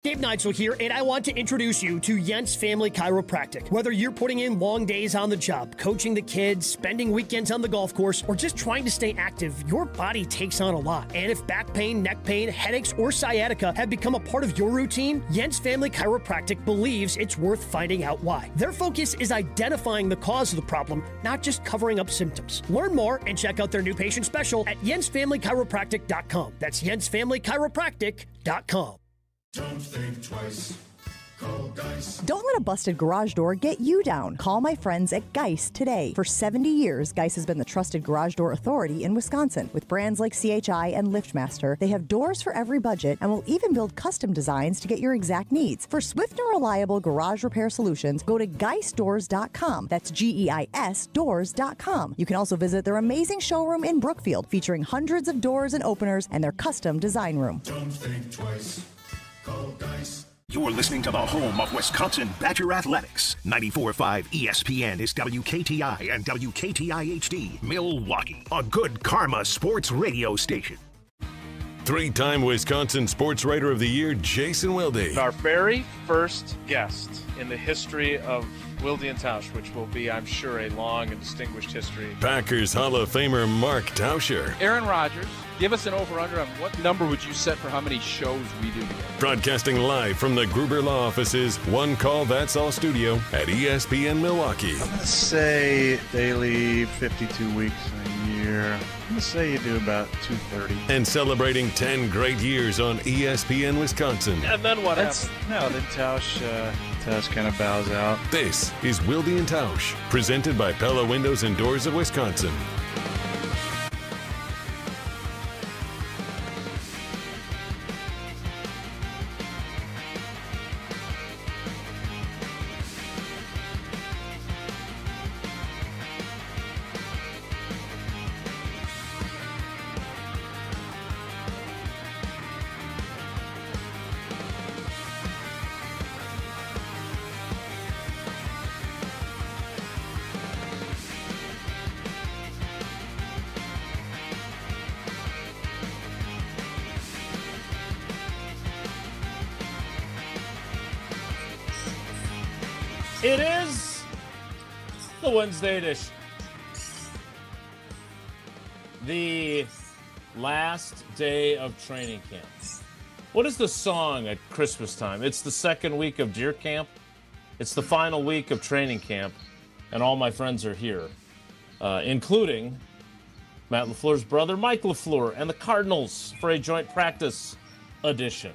Dave Neitzel here, and I want to introduce you to Jens Family Chiropractic. Whether you're putting in long days on the job, coaching the kids, spending weekends on the golf course, or just trying to stay active, your body takes on a lot. And if back pain, neck pain, headaches, or sciatica have become a part of your routine, Jens Family Chiropractic believes it's worth finding out why. Their focus is identifying the cause of the problem, not just covering up symptoms. Learn more and check out their new patient special at jensfamilychiropractic.com. That's jensfamilychiropractic.com. Don't think twice. Call Geist. Don't let a busted garage door get you down. Call my friends at Geist today. For 70 years, Geist has been the trusted garage door authority in Wisconsin. With brands like CHI and LiftMaster, they have doors for every budget and will even build custom designs to get your exact needs. For swift and reliable garage repair solutions, go to geistdoors.com. That's GEIS doors.com. You can also visit their amazing showroom in Brookfield, featuring hundreds of doors and openers and their custom design room. Don't think twice. Call Geist. You're listening to the home of Wisconsin Badger Athletics. 94.5 ESPN is WKTI and WKTI HD, Milwaukee, a good karma sports radio station. Three-time Wisconsin Sports Writer of the Year, Jason Wilde. Our very first guest in the history of Wilde Tausch, which will be, I'm sure, a long and distinguished history. Packers Hall of Famer Mark Tauscher. Aaron Rodgers, give us an over-under on what number would you set for how many shows we do together? Broadcasting live from the Gruber Law Office's One Call That's All studio at ESPN Milwaukee. I'm going to say daily 52 weeks a year. I'm going to say you do about 230. And celebrating 10 great years on ESPN Wisconsin. And then what happens? No, then Tausch kind of bows out. This is Wilde and Tausch, presented by Pella Windows and Doors of Wisconsin. It is the Wednesday edition. The last day of training camp. What is the song at Christmas time? It's the second week of deer camp. It's the final week of training camp, and all my friends are here, including Matt LaFleur's brother, Mike LaFleur, and the Cardinals for a joint practice edition.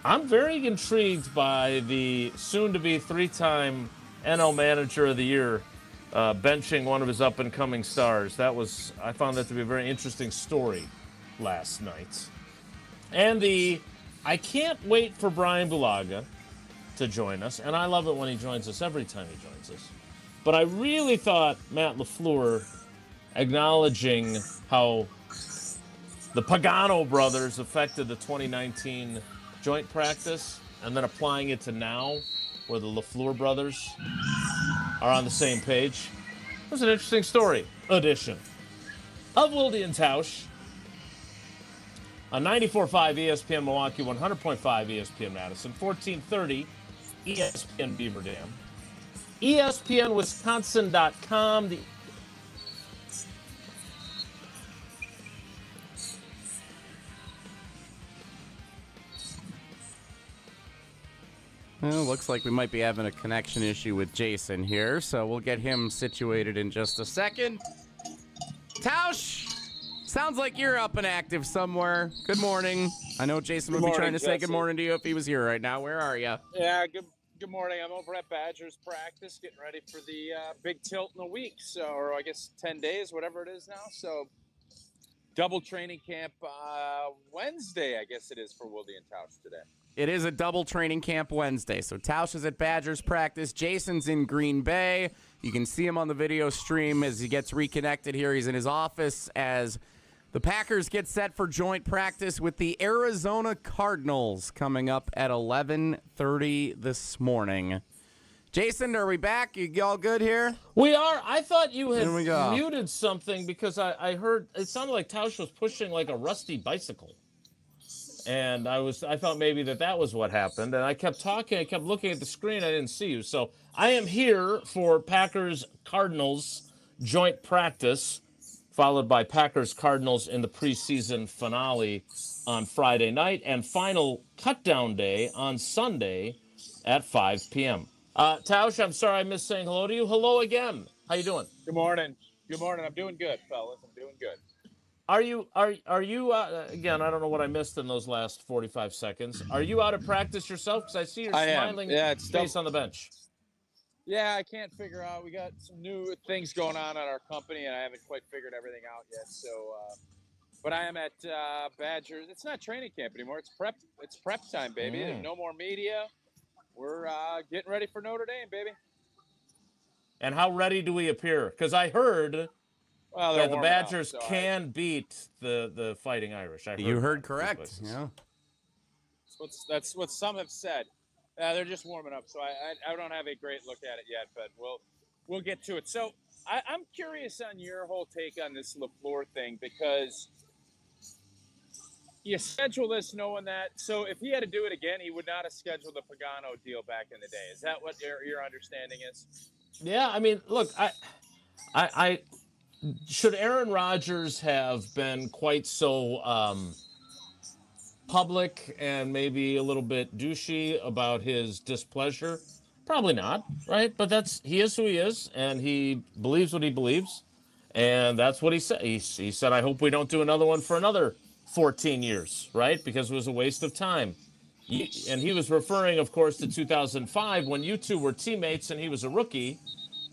I'm very intrigued by the soon-to-be three-time NL Manager of the Year benching one of his up-and-coming stars. I found that to be a very interesting story last night. And I can't wait for Bryan Bulaga to join us, and I love it when he joins us every time he joins us. But I really thought Matt LaFleur acknowledging how the Pagano brothers affected the 2019 joint practice, and then applying it to now, where the LaFleur brothers are on the same page. It was an interesting story. Edition of Wilde and Tausch on 94.5 ESPN Milwaukee, 100.5 ESPN Madison, 1430 ESPN Beaver Dam, ESPNWisconsin.com. Well, looks like we might be having a connection issue with Jason here, so we'll get him situated in just a second. Tausch, sounds like you're up and active somewhere. Good morning. I know Jason would be trying to say good morning to you if he was here right now. Where are you? Yeah, good morning. I'm over at Badgers practice, getting ready for the big tilt in a week, or I guess 10 days, whatever it is now. So double training camp Wednesday, I guess it is, for Wilde and Tausch today. It is a double training camp Wednesday. So Tausch is at Badgers practice. Jason's in Green Bay. You can see him on the video stream as he gets reconnected here. He's in his office as the Packers get set for joint practice with the Arizona Cardinals coming up at 11:30 this morning. Jason, are we back? You all good here? We are. I thought you had muted something because I heard it sounded like Tausch was pushing like a rusty bicycle. And I thought maybe that was what happened. And I kept talking. I kept looking at the screen. I didn't see you. So I am here for Packers-Cardinals joint practice, followed by Packers-Cardinals in the preseason finale on Friday night and final cutdown day on Sunday at 5 p.m. Tausch, I'm sorry I missed saying hello to you. Hello again. How you doing? Good morning. Good morning. I'm doing good, fellas. I'm doing good. Are you again, I don't know what I missed in those last 45 seconds. Are you out of practice yourself? Because I see your smiling face on the bench. Yeah, I can't figure out. We got some new things going on at our company, and I haven't quite figured everything out yet. So, but I am at Badgers. It's not training camp anymore. It's prep. It's prep time, baby. There's no more media. We're getting ready for Notre Dame, baby. And how ready do we appear? Because I heard that the Badgers can beat the Fighting Irish. You heard correct. Yeah. That's what some have said. They're just warming up, so I don't have a great look at it yet, but we'll get to it. So I'm curious on your whole take on this LaFleur thing, because you schedule this knowing that. So if he had to do it again, he would not have scheduled the Pagano deal back in the day. Is that what your understanding is? Yeah, I mean, look, I should Aaron Rodgers have been quite so public and maybe a little bit douchey about his displeasure? Probably not, right? But he is who he is, and he believes what he believes, and that's what he said. He said, I hope we don't do another one for another 14 years, right? Because it was a waste of time. And he was referring, of course, to 2005 when you two were teammates and he was a rookie,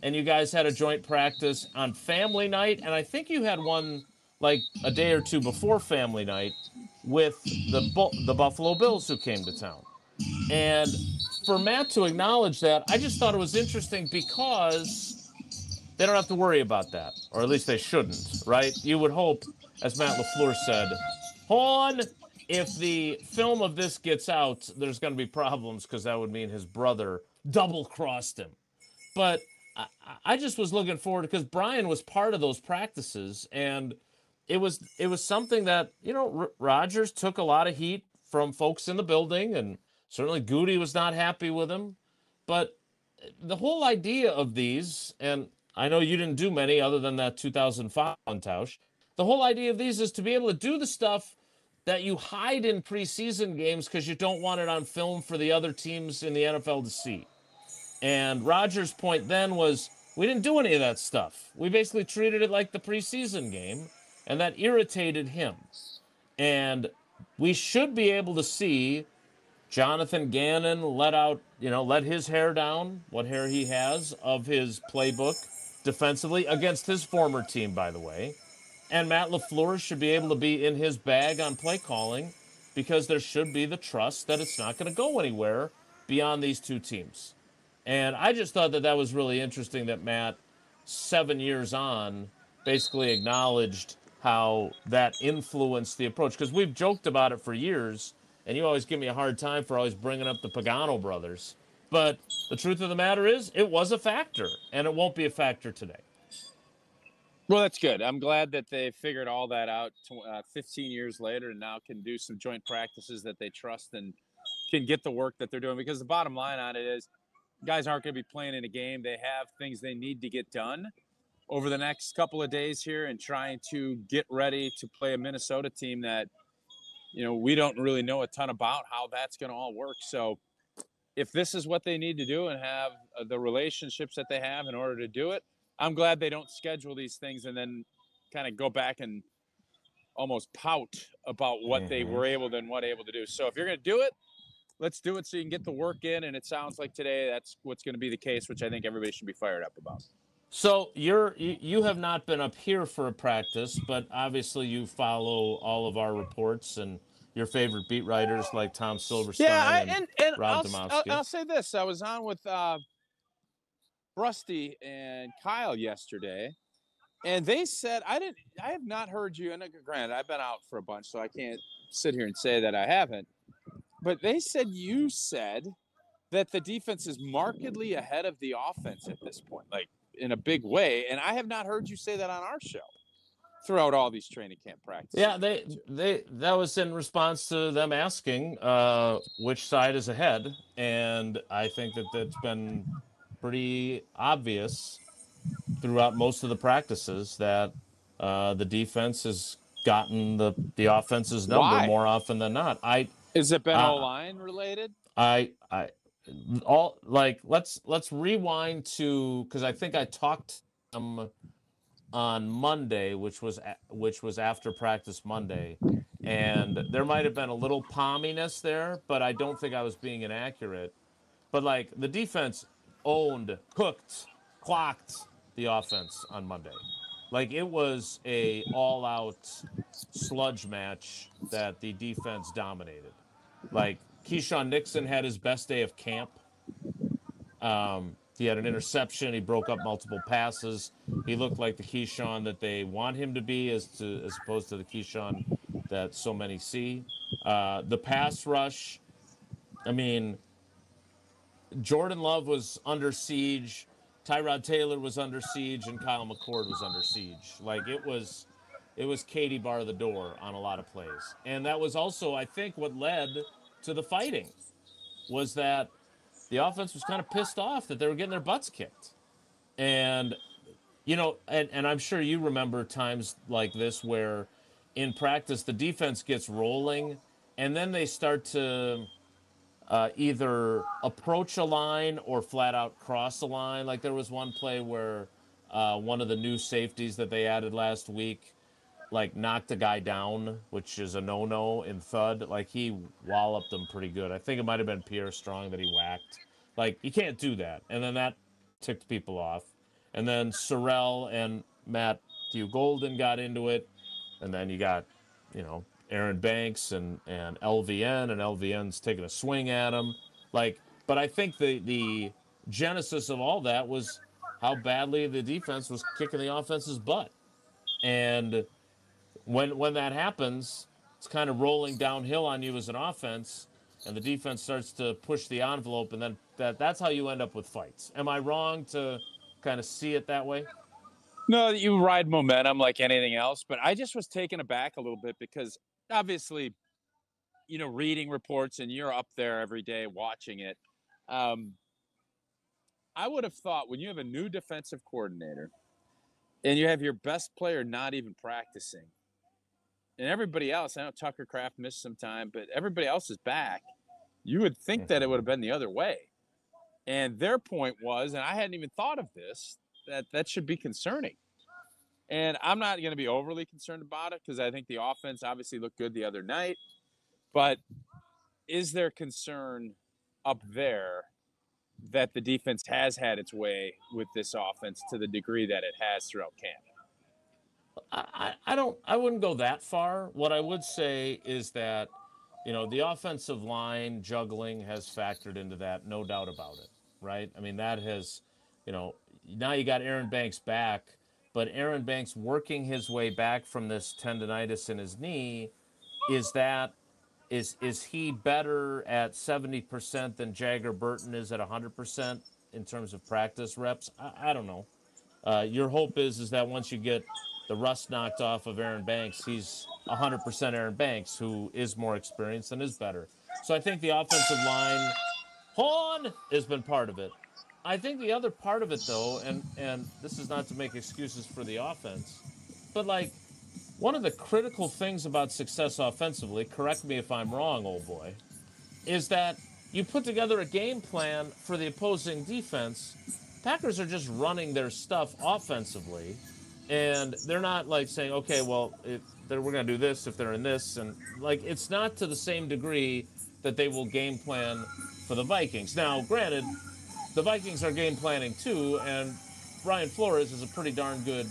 and you guys had a joint practice on family night, and I think you had one like a day or two before family night with the Buffalo Bills who came to town. And for Matt to acknowledge that, I just thought it was interesting because they don't have to worry about that, or at least they shouldn't, right? You would hope, as Matt LaFleur said, hold on, if the film of this gets out, there's going to be problems because that would mean his brother double-crossed him. But I just was looking forward because Brian was part of those practices, and it was something that, Rodgers took a lot of heat from folks in the building, and certainly Goody was not happy with him. But the whole idea of these, and I know you didn't do many other than that 2005 one, Tausch, the whole idea of these is to be able to do the stuff that you hide in preseason games because you don't want it on film for the other teams in the NFL to see. And Rodgers' point then was, we didn't do any of that stuff. We basically treated it like the preseason game, and that irritated him. And we should be able to see Jonathan Gannon let his hair down, what hair he has, of his playbook defensively against his former team, by the way. And Matt LaFleur should be able to be in his bag on play calling because there should be the trust that it's not going to go anywhere beyond these two teams. And I just thought that was really interesting that Matt, 7 years on, basically acknowledged how that influenced the approach. Because we've joked about it for years, and you always give me a hard time for always bringing up the Pagano brothers. But the truth of the matter is, it was a factor, and it won't be a factor today. Well, that's good. I'm glad that they figured all that out 15 years later and now can do some joint practices that they trust and can get the work that they're doing. Because the bottom line on it is guys aren't going to be playing in a game. They have things they need to get done over the next couple of days here and trying to get ready to play a Minnesota team that, we don't really know a ton about how that's going to all work. So if this is what they need to do and have the relationships that they have in order to do it, I'm glad they don't schedule these things and then kind of go back and almost pout about what they were able to do. So if you're going to do it, let's do it so you can get the work in. And it sounds like today that's what's going to be the case, which I think everybody should be fired up about. So you have not been up here for a practice, but obviously you follow all of our reports and your favorite beat writers like Tom Silverstein and Rob Domowski. I'll say this. I was on with Rusty and Kyle yesterday, and they said I have not heard you. And granted, I've been out for a bunch, so I can't sit here and say that I haven't. But they said you said that the defense is markedly ahead of the offense at this point, like in a big way. And I have not heard you say that on our show. throughout all these training camp practices. Yeah, that was in response to them asking which side is ahead, and I think that's been pretty obvious throughout most of the practices that the defense has gotten the offense's number more often than not. Has it been O-line related? Let's rewind to, because I think I talked to them on Monday, which was after practice Monday, and there might have been a little palminess there, but I don't think I was being inaccurate. But like the defense owned, cooked, clocked the offense on Monday. Like it was a all-out sludge match that the defense dominated. Like Keyshawn Nixon had his best day of camp. He had an interception. He broke up multiple passes. He looked like the Keyshawn that they want him to be, as opposed to the Keyshawn that so many see. The pass rush, I mean, Jordan Love was under siege, Tyrod Taylor was under siege, and Kyle McCord was under siege. Like it was Katie bar the door on a lot of plays. And that was also, I think, what led to the fighting, was that the offense was kind of pissed off that they were getting their butts kicked. And, you know, and I'm sure you remember times like this where in practice the defense gets rolling and then they start to either approach a line or flat out cross a line. Like there was one play where one of the new safeties that they added last week like knocked a guy down, which is a no-no in thud. Like he walloped him pretty good. I think it might have been Pierre Strong that he whacked. Like you can't do that. And then that ticked people off. And then Sorrell and Matthew Golden got into it. And then you got, you know, Aaron Banks and LVN, and LVN's taking a swing at him. Like, but I think the genesis of all that was how badly the defense was kicking the offense's butt. And when that happens, it's kind of rolling downhill on you as an offense, and the defense starts to push the envelope, and then that's how you end up with fights. Am I wrong to kind of see it that way? No, you ride momentum like anything else, but I just was taken aback a little bit because obviously, you know, reading reports and you're up there every day watching it. I would have thought when you have a new defensive coordinator and you have your best player not even practicing, and everybody else, I know Tucker Kraft missed some time, but everybody else is back, you would think that it would have been the other way. And their point was, and I hadn't even thought of this, that should be concerning. And I'm not going to be overly concerned about it because I think the offense obviously looked good the other night. But is there concern up there that the defense has had its way with this offense to the degree that it has throughout camp? I wouldn't go that far. What I would say is that, you know, the offensive line juggling has factored into that, no doubt about it, right? I mean, that has, you know, now you got Aaron Banks back, but Aaron Banks working his way back from this tendonitis in his knee, is he better at 70% than Jagger Burton is at 100% in terms of practice reps? I don't know. Your hope is that once you get the rust knocked off of Aaron Banks, he's 100% Aaron Banks, who is more experienced and is better. So I think the offensive line, has been part of it. I think the other part of it, though, and this is not to make excuses for the offense, but like one of the critical things about success offensively, correct me if I'm wrong, old boy, is that you put together a game plan for the opposing defense. Packers are just running their stuff offensively, and they're not like saying, okay, well, we're going to do this if they're in this. And like, it's not to the same degree that they will game plan for the Vikings. Now, granted, the Vikings are game planning too, and Brian Flores is a pretty darn good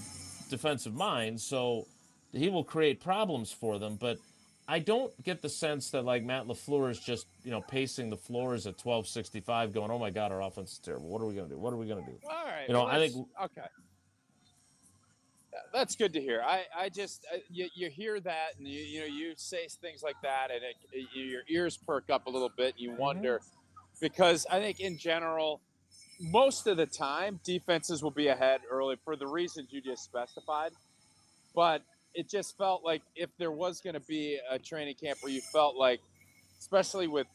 defensive mind, so he will create problems for them. But I don't get the sense that like Matt LaFleur is just, you know, pacing the floors at 12:65 going, oh my God, our offense is terrible. What are we going to do? What are we going to do? All right. You know, I think. Okay. That's good to hear. I just, you hear that and you say things like that and your ears perk up a little bit and you wonder, because I think in general, most of the time defenses will be ahead early for the reasons you just specified. But it just felt like if there was going to be a training camp where you felt like, especially with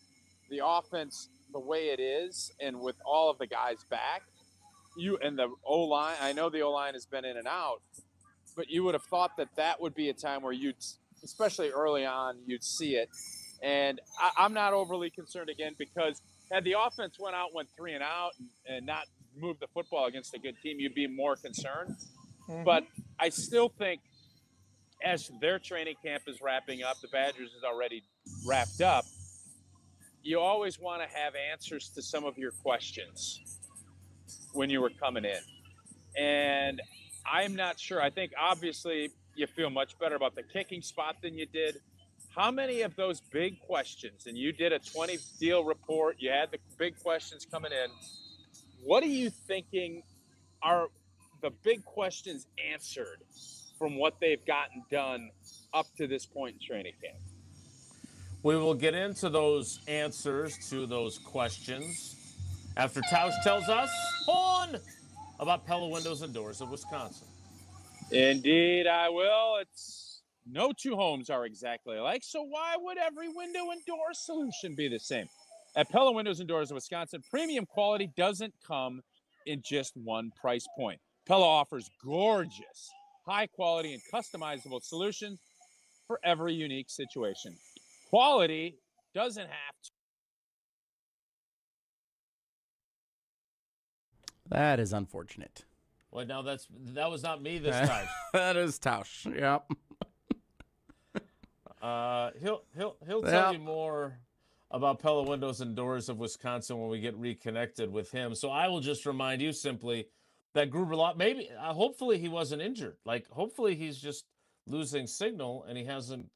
the offense the way it is and with all of the guys back, you and the O-line, I know the O-line has been in and out, but you would have thought that would be a time where you'd, especially early on, you'd see it. And I'm not overly concerned again, because had the offense went 3 and out and not moved the football against a good team, you'd be more concerned. Mm-hmm. But I still think as their training camp is wrapping up, the Badgers is already wrapped up, you always want to have answers to some of your questions when you were coming in. And I'm not sure. I think obviously you feel much better about the kicking spot than you did. How many of those big questions, and you did a 20-deal report, you had the big questions coming in, what are you thinking are the big questions answered from what they've gotten done up to this point in training camp? We will get into those answers to those questions after Tausch tells us about Pella Windows and Doors of Wisconsin. Indeed, I will. It's no two homes are exactly alike, so why would every window and door solution be the same? At Pella Windows and Doors of Wisconsin, premium quality doesn't come in just one price point. Pella offers gorgeous, high-quality, and customizable solutions for every unique situation. Quality doesn't have to. That is unfortunate. Well, now that was not me this time. That is Tausch. Yep. He'll tell you more about Pella Windows and Doors of Wisconsin when we get reconnected with him. So I will just remind you simply that Gruber, hopefully he wasn't injured. Like, hopefully he's just losing signal and he hasn't,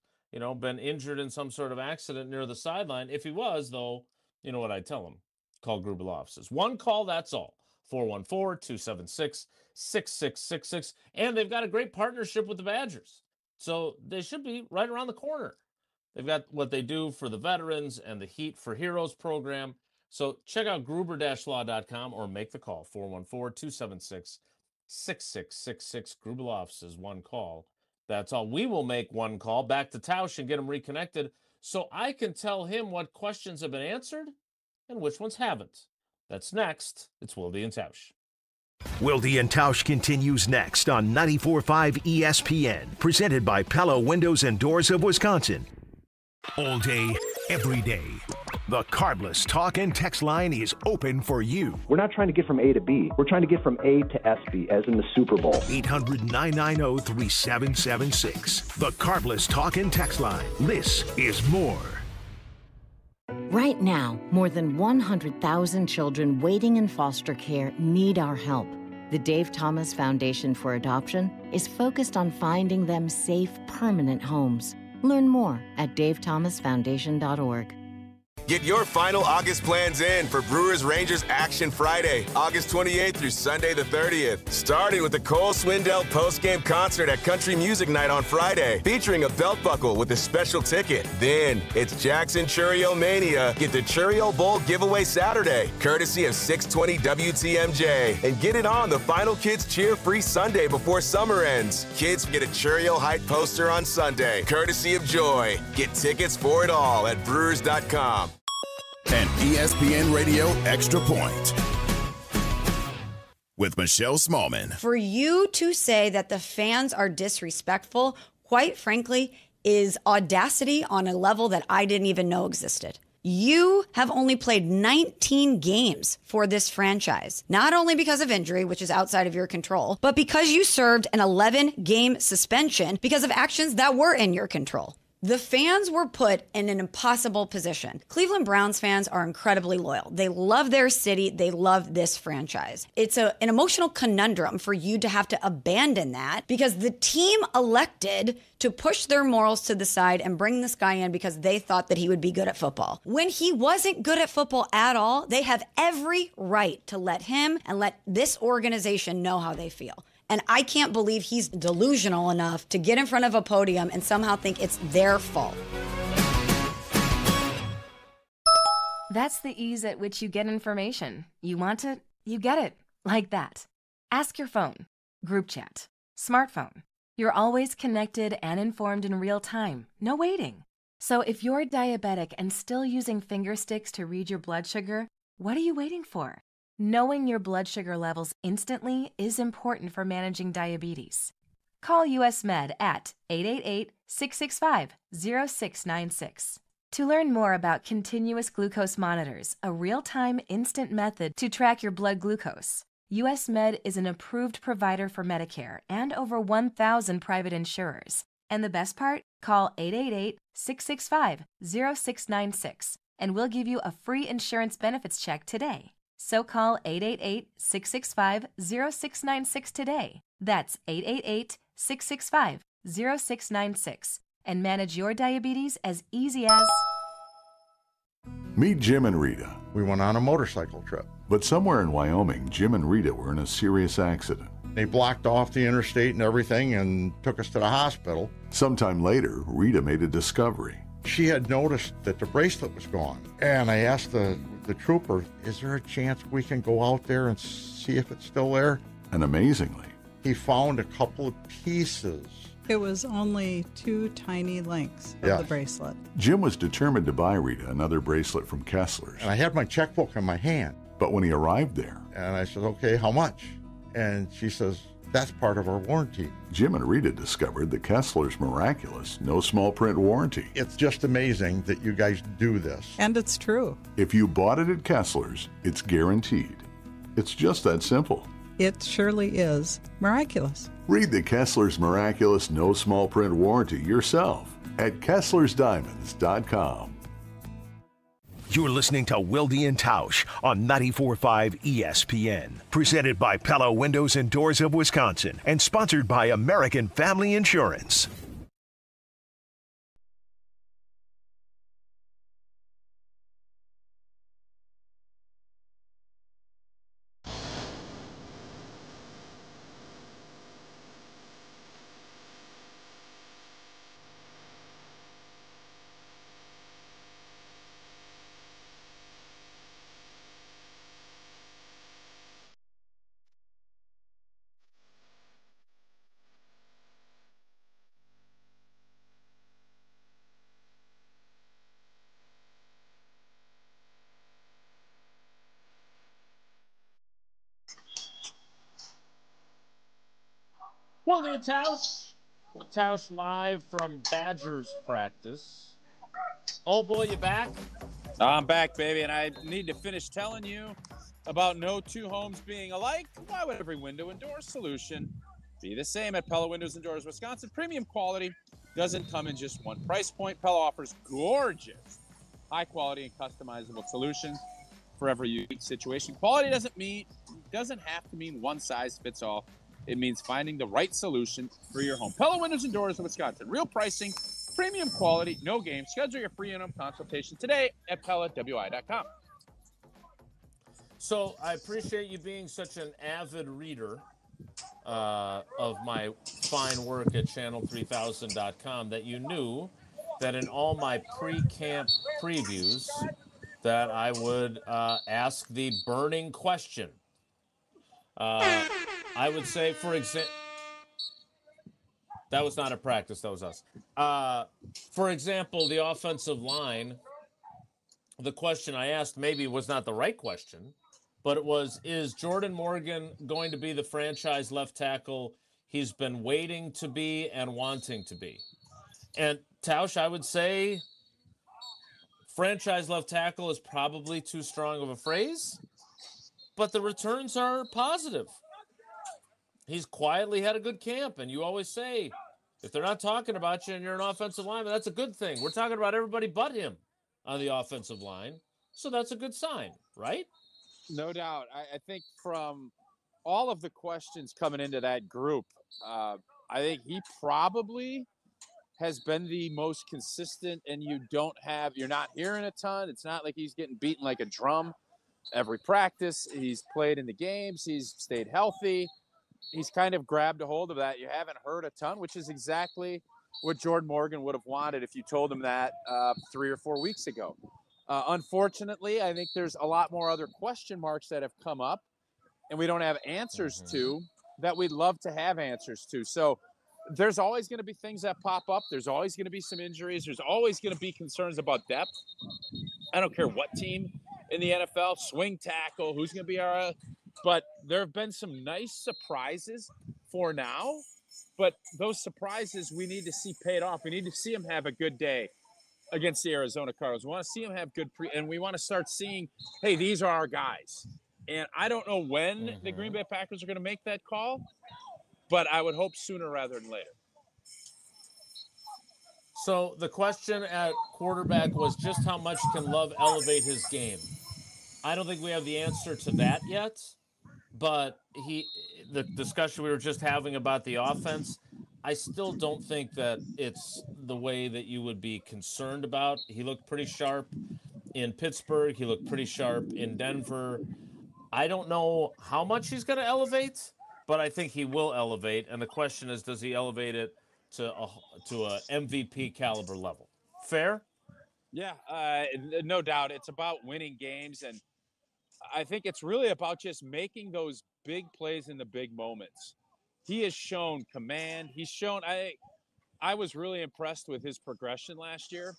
been injured in some sort of accident near the sideline. If he was, though, you know what I'd tell him. Call Gruber Law Offices. One call, that's all. 414-276-6666. And they've got a great partnership with the Badgers. So they should be right around the corner. They've got what they do for the veterans and the Heat for Heroes program. So check out gruber-law.com or make the call, 414-276-6666. Gruber Law Offices, one call. That's all. We will make one call back to Tausch and get him reconnected so I can tell him what questions have been answered and which ones haven't. That's next. It's Wilde and Tausch. Wilde and Tausch continues next on 94.5 ESPN, presented by Pella Windows and Doors of Wisconsin. All day, every day. The Carbless talk and text line is open for you. We're not trying to get from A to B. We're trying to get from A to SB, as in the Super Bowl. 800-990-3776. The Carbless talk and text line. This is more. Right now, more than 100,000 children waiting in foster care need our help. The Dave Thomas Foundation for Adoption is focused on finding them safe, permanent homes. Learn more at davethomasfoundation.org. Get your final August plans in for Brewers Rangers Action Friday, August 28th through Sunday the 30th. Starting with the Cole Swindell post-game concert at Country Music Night on Friday, featuring a belt buckle with a special ticket. Then it's Jackson Churio Mania. Get the Churio Bowl giveaway Saturday, courtesy of 620 WTMJ. And get it on the Final Kids Cheer free Sunday before summer ends. Kids get a Churio Height poster on Sunday, courtesy of Joy. Get tickets for it all at brewers.com. An ESPN Radio Extra Point with Michelle Smallman. For you to say that the fans are disrespectful, quite frankly, is audacity on a level that I didn't even know existed. You have only played 19 games for this franchise, not only because of injury, which is outside of your control, but because you served an 11-game suspension because of actions that were in your control. The fans were put in an impossible position. Cleveland Browns fans are incredibly loyal. They love their city. They love this franchise. It's an emotional conundrum for you to have to abandon that because the team elected to push their morals to the side and bring this guy in because they thought that he would be good at football. When he wasn't good at football at all, they have every right to let him and let this organization know how they feel. And I can't believe he's delusional enough to get in front of a podium and somehow think it's their fault. That's the ease at which you get information. You want it, you get it. Like that. Ask your phone. Group chat. Smartphone. You're always connected and informed in real time, no waiting. So if you're diabetic and still using finger sticks to read your blood sugar, what are you waiting for? Knowing your blood sugar levels instantly is important for managing diabetes. Call US Med at 888-665-0696. To learn more about continuous glucose monitors, a real-time instant method to track your blood glucose, US Med is an approved provider for Medicare and over 1,000 private insurers. And the best part? Call 888-665-0696 and we'll give you a free insurance benefits check today. So call 888-665-0696 today. That's 888-665-0696 and manage your diabetes as easy as... Meet Jim and Rita. We went on a motorcycle trip. But somewhere in Wyoming, Jim and Rita were in a serious accident. They blocked off the interstate and everything and took us to the hospital. Sometime later, Rita made a discovery. She had noticed that the bracelet was gone. And I asked the trooper, is there a chance we can go out there and see if it's still there? And amazingly, he found a couple of pieces. It was only 2 tiny links of the bracelet. Jim was determined to buy Rita another bracelet from Kessler's. And I had my checkbook in my hand. But when he arrived there... And I said, okay, how much? And she says, that's part of our warranty. Jim and Rita discovered the Kessler's miraculous no small print warranty. It's just amazing that you guys do this. And it's true. If you bought it at Kessler's, it's guaranteed. It's just that simple. It surely is miraculous. Read the Kessler's miraculous no small print warranty yourself at Kessler'sDiamonds.com. You're listening to Wilde and Tausch on 94.5 ESPN. Presented by Pella Windows and Doors of Wisconsin and sponsored by American Family Insurance. Wilde and Tausch. Tausch live from Badgers practice. Oh boy, you back? I'm back, baby, and I need to finish telling you about no two homes being alike. Why would every window and door solution be the same at Pella Windows and Doors Wisconsin? Premium quality doesn't come in just one price point. Pella offers gorgeous, high quality and customizable solutions for every unique situation. Quality doesn't have to mean one size fits all. It means finding the right solution for your home. Pella Windows and Doors of Wisconsin. Real pricing, premium quality, no game. Schedule your free in-home consultation today at PellaWI.com. So I appreciate you being such an avid reader of my fine work at channel3000.com that you knew that in all my pre-camp previews that I would ask the burning question. I would say, for example, that was not a practice, that was us. For example, the offensive line, the question I asked maybe was not the right question, but it was, is Jordan Morgan going to be the franchise left tackle he's been waiting to be and wanting to be? And Tausch, I would say franchise left tackle is probably too strong of a phrase, but the returns are positive. He's quietly had a good camp, and you always say, if they're not talking about you and you're an offensive lineman, that's a good thing. We're talking about everybody but him on the offensive line, so that's a good sign, right? No doubt. I think from all of the questions coming into that group, I think he probably has been the most consistent, and you're not hearing a ton. It's not like he's getting beaten like a drum every practice. He's played in the games. He's stayed healthy. He's kind of grabbed a hold of that. You haven't heard a ton, which is exactly what Jordan Morgan would have wanted if you told him that 3 or 4 weeks ago. Unfortunately, I think there's a lot more other question marks that have come up and we don't have answers to that we'd love to have answers to. So there's always going to be things that pop up. There's always going to be some injuries. There's always going to be concerns about depth. I don't care what team in the NFL, swing tackle, who's going to be our – but there have been some nice surprises for now. But those surprises we need to see paid off. We need to see them have a good day against the Arizona Cardinals. We want to see them have good and we want to start seeing, hey, these are our guys. And I don't know when the Green Bay Packers are going to make that call, but I would hope sooner rather than later. So the question at quarterback was just how much can Love elevate his game? I don't think we have the answer to that yet, but the discussion we were just having about the offense, I still don't think that it's the way that you would be concerned about. He looked pretty sharp in Pittsburgh. He looked pretty sharp in Denver. I don't know how much he's going to elevate, but I think he will elevate. And the question is, does he elevate it to a MVP caliber level? Fair? Yeah, no doubt. It's about winning games, and I think it's really about just making those big plays in the big moments. He has shown command. He's shown I was really impressed with his progression last year,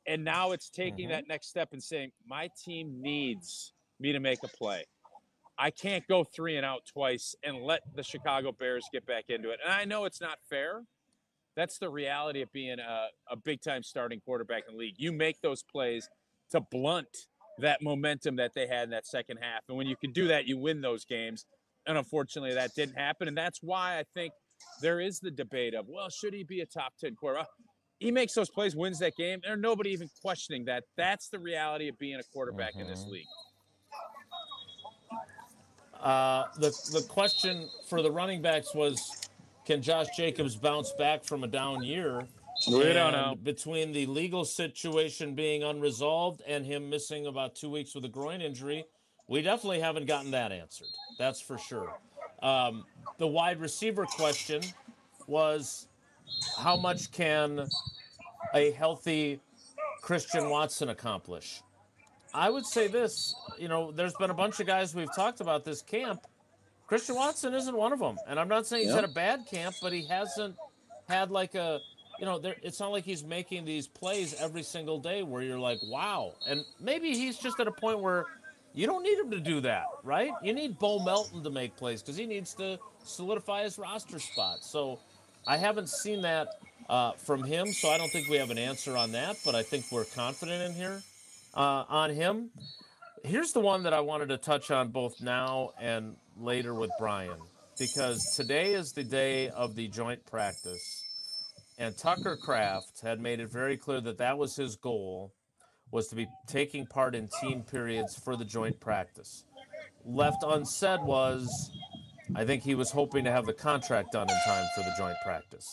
and now it's taking that next step and saying, my team needs me to make a play. I can't go 3 and out twice and let the Chicago Bears get back into it. And I know it's not fair. That's the reality of being a big-time starting quarterback in the league. You make those plays to blunt that momentum that they had in that second half. And when you can do that, you win those games. And unfortunately, that didn't happen. And that's why I think there is the debate of, well, should he be a top 10 quarterback? He makes those plays, wins that game. There's nobody even questioning that. That's the reality of being a quarterback in this league. The question for the running backs was, can Josh Jacobs bounce back from a down year? We don't know. Between the legal situation being unresolved and him missing about 2 weeks with a groin injury, we definitely haven't gotten that answered. That's for sure. The wide receiver question was, how much can a healthy Christian Watson accomplish? I would say this, there's been a bunch of guys we've talked about this camp. Christian Watson isn't one of them. And I'm not saying he's had a bad camp, but he hasn't had like it's not like he's making these plays every single day where you're like, wow. And maybe he's just at a point where you don't need him to do that, right? You need Bo Melton to make plays because he needs to solidify his roster spot. So I haven't seen that from him, so I don't think we have an answer on that, but I think we're confident in here on him. Here's the one that I wanted to touch on both now and later with Brian, because today is the day of the joint practice, and Tucker Kraft had made it very clear that that was his goal, was to be taking part in team periods for the joint practice. Left unsaid was, I think he was hoping to have the contract done in time for the joint practice.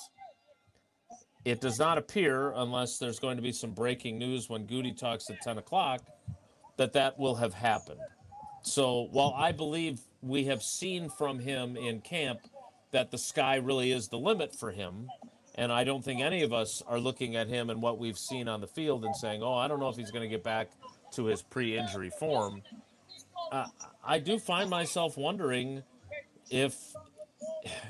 It does not appear, unless there's going to be some breaking news when Goody talks at 10 o'clock, that will have happened. So while I believe we have seen from him in camp that the sky really is the limit for him, and I don't think any of us are looking at him and what we've seen on the field and saying, I don't know if he's going to get back to his pre-injury form, I do find myself wondering if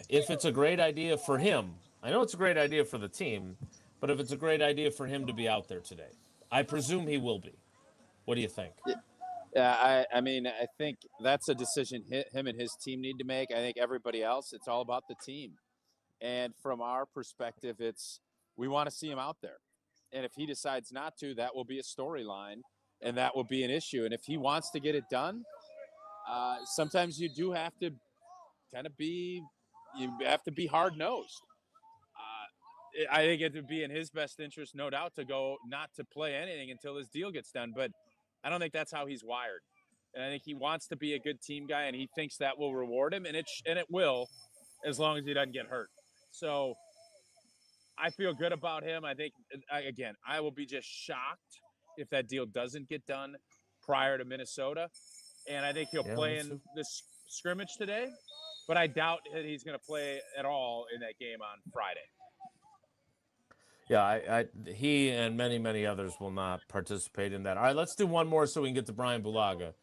it's a great idea for him. I know it's a great idea for the team, but if it's a great idea for him to be out there today. I presume he will be. What do you think? Yeah, I mean, I think that's a decision him and his team need to make. I think everybody else, it's all about the team. And from our perspective, we want to see him out there. And if he decides not to, that will be a storyline, and that will be an issue. And if he wants to get it done, sometimes you do have to you have to be hard-nosed. I think it would be in his best interest, no doubt, to go not to play anything until his deal gets done. But I don't think that's how he's wired. And I think he wants to be a good team guy, and he thinks that will reward him, and it will, as long as he doesn't get hurt. So I feel good about him. I think, again, I will be just shocked if that deal doesn't get done prior to Minnesota. And I think he'll play in this scrimmage today, but I doubt that he's going to play at all in that game on Friday. Yeah, he and many, many others will not participate in that. All right, let's do one more so we can get to Bryan Bulaga.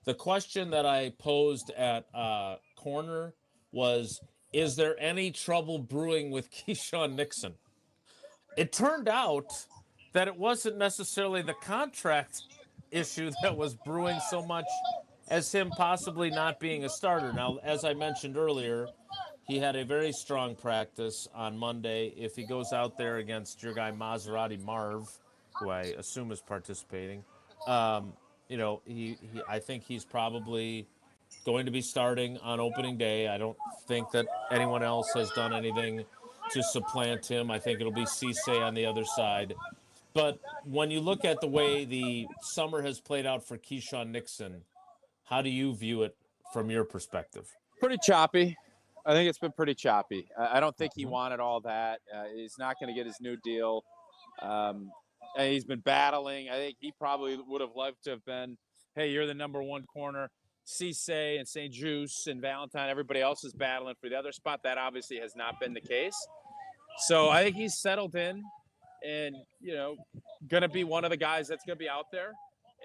The question that I posed at corner was, is there any trouble brewing with Keyshawn Nixon? It turned out that it wasn't necessarily the contract issue that was brewing so much as him possibly not being a starter. Now, as I mentioned earlier, he had a very strong practice on Monday. If he goes out there against your guy Maserati Marv, who I assume is participating, I think he's probably going to be starting on opening day. I don't think that anyone else has done anything to supplant him. I think it'll be Cisse on the other side. But when you look at the way the summer has played out for Keyshawn Nixon, how do you view it from your perspective? Pretty choppy. I think it's been pretty choppy. I don't think he wanted all that. He's not going to get his new deal. He's been battling. I think he probably would have loved to have been, hey, you're the number one corner. Cisse and St. Juice and Valentine, everybody else is battling for the other spot. That obviously has not been the case. So I think he's settled in and, going to be one of the guys that's going to be out there.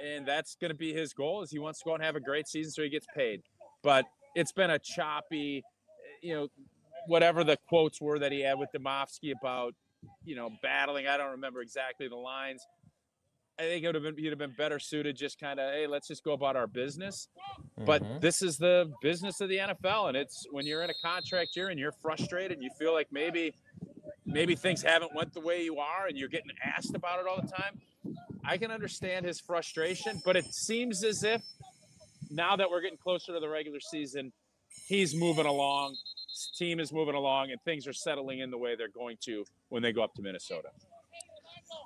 And that's going to be his goal, is he wants to go and have a great season so he gets paid. But it's been a choppy, whatever the quotes were that he had with Domofsky about, battling. I don't remember exactly the lines. I think he'd have been better suited just kind of, hey, let's just go about our business. But this is the business of the NFL, and it's when you're in a contract year and you're frustrated and you feel like maybe things haven't went the way you are and you're getting asked about it all the time. I can understand his frustration, but it seems as if now that we're getting closer to the regular season, he's moving along, his team is moving along, and things are settling in the way they're going to when they go up to Minnesota.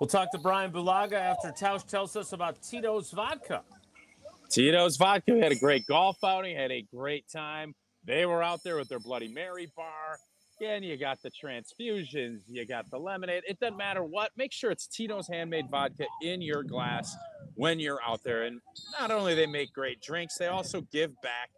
We'll talk to Bryan Bulaga after Tausch tells us about Tito's Vodka. Tito's Vodka had a great golf outing, had a great time. They were out there with their Bloody Mary bar. Again, you got the transfusions, you got the lemonade. It doesn't matter what. Make sure it's Tito's handmade vodka in your glass when you're out there. And not only they make great drinks, they also give back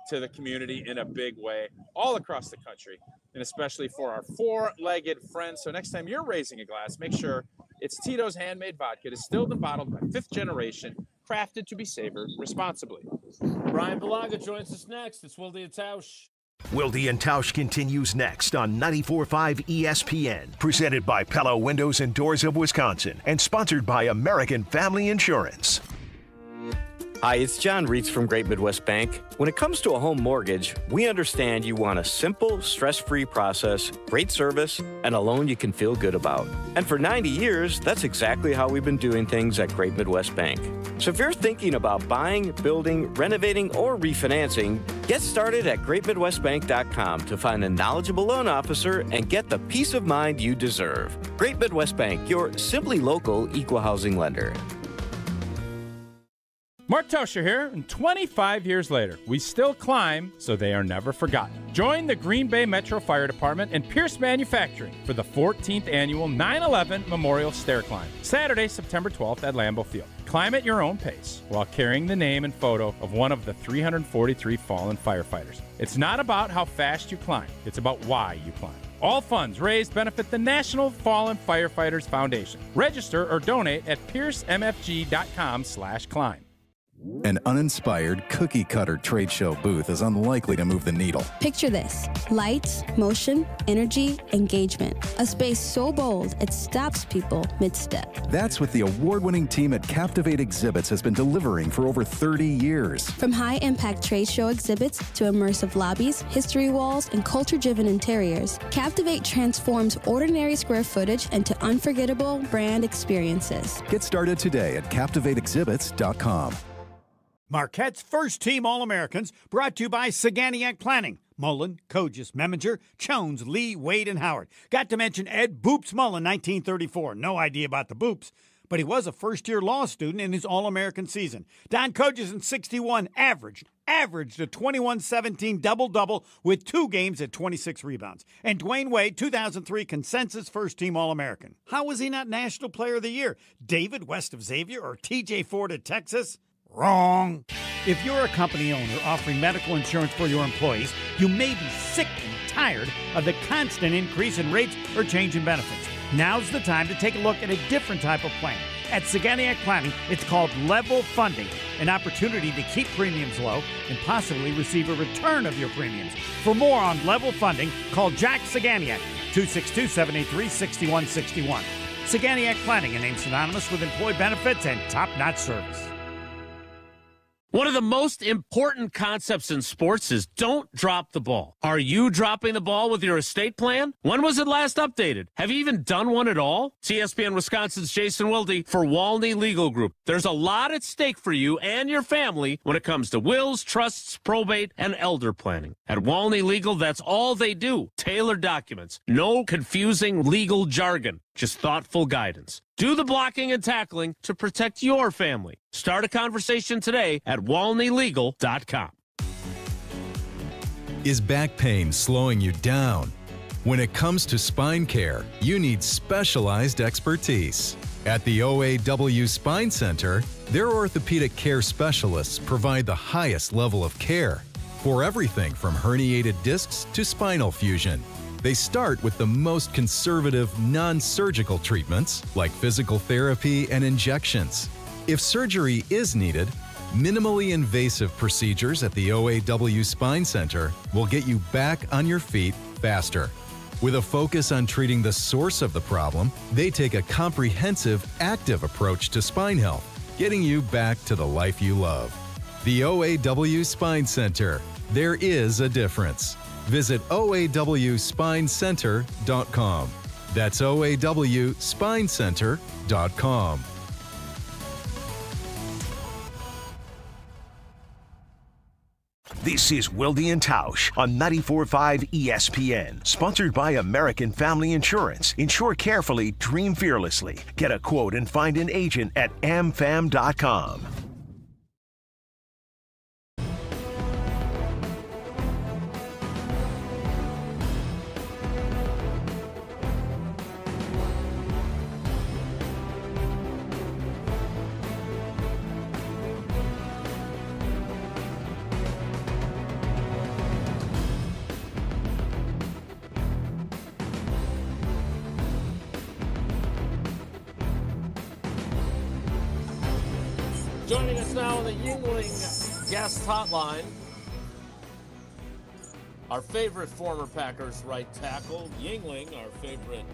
to the community in a big way all across the country, and especially for our four-legged friends. So next time you're raising a glass, make sure it's Tito's handmade vodka, distilled and bottled by fifth generation, crafted to be savored responsibly. Bryan Bulaga joins us next. It's Wilde Tausch. Wilde and Tausch continues next on 94.5 ESPN, presented by Pella Windows and Doors of Wisconsin, and sponsored by American Family Insurance. Hi, it's John Reitz from Great Midwest Bank. When it comes to a home mortgage, we understand you want a simple, stress-free process, great service, and a loan you can feel good about. And for 90 years, that's exactly how we've been doing things at Great Midwest Bank. So if you're thinking about buying, building, renovating, or refinancing, get started at greatmidwestbank.com to find a knowledgeable loan officer and get the peace of mind you deserve. Great Midwest Bank, your simply local equal housing lender. Mark Tauscher here, and 25 years later, we still climb so they are never forgotten. Join the Green Bay Metro Fire Department and Pierce Manufacturing for the 14th annual 9/11 Memorial Stair Climb, Saturday, September 12th at Lambeau Field. Climb at your own pace while carrying the name and photo of one of the 343 fallen firefighters. It's not about how fast you climb, it's about why you climb. All funds raised benefit the National Fallen Firefighters Foundation. Register or donate at piercemfg.com/climb. An uninspired, cookie-cutter trade show booth is unlikely to move the needle. Picture this: lights, motion, energy, engagement. A space so bold, it stops people mid-step. That's what the award-winning team at Captivate Exhibits has been delivering for over 30 years. From high-impact trade show exhibits to immersive lobbies, history walls, and culture-driven interiors, Captivate transforms ordinary square footage into unforgettable brand experiences. Get started today at CaptivateExhibits.com. Marquette's first-team All-Americans, brought to you by Saganiac Planning. Mullen, Kogis, Meminger, Jones, Lee, Wade, and Howard. Got to mention Ed Boops Mullen, 1934. No idea about the Boops, but he was a first-year law student in his All-American season. Don Kogis in 61 averaged a 21-17 double-double with 2 games at 26 rebounds. And Dwayne Wade, 2003 consensus first-team All-American. How was he not National Player of the Year? David west of Xavier or TJ Ford at Texas? Wrong. If you're a company owner offering medical insurance for your employees, you may be sick and tired of the constant increase in rates or change in benefits. Now's the time to take a look at a different type of plan. At Saganiac Planning, it's called Level Funding. an opportunity to keep premiums low and possibly receive a return of your premiums. For more on level funding, call Jack Saganiak, 262-783-6161. Saganiak Planning, a name synonymous with employee benefits and top-notch service. One of the most important concepts in sports is don't drop the ball. Are you dropping the ball with your estate plan? When was it last updated? Have you even done one at all? It's ESPN Wisconsin's Jason Wilde for Walney Legal Group. There's a lot at stake for you and your family when it comes to wills, trusts, probate, and elder planning. At Walney Legal, that's all they do. Tailored documents. No confusing legal jargon. Just thoughtful guidance. Do the blocking and tackling to protect your family. Start a conversation today at walneylegal.com. Is back pain slowing you down? When it comes to spine care, you need specialized expertise. At the OAW Spine Center, their orthopedic care specialists provide the highest level of care for everything from herniated discs to spinal fusion. They start with the most conservative, non-surgical treatments like physical therapy and injections. If surgery is needed, minimally invasive procedures at the OAW Spine Center will get you back on your feet faster. With a focus on treating the source of the problem, they take a comprehensive, active approach to spine health, getting you back to the life you love. The OAW Spine Center. There is a difference. Visit oawspinecenter.com. That's oawspinecenter.com. This is Wilde and Tausch on 94.5 ESPN. Sponsored by American Family Insurance. Insure carefully, dream fearlessly. Get a quote and find an agent at amfam.com. Joining us now on the Yuengling guest hotline, our favorite former Packers right tackle, Yuengling, our favorite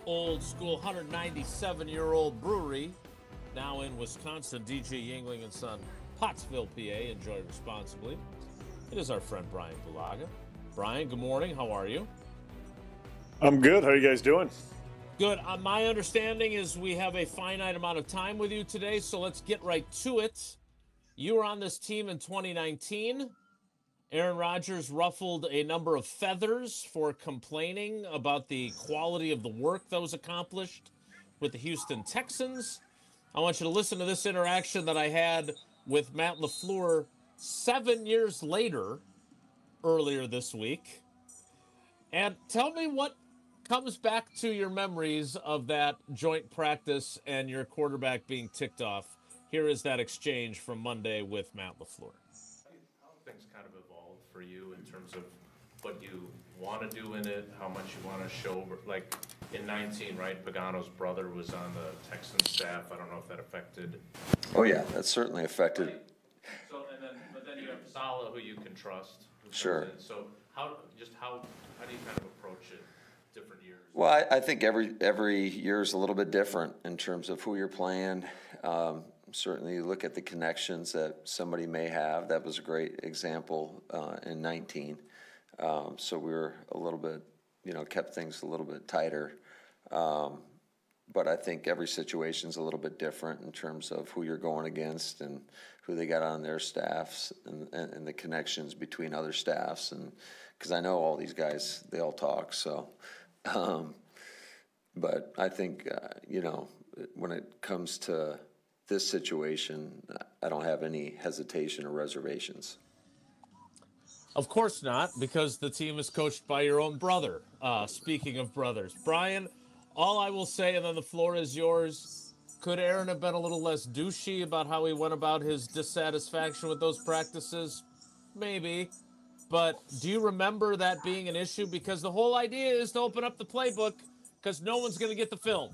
old school 197-year-old brewery, now in Wisconsin, DJ Yuengling and Son, Pottsville, PA. Enjoy responsibly. It is our friend Bryan Bulaga. Brian, good morning. How are you? I'm good. How are you guys doing? Good. My understanding is we have a finite amount of time with you today, so let's get right to it. You were on this team in 2019. Aaron Rodgers ruffled a number of feathers for complaining about the quality of the work that was accomplished with the Houston Texans. I want you to listen to this interaction that I had with Matt LaFleur 7 years later, earlier this week. And tell me what comes back to your memories of that joint practice and your quarterback being ticked off. Here is that exchange from Monday with Matt LaFleur. How have things kind of evolved for you in terms of what you want to do in it, how much you want to show? Like in 19, right, Pagano's brother was on the Texans staff. I don't know if that affected. Oh, yeah, that certainly affected. So, but then you have Saleh, who you can trust. Sure. So how do you kind of approach it? Different years? Well, I think every year is a little bit different in terms of who you're playing. Certainly, you look at the connections that somebody may have. That was a great example in 19. So we were a little bit, kept things a little bit tighter. But I think every situation's a little bit different in terms of who you're going against and who they got on their staffs and the connections between other staffs. And because I know all these guys, they all talk, so. But I think, when it comes to this situation, I don't have any hesitation or reservations. Of course not, because the team is coached by your own brother. Speaking of brothers. Brian, all I will say, and then the floor is yours, could Aaron have been a little less douchey about how he went about his dissatisfaction with those practices? Maybe. But do you remember that being an issue? Because the whole idea is to open up the playbook because no one's going to get the film.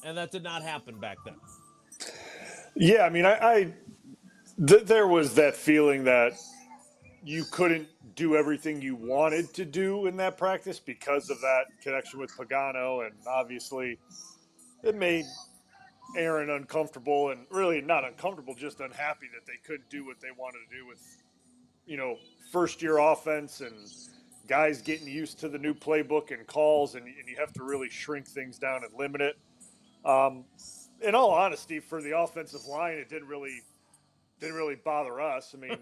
And that did not happen back then. Yeah, I mean, There was that feeling that you couldn't do everything you wanted to do in that practice because of that connection with Pagano, and obviously it made Aaron uncomfortable, and really not uncomfortable, just unhappy that they couldn't do what they wanted to do with, first year offense and guys getting used to the new playbook and calls, and you have to really shrink things down and limit it. In all honesty, for the offensive line, it didn't really bother us. I mean,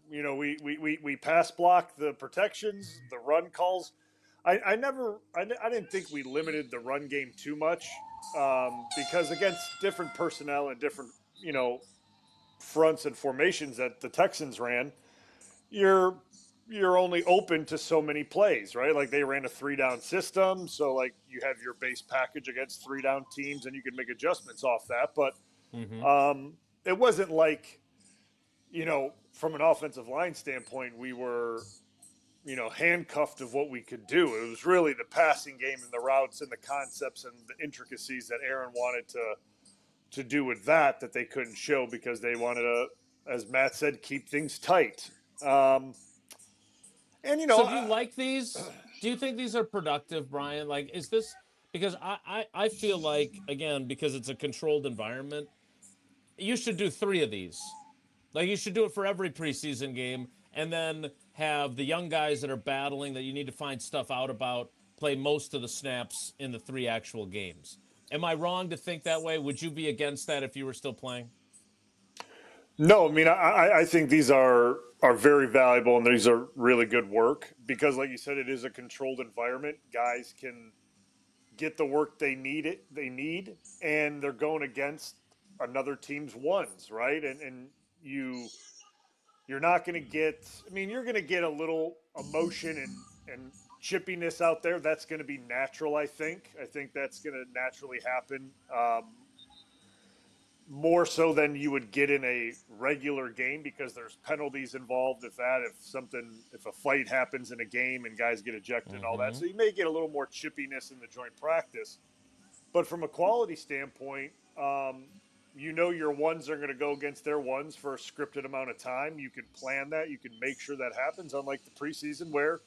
we pass block the protections, the run calls. I didn't think we limited the run game too much, because against different personnel and different, fronts and formations that the Texans ran, you're only open to so many plays, right? Like they ran a 3-down system. So like you have your base package against 3-down teams and you can make adjustments off that. But it wasn't like, from an offensive line standpoint, we were, handcuffed of what we could do. It was really the passing game and the routes and the concepts and the intricacies that Aaron wanted to do with that they couldn't show because they wanted to, as Matt said, keep things tight. So do you like these? Do you think these are productive, Brian? Like, is this because I feel like, again, because it's a controlled environment, you should do 3 of these. Like, you should do it for every preseason game, and then have the young guys that are battling that you need to find stuff out about play most of the snaps in the 3 actual games. Am I wrong to think that way? Would you be against that if you were still playing? No, I mean, I think these are very valuable, and these are really good work because, like you said, it is a controlled environment. Guys can get the work they need, and they're going against another team's ones, right? And you're not going to get – I mean, you're going to get a little emotion and chippiness out there. That's going to be natural, I think. I think that's going to naturally happen. More so than you would get in a regular game because there's penalties involved if a fight happens in a game and guys get ejected and all that. So you may get a little more chippiness in the joint practice. But from a quality standpoint, your ones are going to go against their ones for a scripted amount of time. You can plan that. You can make sure that happens, unlike the preseason where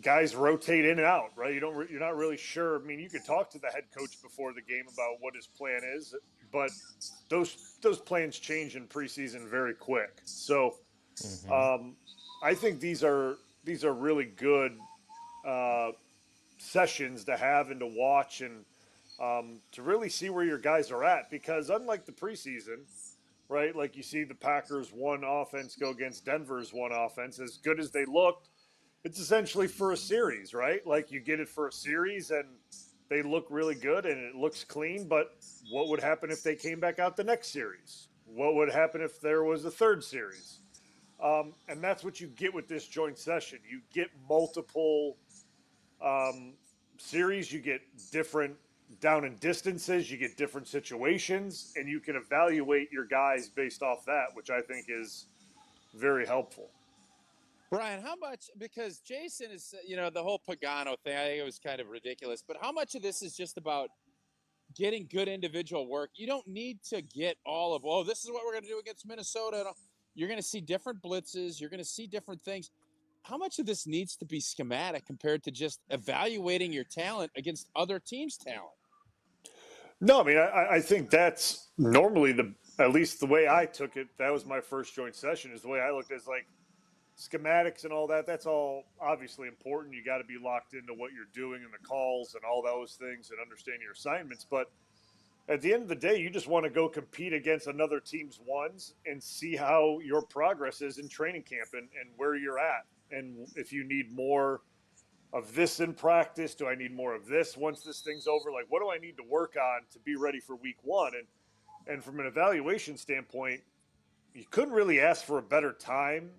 guys rotate in and out, right? You're not really sure. I mean, you could talk to the head coach before the game about what his plan is, but those plans change in preseason very quick. So I think these are really good sessions to have and to watch and to really see where your guys are at, because unlike the preseason, right, like you see the Packers one offense go against Denver's one offense, as good as they looked, it's essentially for a series, right? Like you get it for a series and they look really good and it looks clean, but what would happen if they came back out the next series? What would happen if there was a third series? And that's what you get with this joint session. You get multiple series, you get different down and distances, you get different situations, and you can evaluate your guys based off that, which I think is very helpful. Brian, how much, because Jason is, the whole Pagano thing, I think it was kind of ridiculous, but how much of this is just about getting good individual work? You don't need to get all of, this is what we're going to do against Minnesota. You're going to see different blitzes. You're going to see different things. How much of this needs to be schematic compared to just evaluating your talent against other teams' talent? No, I mean, I think that's normally at least the way I took it. That was my first joint session, is the way I looked at it, is like, schematics and all that, that's all obviously important. You got to be locked into what you're doing and the calls and all those things and understand your assignments. But at the end of the day, you just want to go compete against another team's ones and see how your progress is in training camp and where you're at. And if you need more of this in practice, do I need more of this once this thing's over? Like, what do I need to work on to be ready for week 1? And from an evaluation standpoint, you couldn't really ask for a better time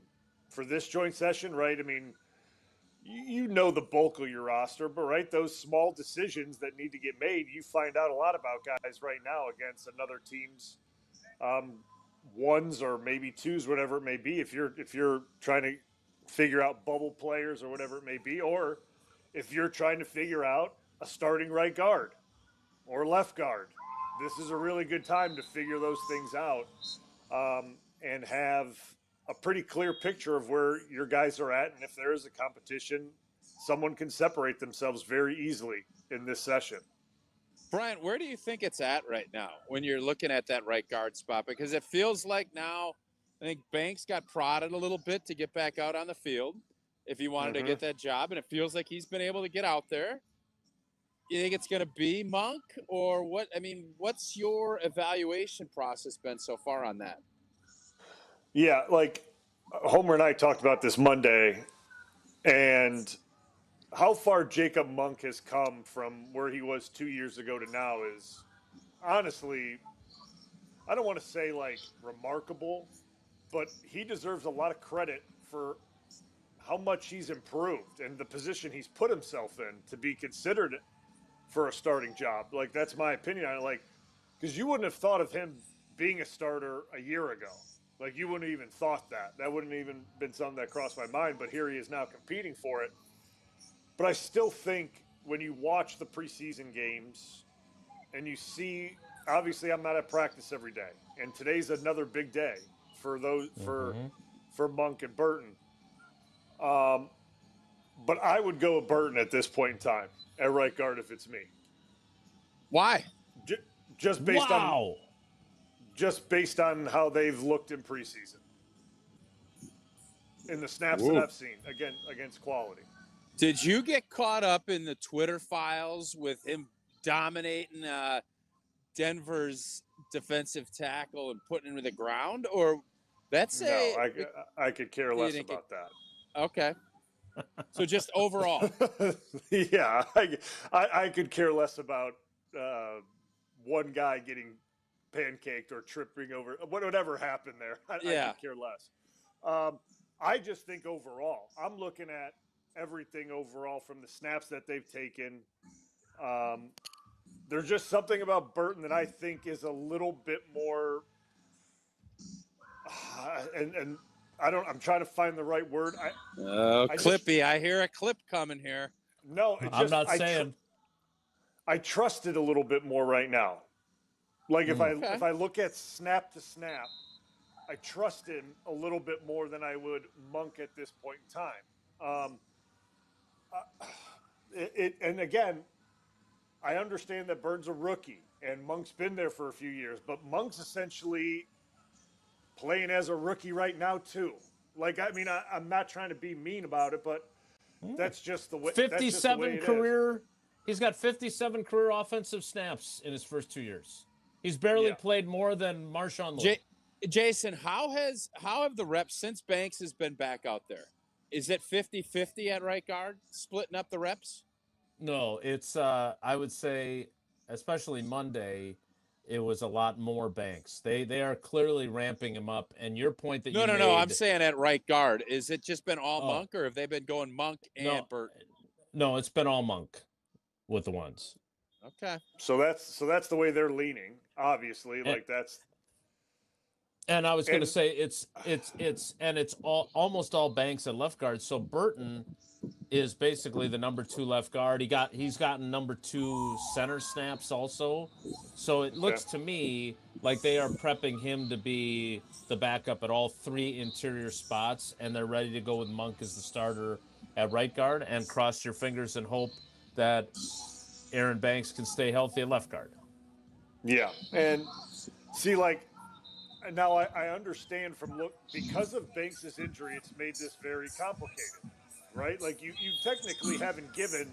for this joint session, right? I mean, you know the bulk of your roster, but right, those small decisions that need to get made, you find out a lot about guys right now against another team's ones or maybe twos, whatever it may be. If you're trying to figure out bubble players or whatever it may be, or if you're trying to figure out a starting right guard or left guard, this is a really good time to figure those things out. and have a pretty clear picture of where your guys are at. And if there is a competition, someone can separate themselves very easily in this session. Brian, where do you think it's at right now when you're looking at that right guard spot? Because it feels like now, I think Banks got prodded a little bit to get back out on the field if he wanted to get that job, and it feels like he's been able to get out there. You think it's going to be Monk, or what? I mean, what's your evaluation process been so far on that? Yeah, like Homer and I talked about this Monday, and how far Jacob Monk has come from where he was 2 years ago to now is honestly, I don't want to say like remarkable, but he deserves a lot of credit for how much he's improved and the position he's put himself in to be considered for a starting job. Like, that's my opinion on it. Like, because you wouldn't have thought of him being a starter a year ago. Like, you wouldn't have even thought that. That wouldn't have even been something that crossed my mind, but here he is now competing for it. But I still think when you watch the preseason games and you see, obviously I'm not at practice every day, and today's another big day for those for Monk and Burton. But I would go with Burton at this point in time at right guard if it's me. Why? Just based on how they've looked in preseason, in the snaps that I've seen against quality. Did you get caught up in the Twitter files with him dominating Denver's defensive tackle and putting him to the ground, or that's I could care less about that. Okay. So just overall. Yeah, I could care less about one guy getting pancaked or tripping over whatever happened there. I could care less. I just think overall, I'm looking at everything overall from the snaps that they've taken. There's just something about Burton that I think is a little bit more and I'm trying to find the right word. Clippy. I hear a clip coming here. No, I'm not saying. I trust it a little bit more right now. Like if I look at snap to snap, I trust him a little bit more than I would Monk at this point in time. And again, I understand that Burton's a rookie and Monk's been there for a few years, but Monk's essentially playing as a rookie right now too. Like, I mean, I'm not trying to be mean about it, but that's just the way. 57 career. He's got 57 career offensive snaps in his first 2 years. He's barely played more than Marshawn Lynch. Jason, how have the reps since Banks has been back out there? Is it 50-50 at right guard, splitting up the reps? No, it's I would say, especially Monday, it was a lot more Banks. They are clearly ramping him up. And your point that No, I'm saying at right guard. Is it just been all Monk, or have they been going Monk and Burton? No, it's been all Monk with the ones. Okay. So that's the way they're leaning, obviously. Like that's. And I was going to say it's almost all Banks at left guard. So Burton is basically the number 2 left guard. He's gotten number 2 center snaps also. So it looks to me like they are prepping him to be the backup at all 3 interior spots, and they're ready to go with Monk as the starter at right guard, and cross your fingers and hope that Aaron Banks can stay healthy at left guard. Yeah, and see, like, now I understand because of Banks' injury, it's made this very complicated, right? Like you technically haven't given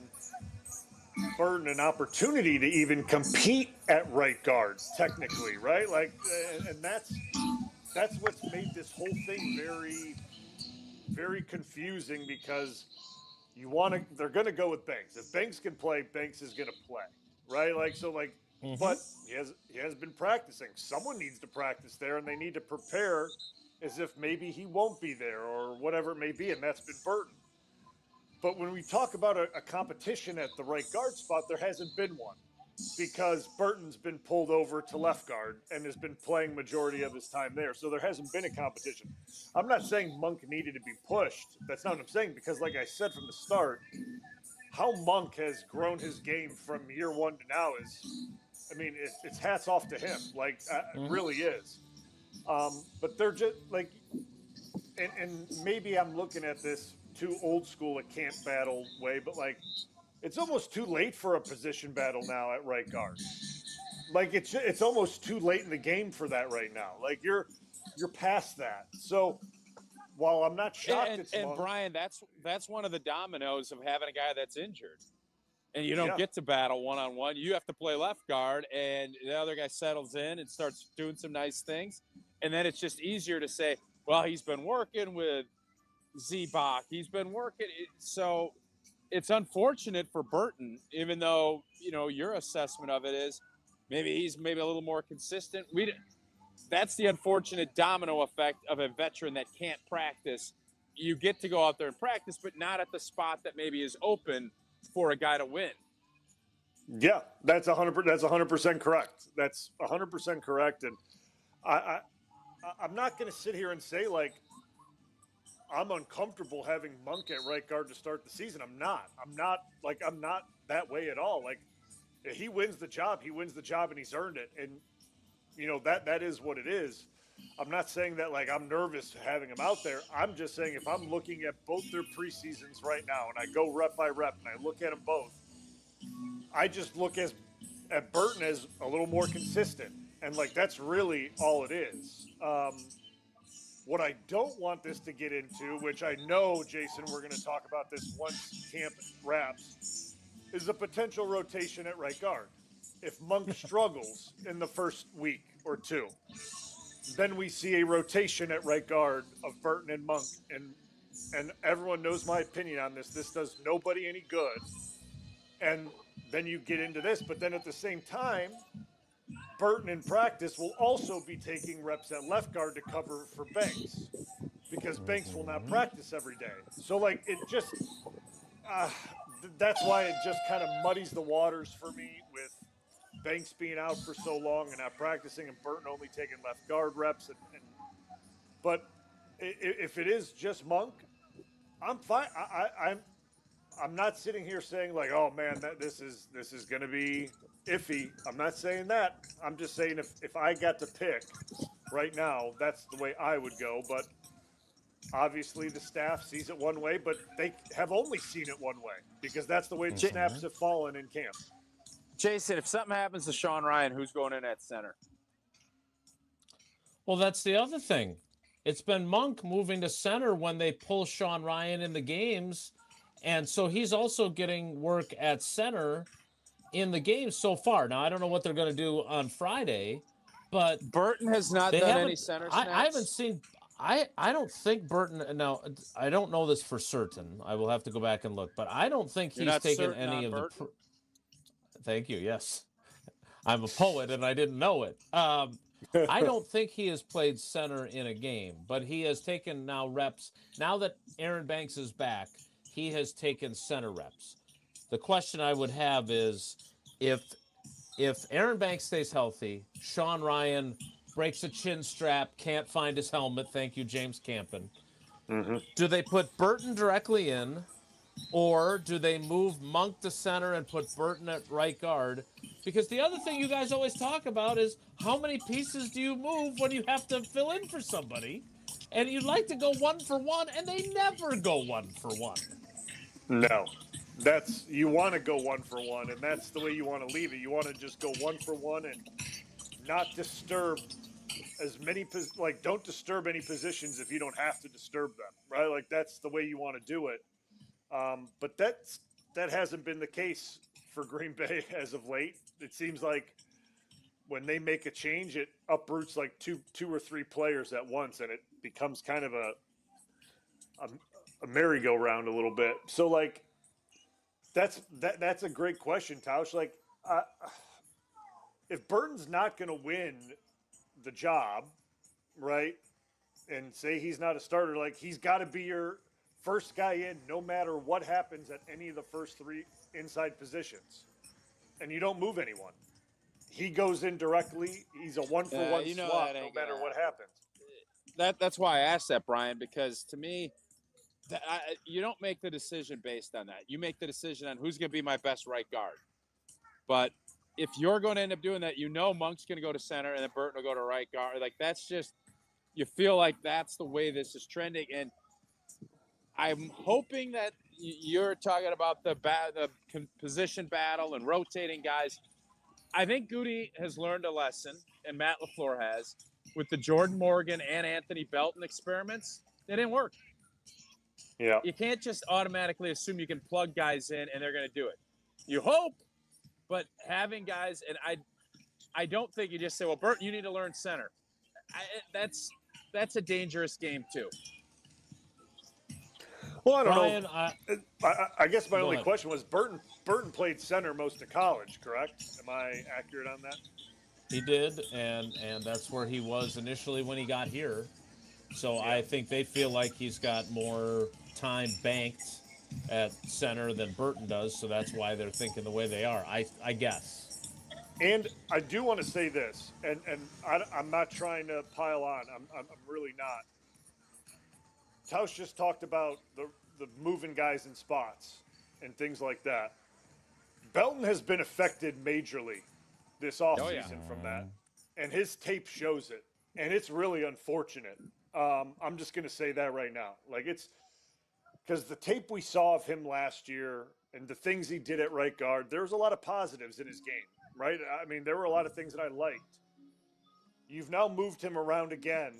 Burton an opportunity to even compete at right guard, technically, right? Like, and that's what's made this whole thing very, very confusing, because they're going to go with Banks. If Banks can play, Banks is going to play, right? Like, so like, but he has been practicing. Someone needs to practice there, and they need to prepare as if maybe he won't be there or whatever it may be, and that's been Burton. But when we talk about a competition at the right guard spot, there hasn't been one, because Burton's been pulled over to left guard and has been playing majority of his time there. So there hasn't been a competition. I'm not saying Monk needed to be pushed. That's not what I'm saying, because like I said from the start, how Monk has grown his game from year 1 to now is, I mean, it's hats off to him. Like, it really is. But they're just like, and maybe I'm looking at this too old school, a camp battle way, but like, it's almost too late for a position battle now at right guard. Like it's almost too late in the game for that right now. Like you're past that. So while I'm not shocked, and Brian, that's one of the dominoes of having a guy that's injured, and you don't get to battle one-on-one. You have to play left guard, and the other guy settles in and starts doing some nice things, and then it's just easier to say, well, he's been working with Z-Bach. He's been working. So it's unfortunate for Burton, even though, your assessment of it is maybe he's a little more consistent. That's the unfortunate domino effect of a veteran that can't practice. You get to go out there and practice, but not at the spot that maybe is open for a guy to win. Yeah, that's 100% correct. That's 100% correct. And I'm not going to sit here and say like I'm uncomfortable having Monk at right guard to start the season. I'm not that way at all. Like he wins the job, and he's earned it. And that is what it is. I'm not saying that like I'm nervous having him out there. I'm just saying if I'm looking at both their preseasons right now and I go rep by rep and I look at them both, I just look at Burton as a little more consistent. And like that's really all it is. What I don't want this to get into, which I know, Jason, we're going to talk about this once camp wraps, is a potential rotation at right guard. If Monk struggles in the first week or two, then we see a rotation at right guard of Burton and Monk. And everyone knows my opinion on this. This does nobody any good. And then you get into this. But then at the same time, Burton in practice will also be taking reps at left guard to cover for Banks because Banks will not practice every day. So, like, it just that's why it just kind of muddies the waters for me with Banks being out for so long and not practicing and Burton only taking left guard reps. But if it is just Monk, I'm fine. I'm not sitting here saying like, oh man, this is going to be iffy. I'm not saying that. I'm just saying if I got to pick right now, that's the way I would go. But obviously the staff sees it one way, but they have only seen it one way because that's the way the snaps have fallen in camp. Jason, if something happens to Sean Ryan, who's going in at center? Well, that's the other thing. It's been Monk moving to center when they pull Sean Ryan in the games. And so he's also getting work at center in the game so far. Now, I don't know what they're going to do on Friday, but Burton has not done any center snaps. I haven't seen – I don't think Burton – now, I don't know this for certain. I will have to go back and look. But I don't think he's taken any of the – Thank you, yes. I'm a poet, and I didn't know it. I don't think he has played center in a game, but he has taken now reps. Now that Aaron Banks is back, he has taken center reps. The question I would have is if Aaron Banks stays healthy, Sean Ryan breaks a chin strap, can't find his helmet. Thank you, James Campen. Do they put Burton directly in, or do they move Monk to center and put Burton at right guard? Because the other thing you guys always talk about is how many pieces do you move when you have to fill in for somebody? And you'd like to go 1 for 1, and they never go 1 for 1. No. You want to go 1 for 1, and that's the way you want to leave it. You want to just go 1 for 1 and not disturb as many, don't disturb any positions if you don't have to disturb them, right? Like that's the way you want to do it. But that hasn't been the case for Green Bay as of late. It seems like when they make a change, it uproots like two or three players at once, and it becomes kind of a merry-go-round a little bit. So like that's a great question, Tausch. Like if Burton's not going to win the job, right, and say he's not a starter, like he's got to be your first guy in no matter what happens at any of the first 3 inside positions. And you don't move anyone. He goes in directly. He's a 1 for 1 swap no matter what happens. That's why I asked that, Brian, because to me, you don't make the decision based on that. You make the decision on who's going to be my best right guard. But if you're going to end up doing that, Monk's going to go to center and then Burton will go to right guard. Like that's just you feel like that's the way this is trending. And I'm hoping that you're talking about the position battle and rotating guys. I think Goody has learned a lesson, and Matt LaFleur has, with the Jordan Morgan and Anthony Belton experiments. They didn't work. Yeah. You can't just automatically assume you can plug guys in and they're going to do it. You hope, but having guys, and I don't think you just say, well, Bert, you need to learn center. That's a dangerous game too. Well, I don't Brian, know. I guess my only question was Burton played center most of college, correct? Am I accurate on that? He did, and that's where he was initially when he got here. So I think they feel like he's got more time banked at center than Burton does, so that's why they're thinking the way they are, I guess. And I do want to say this, and I'm not trying to pile on. I'm really not. Tausch just talked about the moving guys in spots and things like that. Belton has been affected majorly this offseason from that, and his tape shows it, and it's really unfortunate. I'm just going to say that right now. Like, it's because the tape we saw of him last year and the things he did at right guard, there was a lot of positives in his game, right? I mean, there were a lot of things that I liked. You've now moved him around again,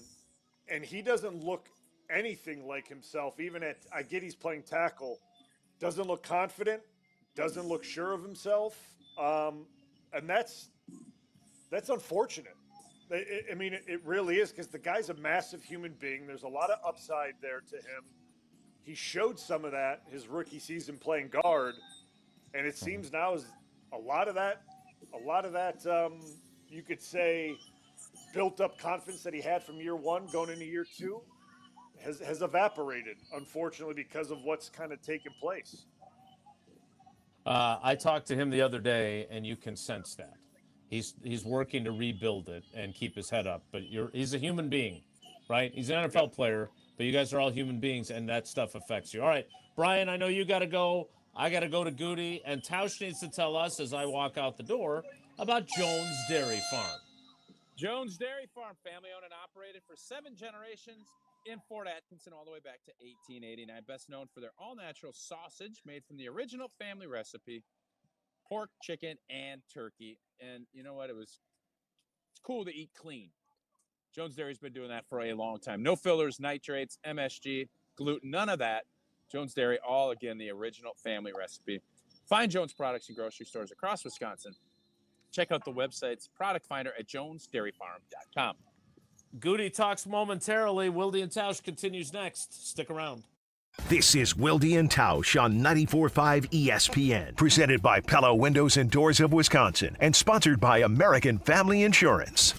and he doesn't look anything like himself. Even I get he's playing tackle, doesn't look confident, doesn't look sure of himself, and that's unfortunate. I mean, it really is, because the guy's a massive human being. There's a lot of upside there to him. He showed some of that his rookie season playing guard, and it seems now is a lot of that. You could say built up confidence that he had from year one going into year two has evaporated, unfortunately, because of what's kind of taken place. I talked to him the other day, and you can sense that. He's working to rebuild it and keep his head up. But he's a human being, right? He's an NFL player, but you guys are all human beings, and that stuff affects you. All right, Brian, I know you got to go. I got to go to Goody, and Tausch needs to tell us as I walk out the door about Jones Dairy Farm. Jones Dairy Farm, family owned and operated for 7 generations in Fort Atkinson all the way back to 1889. Best known for their all-natural sausage made from the original family recipe, pork, chicken, and turkey. And you know what? It's cool to eat clean. Jones Dairy's been doing that for a long time. No fillers, nitrates, MSG, gluten, none of that. Jones Dairy, all, again, the original family recipe. Find Jones products in grocery stores across Wisconsin. Check out the website's product finder at jonesdairyfarm.com. Goody talks momentarily. Wilde and Tausch continues next. Stick around. This is Wilde and Tausch on 94.5 ESPN, presented by Pella Windows and Doors of Wisconsin, and sponsored by American Family Insurance.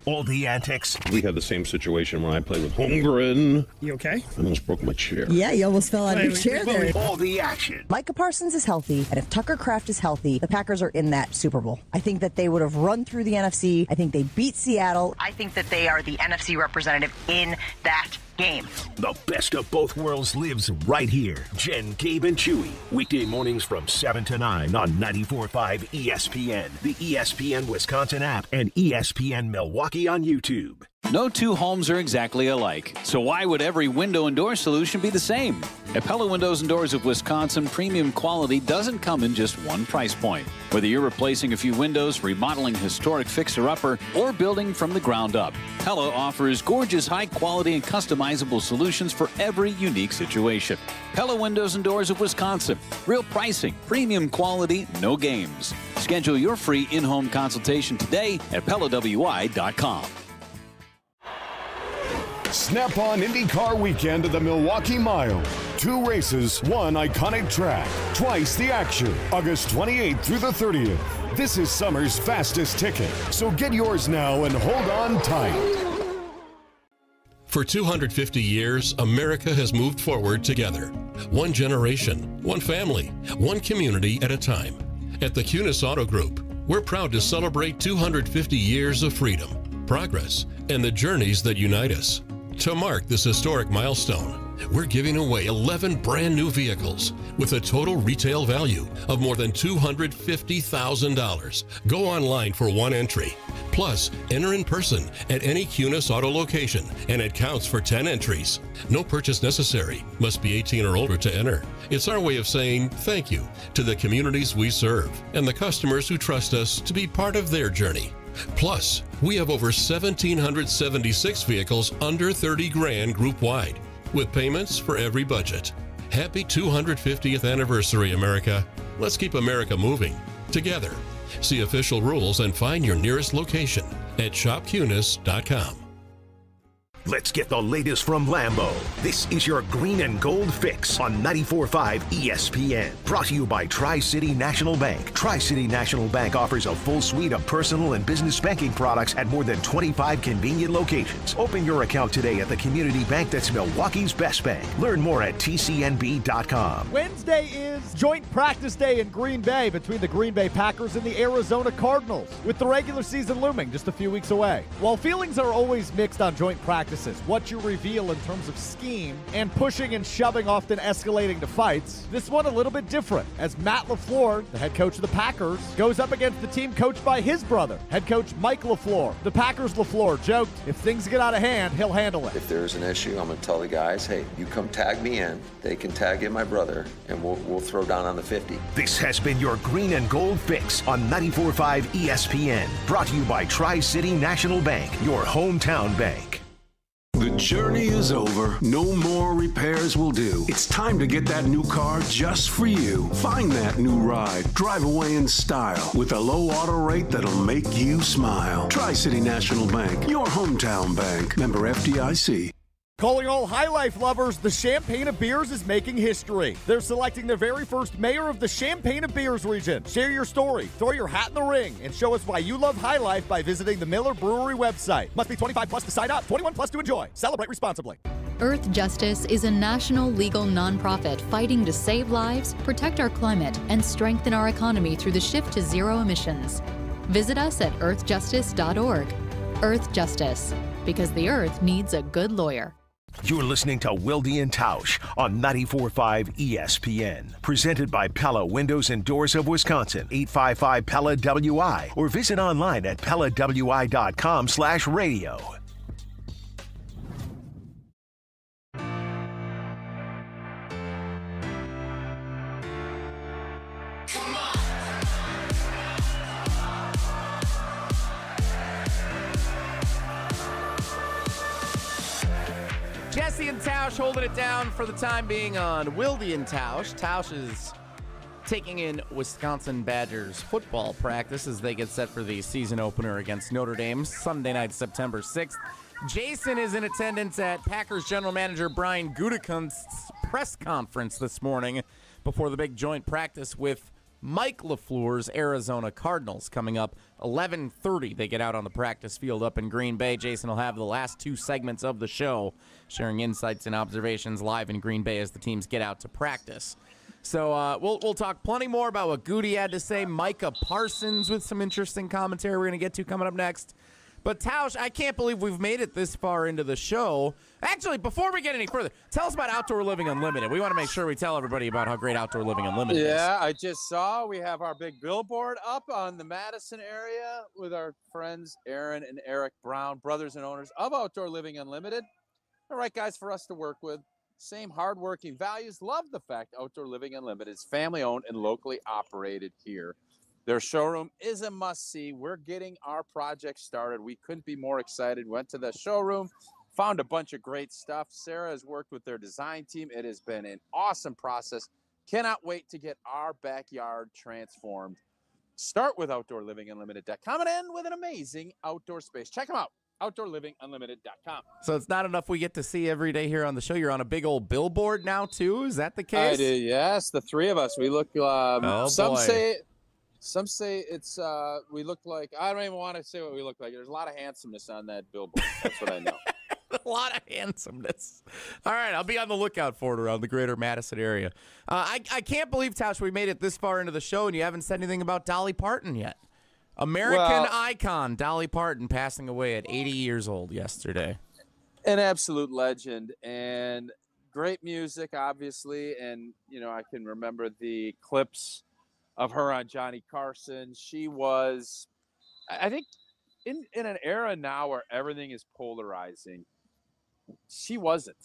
All the antics. We had the same situation when I played with Holmgren. You okay? I almost broke my chair. Yeah, you almost fell out of your chair there. All the action. Micah Parsons is healthy, and if Tucker Kraft is healthy, the Packers are in that Super Bowl. I think that they would have run through the NFC. I think they beat Seattle. I think that they are the NFC representative in that game. The best of both worlds lives right here. Jen, Gabe, and Chewy. Weekday mornings from 7 to 9 on 94.5 ESPN, the ESPN Wisconsin app, and ESPN Milwaukee on YouTube. No two homes are exactly alike, so why would every window and door solution be the same? At Pella Windows and Doors of Wisconsin, premium quality doesn't come in just one price point. Whether you're replacing a few windows, remodeling a historic fixer-upper, or building from the ground up, Pella offers gorgeous, high-quality, and customizable solutions for every unique situation. Pella Windows and Doors of Wisconsin. Real pricing, premium quality, no games. Schedule your free in-home consultation today at PellaWI.com. Snap-on IndyCar weekend at the Milwaukee Mile. 2 races, 1 iconic track, twice the action. August 28th through the 30th. This is summer's fastest ticket, so get yours now and hold on tight. For 250 years, America has moved forward together. One generation, one family, one community at a time. At the Cunis Auto Group, we're proud to celebrate 250 years of freedom, progress, and the journeys that unite us. To mark this historic milestone, we're giving away 11 brand new vehicles with a total retail value of more than $250,000. Go online for one entry. Plus, enter in person at any Cunis Auto location, and it counts for 10 entries. No purchase necessary. Must be 18 or older to enter. It's our way of saying thank you to the communities we serve and the customers who trust us to be part of their journey. Plus, we have over 1,776 vehicles under 30 grand group-wide, with payments for every budget. Happy 250th anniversary, America. Let's keep America moving together. See official rules and find your nearest location at shopcunis.com. Let's get the latest from Lambeau. This is your Green and Gold Fix on 94.5 ESPN. Brought to you by Tri-City National Bank. Tri-City National Bank offers a full suite of personal and business banking products at more than 25 convenient locations. Open your account today at the community bank that's Milwaukee's best bank. Learn more at tcnb.com. Wednesday is joint practice day in Green Bay between the Green Bay Packers and the Arizona Cardinals, with the regular season looming just a few weeks away. While feelings are always mixed on joint practices, what you reveal in terms of scheme and pushing and shoving often escalating to fights, this one a little bit different, as Matt LaFleur, the head coach of the Packers, goes up against the team coached by his brother, head coach Mike LaFleur. The Packers' LaFleur joked, if things get out of hand, he'll handle it. If there's an issue, I'm going to tell the guys, hey, you come tag me in, they can tag in my brother, and we'll throw down on the 50. This has been your Green and Gold Fix on 94.5 ESPN. Brought to you by Tri-City National Bank, your hometown bank. The journey is over. No more repairs will do. It's time to get that new car just for you. Find that new ride. Drive away in style with a low auto rate that'll make you smile. Tri-City National Bank, your hometown bank. Member FDIC. Calling all High Life lovers, the Champagne of Beers is making history. They're selecting their very first mayor of the Champagne of Beers region. Share your story, throw your hat in the ring, and show us why you love High Life by visiting the Miller Brewery website. Must be 25 plus to sign up, 21 plus to enjoy. Celebrate responsibly. Earth Justice is a national legal nonprofit fighting to save lives, protect our climate, and strengthen our economy through the shift to zero emissions. Visit us at earthjustice.org. Earth Justice, because the earth needs a good lawyer. You're listening to Wilde Tausch on 94.5 ESPN. Presented by Pella Windows and Doors of Wisconsin, 855 Pella WI, or visit online at PellaWI.com/radio. Jesse and Tausch holding it down for the time being on Wilde and Tausch. Tausch is taking in Wisconsin Badgers football practice as they get set for the season opener against Notre Dame Sunday night, September 6th. Jason is in attendance at Packers general manager Brian Gutekunst's press conference this morning before the big joint practice with Mike LaFleur's Arizona Cardinals coming up 11:30. They get out on the practice field up in Green Bay. Jason will have the last two segments of the show, sharing insights and observations live in Green Bay as the teams get out to practice. So we'll talk plenty more about what Goody had to say. Micah Parsons with some interesting commentary we're going to get to coming up next. But Tausch, I can't believe we've made it this far into the show. Actually, before we get any further, tell us about Outdoor Living Unlimited. We want to make sure we tell everybody about how great Outdoor Living Unlimited is. Yeah, I just saw we have our big billboard up on the Madison area with our friends Aaron and Eric Brown, brothers and owners of Outdoor Living Unlimited. All right, guys, for us to work with. Same hardworking values. Love the fact Outdoor Living Unlimited is family-owned and locally operated here. Their showroom is a must-see. We're getting our project started. We couldn't be more excited. Went to the showroom, found a bunch of great stuff. Sarah has worked with their design team. It has been an awesome process. Cannot wait to get our backyard transformed. Start with OutdoorLivingUnlimited.com and end with an amazing outdoor space. Check them out, OutdoorLivingUnlimited.com. So it's not enough we get to see every day here on the show. You're on a big old billboard now, too? Is that the case? I do, yes. The three of us. We look, Some say it's we look like, I don't even want to say what we look like. There's a lot of handsomeness on that billboard. That's what I know. A lot of handsomeness. All right, I'll be on the lookout for it around the greater Madison area. I can't believe, Tausch, we made it this far into the show and you haven't said anything about Dolly Parton yet. American icon Dolly Parton passing away at 80 years old yesterday. An absolute legend. And great music, obviously, and, I can remember the clips of her on Johnny Carson. She was, I think, in an era now where everything is polarizing, she wasn't.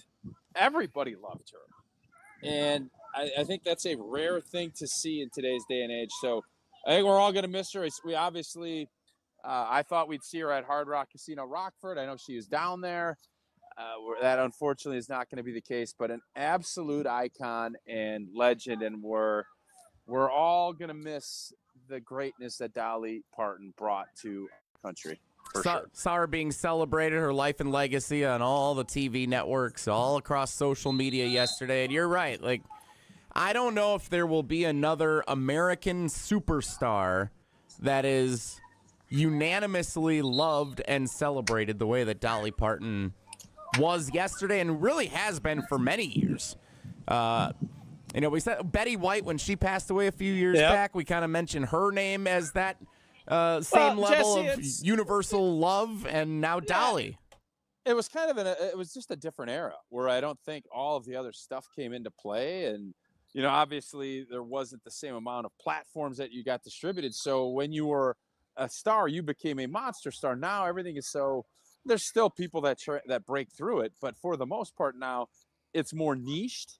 Everybody loved her. And I think that's a rare thing to see in today's day and age. So I think we're all going to miss her. We obviously, I thought we'd see her at Hard Rock Casino Rockford. I know she is down there. That unfortunately is not going to be the case, but an absolute icon and legend. And we're all going to miss the greatness that Dolly Parton brought to our country. Saw her being celebrated, her life and legacy on all the TV networks, all across social media yesterday. And you're right. Like, I don't know if there will be another American superstar that is unanimously loved and celebrated the way that Dolly Parton was yesterday and really has been for many years. We said Betty White, when she passed away a few years back, we kind of mentioned her name as that same level Jesse, of universal love, and now Dolly. It was kind of it was just a different era where I don't think all of the other stuff came into play. And, obviously there wasn't the same amount of platforms that you got distributed. So when you were a star, you became a monster star. Now everything is so, there's still people that break through it, but for the most part now it's more niched.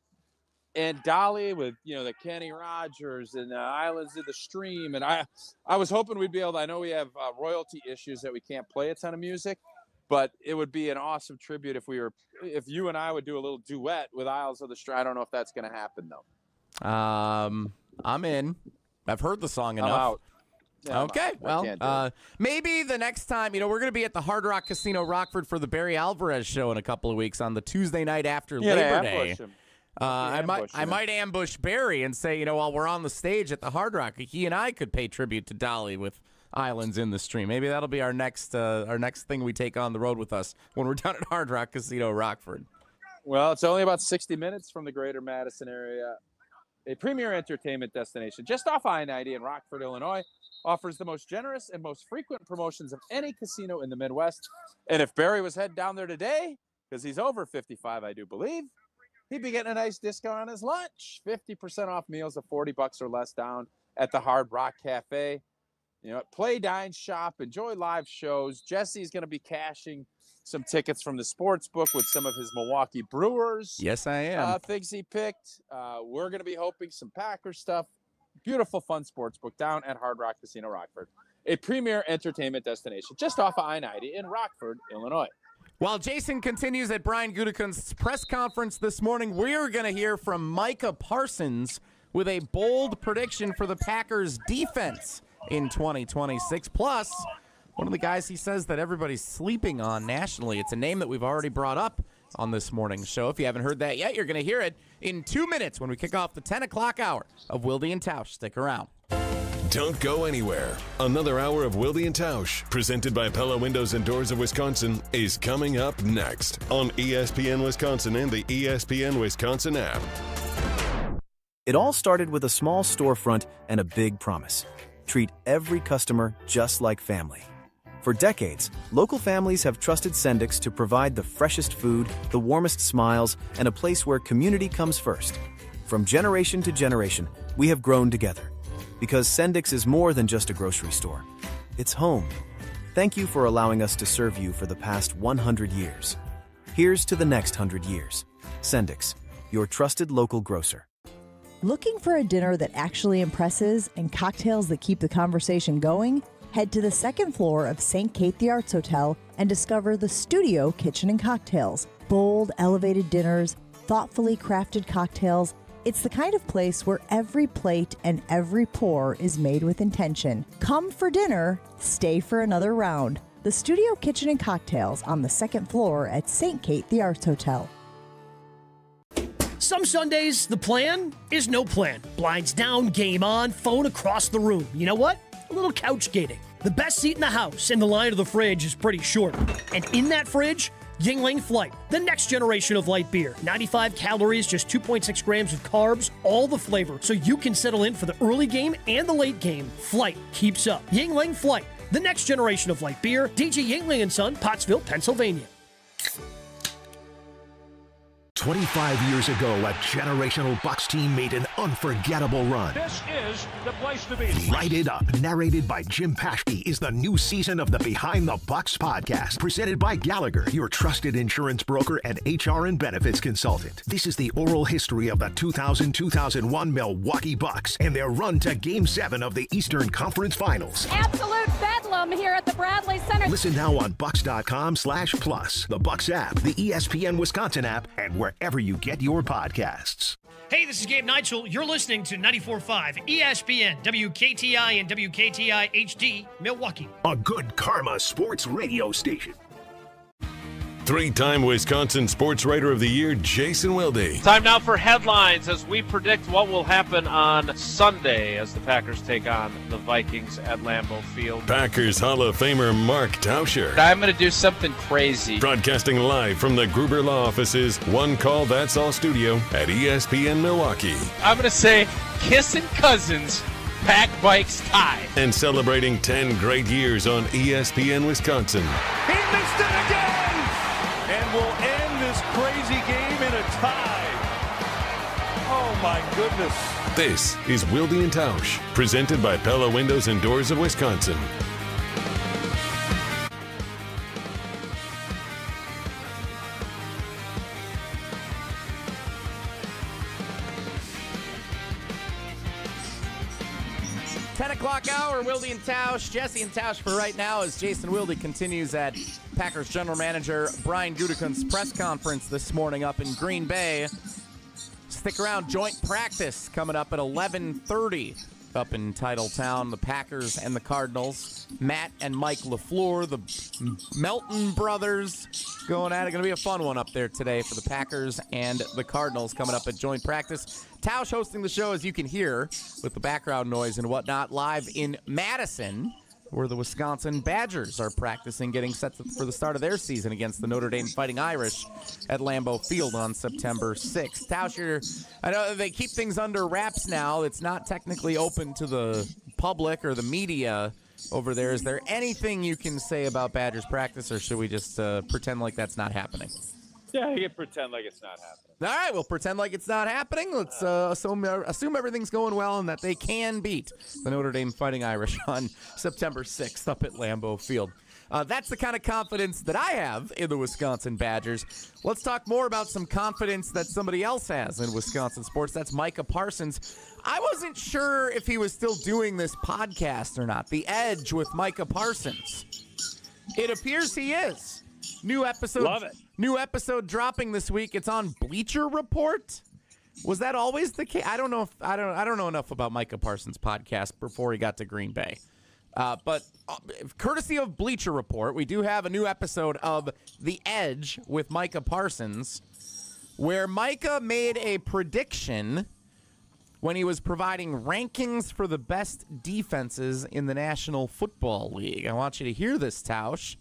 And Dolly with, the Kenny Rogers and the Islands of the Stream. And I was hoping we'd be able to, I know we have royalty issues that we can't play a ton of music, but it would be an awesome tribute if you and I would do a little duet with Isles of the Stream. I don't know if that's going to happen though. I'm in. I've heard the song enough. I'm out. Yeah, okay, well, maybe the next time, we're going to be at the Hard Rock Casino Rockford for the Barry Alvarez show in a couple of weeks on the Tuesday night after Labor Day. I might ambush Barry and say, while we're on the stage at the Hard Rock, he and I could pay tribute to Dolly with Islands in the Stream. Maybe that'll be our next thing we take on the road with us when we're done at Hard Rock Casino Rockford. Well, it's only about 60 minutes from the greater Madison area. A premier entertainment destination just off I-90 in Rockford, Illinois, offers the most generous and most frequent promotions of any casino in the Midwest. And if Barry was heading down there today, because he's over 55, I do believe, he'd be getting a nice discount on his lunch. 50% off meals of $40 or less down at the Hard Rock Cafe. Play, dine, shop, enjoy live shows. Jesse's going to be cashing some tickets from the sports book with some of his Milwaukee Brewers. Yes, I am. Things he picked. We're going to be hoping some Packers stuff. Beautiful, fun sports book down at Hard Rock Casino Rockford, a premier entertainment destination just off of I-90 in Rockford, Illinois. While Jason continues at Brian Gutekunst's press conference this morning, we're going to hear from Micah Parsons with a bold prediction for the Packers defense in 2026. Plus, one of the guys he says that everybody's sleeping on nationally. It's a name that we've already brought up on this morning's show. If you haven't heard that yet, you're going to hear it in 2 minutes when we kick off the 10 o'clock hour of Wilde Tausch. Stick around. Don't go anywhere. Another hour of Wilde Tausch, presented by Pella Windows and Doors of Wisconsin, is coming up next on ESPN Wisconsin and the ESPN Wisconsin app. It all started with a small storefront and a big promise. Treat every customer just like family. For decades, local families have trusted Sendix to provide the freshest food, the warmest smiles, and a place where community comes first. From generation to generation, we have grown together. Because Sendix is more than just a grocery store. It's home. Thank you for allowing us to serve you for the past 100 years. Here's to the next 100 years. Sendix, your trusted local grocer. Looking for a dinner that actually impresses and cocktails that keep the conversation going? Head to the second floor of St. Kate the Arts Hotel and discover the Studio Kitchen and Cocktails. Bold, elevated dinners, thoughtfully crafted cocktails. It's the kind of place where every plate and every pour is made with intention. Come for dinner, stay for another round. The Studio Kitchen and Cocktails on the second floor at St. Kate the Arts Hotel. Some Sundays, the plan is no plan. Blinds down, game on, phone across the room. You know what? A little couch gating. The best seat in the house, and the line of the fridge is pretty short. And in that fridge, Yuengling Flight, the next generation of light beer. 95 calories, just 2.6 grams of carbs, all the flavor, so you can settle in for the early game and the late game. Flight keeps up. Yuengling Flight, the next generation of light beer. DJ Yuengling & Son, Pottsville, Pennsylvania. 25 years ago, a generational Bucs team made an unforgettable run. This is the place to be. Light It Up, narrated by Jim Paschke, is the new season of the Behind the Bucs podcast, presented by Gallagher, your trusted insurance broker and HR and benefits consultant. This is the oral history of the 2000-2001 Milwaukee Bucs and their run to Game 7 of the Eastern Conference Finals. Absolute bedlam here at the Bradley Center. Listen now on Bucs.com/plus, the Bucs app, the ESPN Wisconsin app, and wherever you get your podcasts. Hey, this is Gabe Neitzel. You're listening to 94.5 ESPN, WKTI and WKTI HD, Milwaukee. A good karma sports radio station. Three-time Wisconsin Sports Writer of the Year, Jason Wilde. Time now for headlines as we predict what will happen on Sunday as the Packers take on the Vikings at Lambeau Field. Packers Hall of Famer Mark Tauscher. I'm going to do something crazy. Broadcasting live from the Gruber Law Office's One Call That's All studio at ESPN Milwaukee. I'm going to say kissing cousins, pack bikes tie. And celebrating 10 great years on ESPN Wisconsin. He missed it again! And we'll end this crazy game in a tie. Oh, my goodness. This is Wilde Tausch, presented by Pella Windows and Doors of Wisconsin. Hour, Wilde and Tausch. Jesse and Tausch for right now as Jason Wilde continues at Packers general manager Brian Gutekunst's press conference this morning up in Green Bay. Stick around, joint practice coming up at 11:30 up in Titletown. The Packers and the Cardinals. Matt and Mike LaFleur, the Melton brothers, going at it. Going to be a fun one up there today for the Packers and the Cardinals coming up at joint practice. Tausch hosting the show, as you can hear, with the background noise and whatnot, live in Madison, where the Wisconsin Badgers are practicing, getting set for the start of their season against the Notre Dame Fighting Irish at Lambeau Field on September 6th. Tausch, I know they keep things under wraps now. It's not technically open to the public or the media over there. Is there anything you can say about Badgers practice, or should we just pretend like that's not happening? Yeah, you can pretend like it's not happening. All right, we'll pretend like it's not happening. Let's assume everything's going well and that they can beat the Notre Dame Fighting Irish on September 6th up at Lambeau Field. That's the kind of confidence that I have in the Wisconsin Badgers. Let's talk more about some confidence that somebody else has in Wisconsin sports. That's Micah Parsons. I wasn't sure if he was still doing this podcast or not. The Edge with Micah Parsons. It appears he is. New episode. Love it. New episode dropping this week. It's on Bleacher Report. Was that always the case? I don't know. I don't know enough about Micah Parsons' podcast before he got to Green Bay. But courtesy of Bleacher Report, we do have a new episode of The Edge with Micah Parsons, where Micah made a prediction when he was providing rankings for the best defenses in the National Football League. I want you to hear this, Tausch.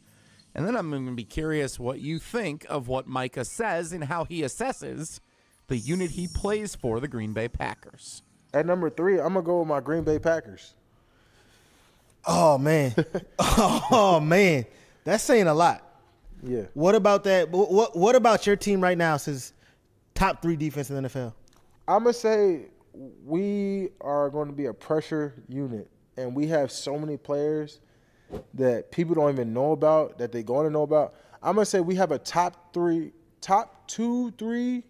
And then I'm going to be curious what you think of what Micah says and how he assesses the unit he plays for, the Green Bay Packers. At number 3, I'm going to go with my Green Bay Packers. Oh, man. Oh, man. That's saying a lot. Yeah. What about that? What about your team right now says top 3 defense in the NFL? I'm going to say we are going to be a pressure unit, and we have so many players that people don't even know about, that they're going to know about. I'm going to say we have a top 2, 3,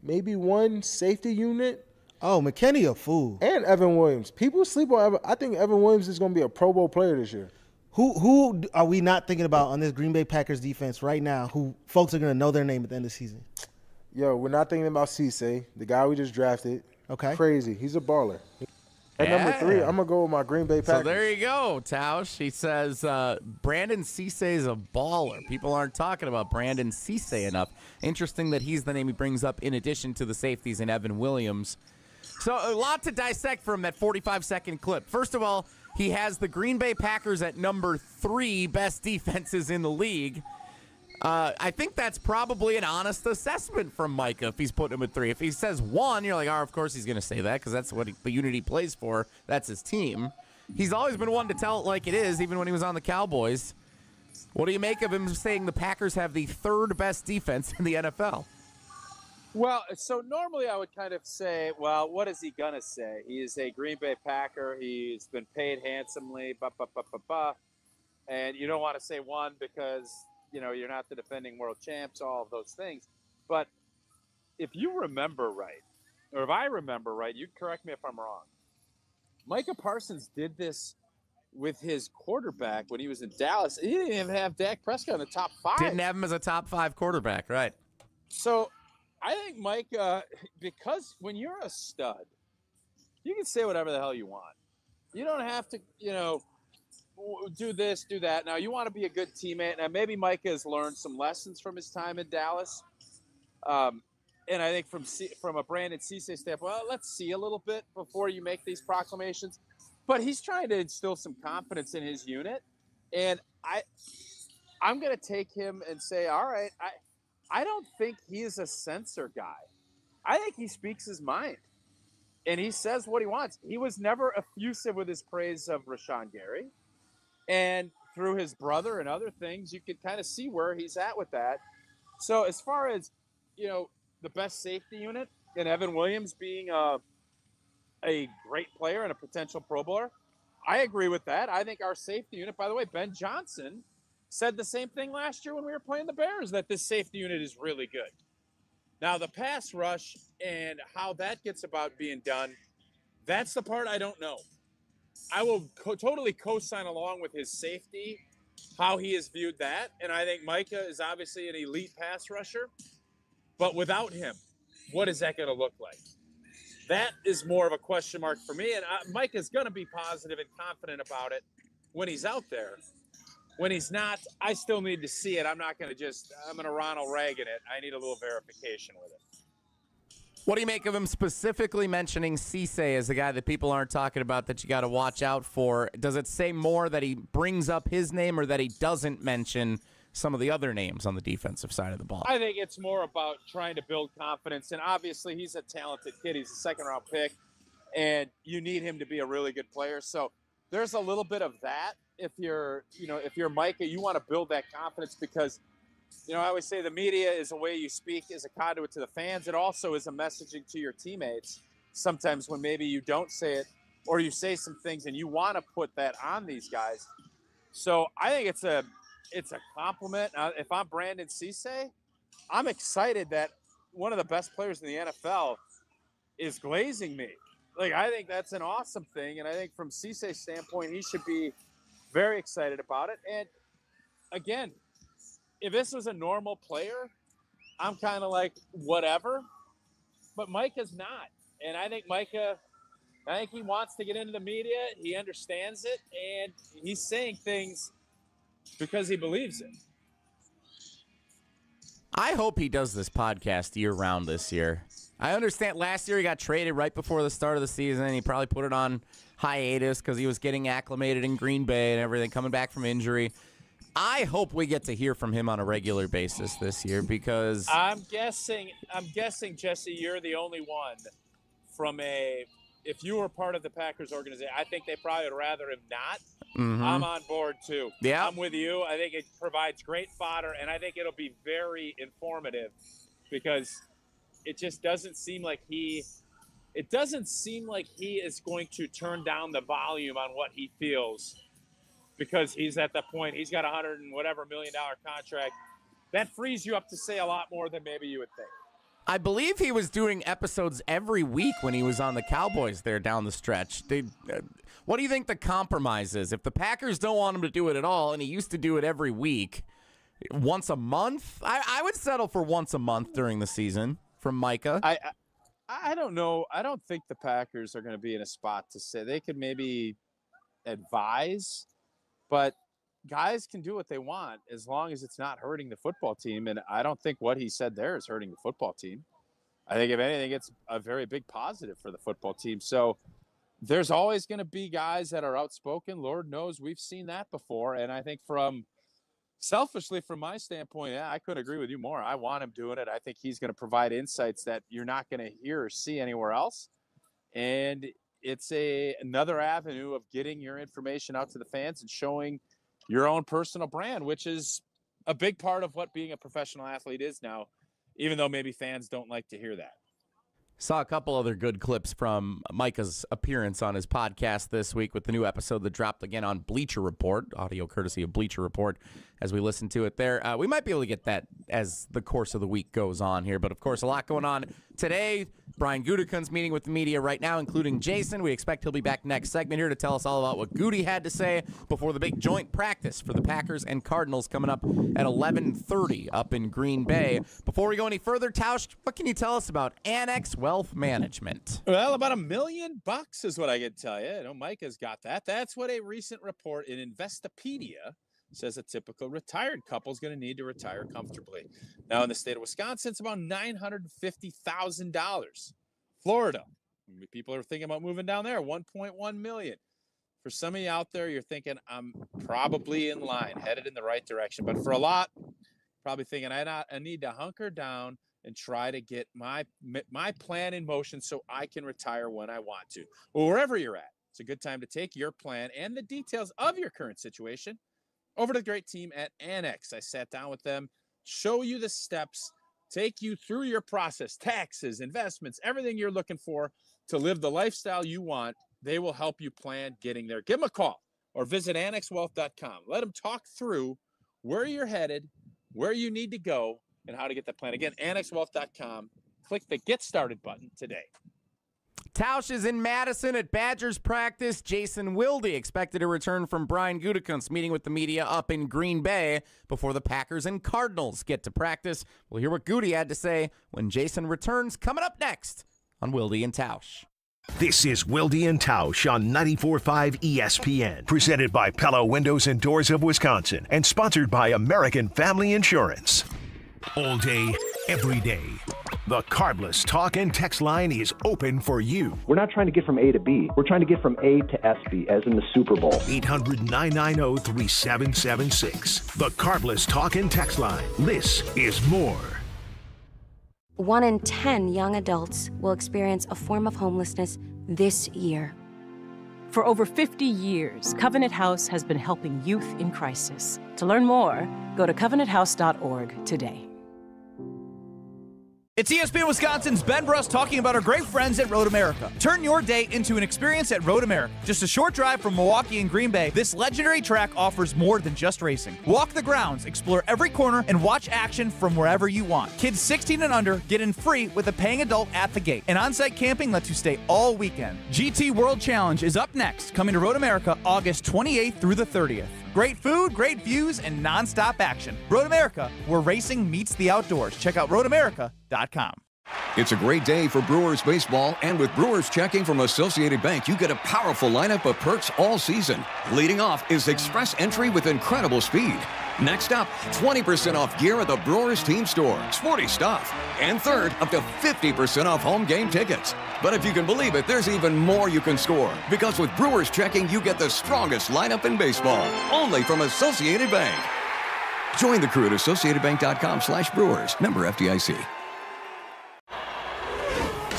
maybe 1 safety unit. Oh, McKinney a fool. And Evan Williams. People sleep on Evan. I think Evan Williams is going to be a Pro Bowl player this year. Who are we not thinking about on this Green Bay Packers defense right now who folks are going to know their name at the end of the season? Yo, we're not thinking about Cisse, the guy we just drafted. Okay. Crazy. He's a baller. At number 3, I'm going to go with my Green Bay Packers. So there you go, Tausch. He says Brandon Cisse is a baller. People aren't talking about Brandon Cisse enough. Interesting that he's the name he brings up in addition to the safeties and Evan Williams. So a lot to dissect from that 45-second clip. First of all, he has the Green Bay Packers at number 3 best defenses in the league. I think that's probably an honest assessment from Micah if he's putting him at 3. If he says 1, you're like, oh, of course he's going to say that because that's what the unit he plays for. That's his team. He's always been one to tell it like it is, even when he was on the Cowboys. What do you make of him saying the Packers have the 3rd best defense in the NFL? Well, so normally I would kind of say, well, what is he going to say? He is a Green Bay Packer. He's been paid handsomely, and you don't want to say one because, you're not the defending world champs, all of those things. But if you remember right, or if I remember right, you correct me if I'm wrong. Micah Parsons did this with his quarterback when he was in Dallas. He didn't even have Dak Prescott in the top 5. Didn't have him as a top 5 quarterback, right? So I think Micah, because when you're a stud, you can say whatever the hell you want. You don't have to, do this, do that. Now, you want to be a good teammate. Now, maybe Micah has learned some lessons from his time in Dallas. And I think from a Brandon Cisse standpoint, well, let's see a little bit before you make these proclamations. But he's trying to instill some confidence in his unit. And I'm going to take him and say, all right, I don't think he is a censor guy. I think he speaks his mind. And he says what he wants. He was never effusive with his praise of Rashawn Gary. And through his brother and other things, you could kind of see where he's at with that. So as far as, the best safety unit and Evan Williams being a great player and a potential Pro Bowler, I agree with that. I think our safety unit, by the way, Ben Johnson said the same thing last year when we were playing the Bears, that this safety unit is really good. Now, the pass rush and how that gets about being done, that's the part I don't know. I will totally co-sign along with his safety, how he has viewed that. And I think Micah is obviously an elite pass rusher. But without him, what is that going to look like? That is more of a question mark for me. And Mike is going to be positive and confident about it when he's out there. When he's not, I still need to see it. I'm not going to I'm going to Ronald Reagan it. I need a little verification with it. What do you make of him specifically mentioning Cisse as the guy that people aren't talking about that you got to watch out for? Does it say more that he brings up his name or that he doesn't mention some of the other names on the defensive side of the ball? I think it's more about trying to build confidence. And obviously he's a talented kid. He's a second-round pick, and you need him to be a really good player. So there's a little bit of that. If you're Micah, you want to build that confidence because, I always say the media is a way you speak as a conduit to the fans. It also is a messaging to your teammates. Sometimes when maybe you don't say it or you say some things and you want to put that on these guys. So I think it's a compliment. If I'm Brandon Cisse, I'm excited that one of the best players in the NFL is glazing me. I think that's an awesome thing. And I think from Cisse's standpoint, he should be very excited about it. And again, if this was a normal player, I'm kind of like, whatever. But Micah's not. And I think he wants to get into the media. He understands it. And he's saying things because he believes it. I hope he does this podcast year-round this year. I understand last year he got traded right before the start of the season. He probably put it on hiatus because he was getting acclimated in Green Bay and everything, coming back from injury. I hope we get to hear from him on a regular basis this year because I'm guessing, Jesse, you're the only one if you were part of the Packers organization, I think they probably would rather him not. Mm-hmm. I'm on board too. Yeah. I'm with you. I think it provides great fodder, and I think it'll be very informative because it just doesn't seem like he is going to turn down the volume on what he feels because he's at the point, he's got $100 and whatever $1 million contract. That frees you up to say a lot more than maybe you would think. I believe he was doing episodes every week when he was on the Cowboys there down the stretch. What do you think the compromise is? If the Packers don't want him to do it at all, and he used to do it every week, once a month, I would settle for once a month during the season from Micah. I don't know. I don't think the Packers are going to be in a spot to say. They could maybe advise, but guys can do what they want as long as it's not hurting the football team. And I don't think what he said there is hurting the football team. I think if anything, it's a very big positive for the football team. So there's always going to be guys that are outspoken. Lord knows we've seen that before. And I think selfishly from my standpoint, yeah, I couldn't agree with you more. I want him doing it. I think he's going to provide insights that you're not going to hear or see anywhere else. And it's another avenue of getting your information out to the fans and showing your own personal brand, which is a big part of what being a professional athlete is now. even though maybe fans don't like to hear that. Saw a couple other good clips from Micah's appearance on his podcast this week with the new episode that dropped again on Bleacher Report, audio courtesy of Bleacher Report, as we listen to it there. We might be able to get that as the course of the week goes on here, but of course a lot going on today. Brian Gutekunst meeting with the media right now, including Jason. We expect he'll be back next segment here to tell us all about what Goody had to say before the big joint practice for the Packers and Cardinals coming up at 11:30 up in Green Bay. Before we go any further, Tausch, what can you tell us about Annex Wealth Management? Well, about $1 million is what I can tell you. I know Micah's got that. That's what a recent report in Investopedia says a typical retired couple is going to need to retire comfortably. Now, in the state of Wisconsin, it's about $950,000. Florida, people are thinking about moving down there, $1.1 million. For some of you out there, you're thinking, I'm probably in line, headed in the right direction. But for a lot, probably thinking, I need to hunker down and try to get my plan in motion so I can retire when I want to. Well, wherever you're at, it's a good time to take your plan and the details of your current situation over to the great team at Annex. I sat down with them, show you the steps, take you through your process, taxes, investments, everything you're looking for to live the lifestyle you want. They will help you plan getting there. Give them a call or visit annexwealth.com. Let them talk through where you're headed, where you need to go, and how to get that plan. Again, annexwealth.com. Click the Get Started button today. Tausch is in Madison at Badgers practice. Jason Wilde expected to return from Brian Gutekunst meeting with the media up in Green Bay before the Packers and Cardinals get to practice. We'll hear what Goody had to say when Jason returns, coming up next on Wilde and Tausch. This is Wilde and Tausch on 94.5 ESPN, presented by Pella Windows and Doors of Wisconsin and sponsored by American Family Insurance. All day, every day. The Cardless Talk and Text line is open for you. We're not trying to get from A to B. We're trying to get from A to SB, as in the Super Bowl. 800-990-3776. The Cardless Talk and Text line. This is more. 1 in 10 young adults will experience a form of homelessness this year. For over 50 years, Covenant House has been helping youth in crisis. To learn more, go to covenanthouse.org today. It's ESPN Wisconsin's Ben Bruss talking about our great friends at Road America. Turn your day into an experience at Road America. Just a short drive from Milwaukee and Green Bay, this legendary track offers more than just racing. Walk the grounds, explore every corner, and watch action from wherever you want. Kids 16 and under get in free with a paying adult at the gate. And on-site camping lets you stay all weekend. GT World Challenge is up next, coming to Road America August 28th through the 30th. Great food, great views, and nonstop action. Road America, where racing meets the outdoors. Check out roadamerica.com. It's a great day for Brewers baseball, and with Brewers checking from Associated Bank, you get a powerful lineup of perks all season. Leading off is Express Entry with incredible speed. Next up, 20% off gear at the Brewers team store. Sporty stuff. And third, up to 50% off home game tickets. But if you can believe it, there's even more you can score. Because with Brewers checking, you get the strongest lineup in baseball. Only from Associated Bank. Join the crew at AssociatedBank.com/Brewers. Member FDIC.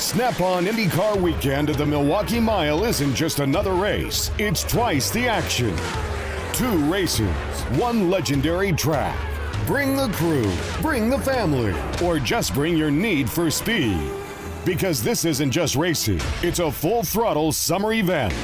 Snap-on IndyCar weekend at the Milwaukee Mile isn't just another race. It's twice the action. 2 races, 1 legendary track. Bring the crew, bring the family, or just bring your need for speed. Because this isn't just racing, it's a full-throttle summer event.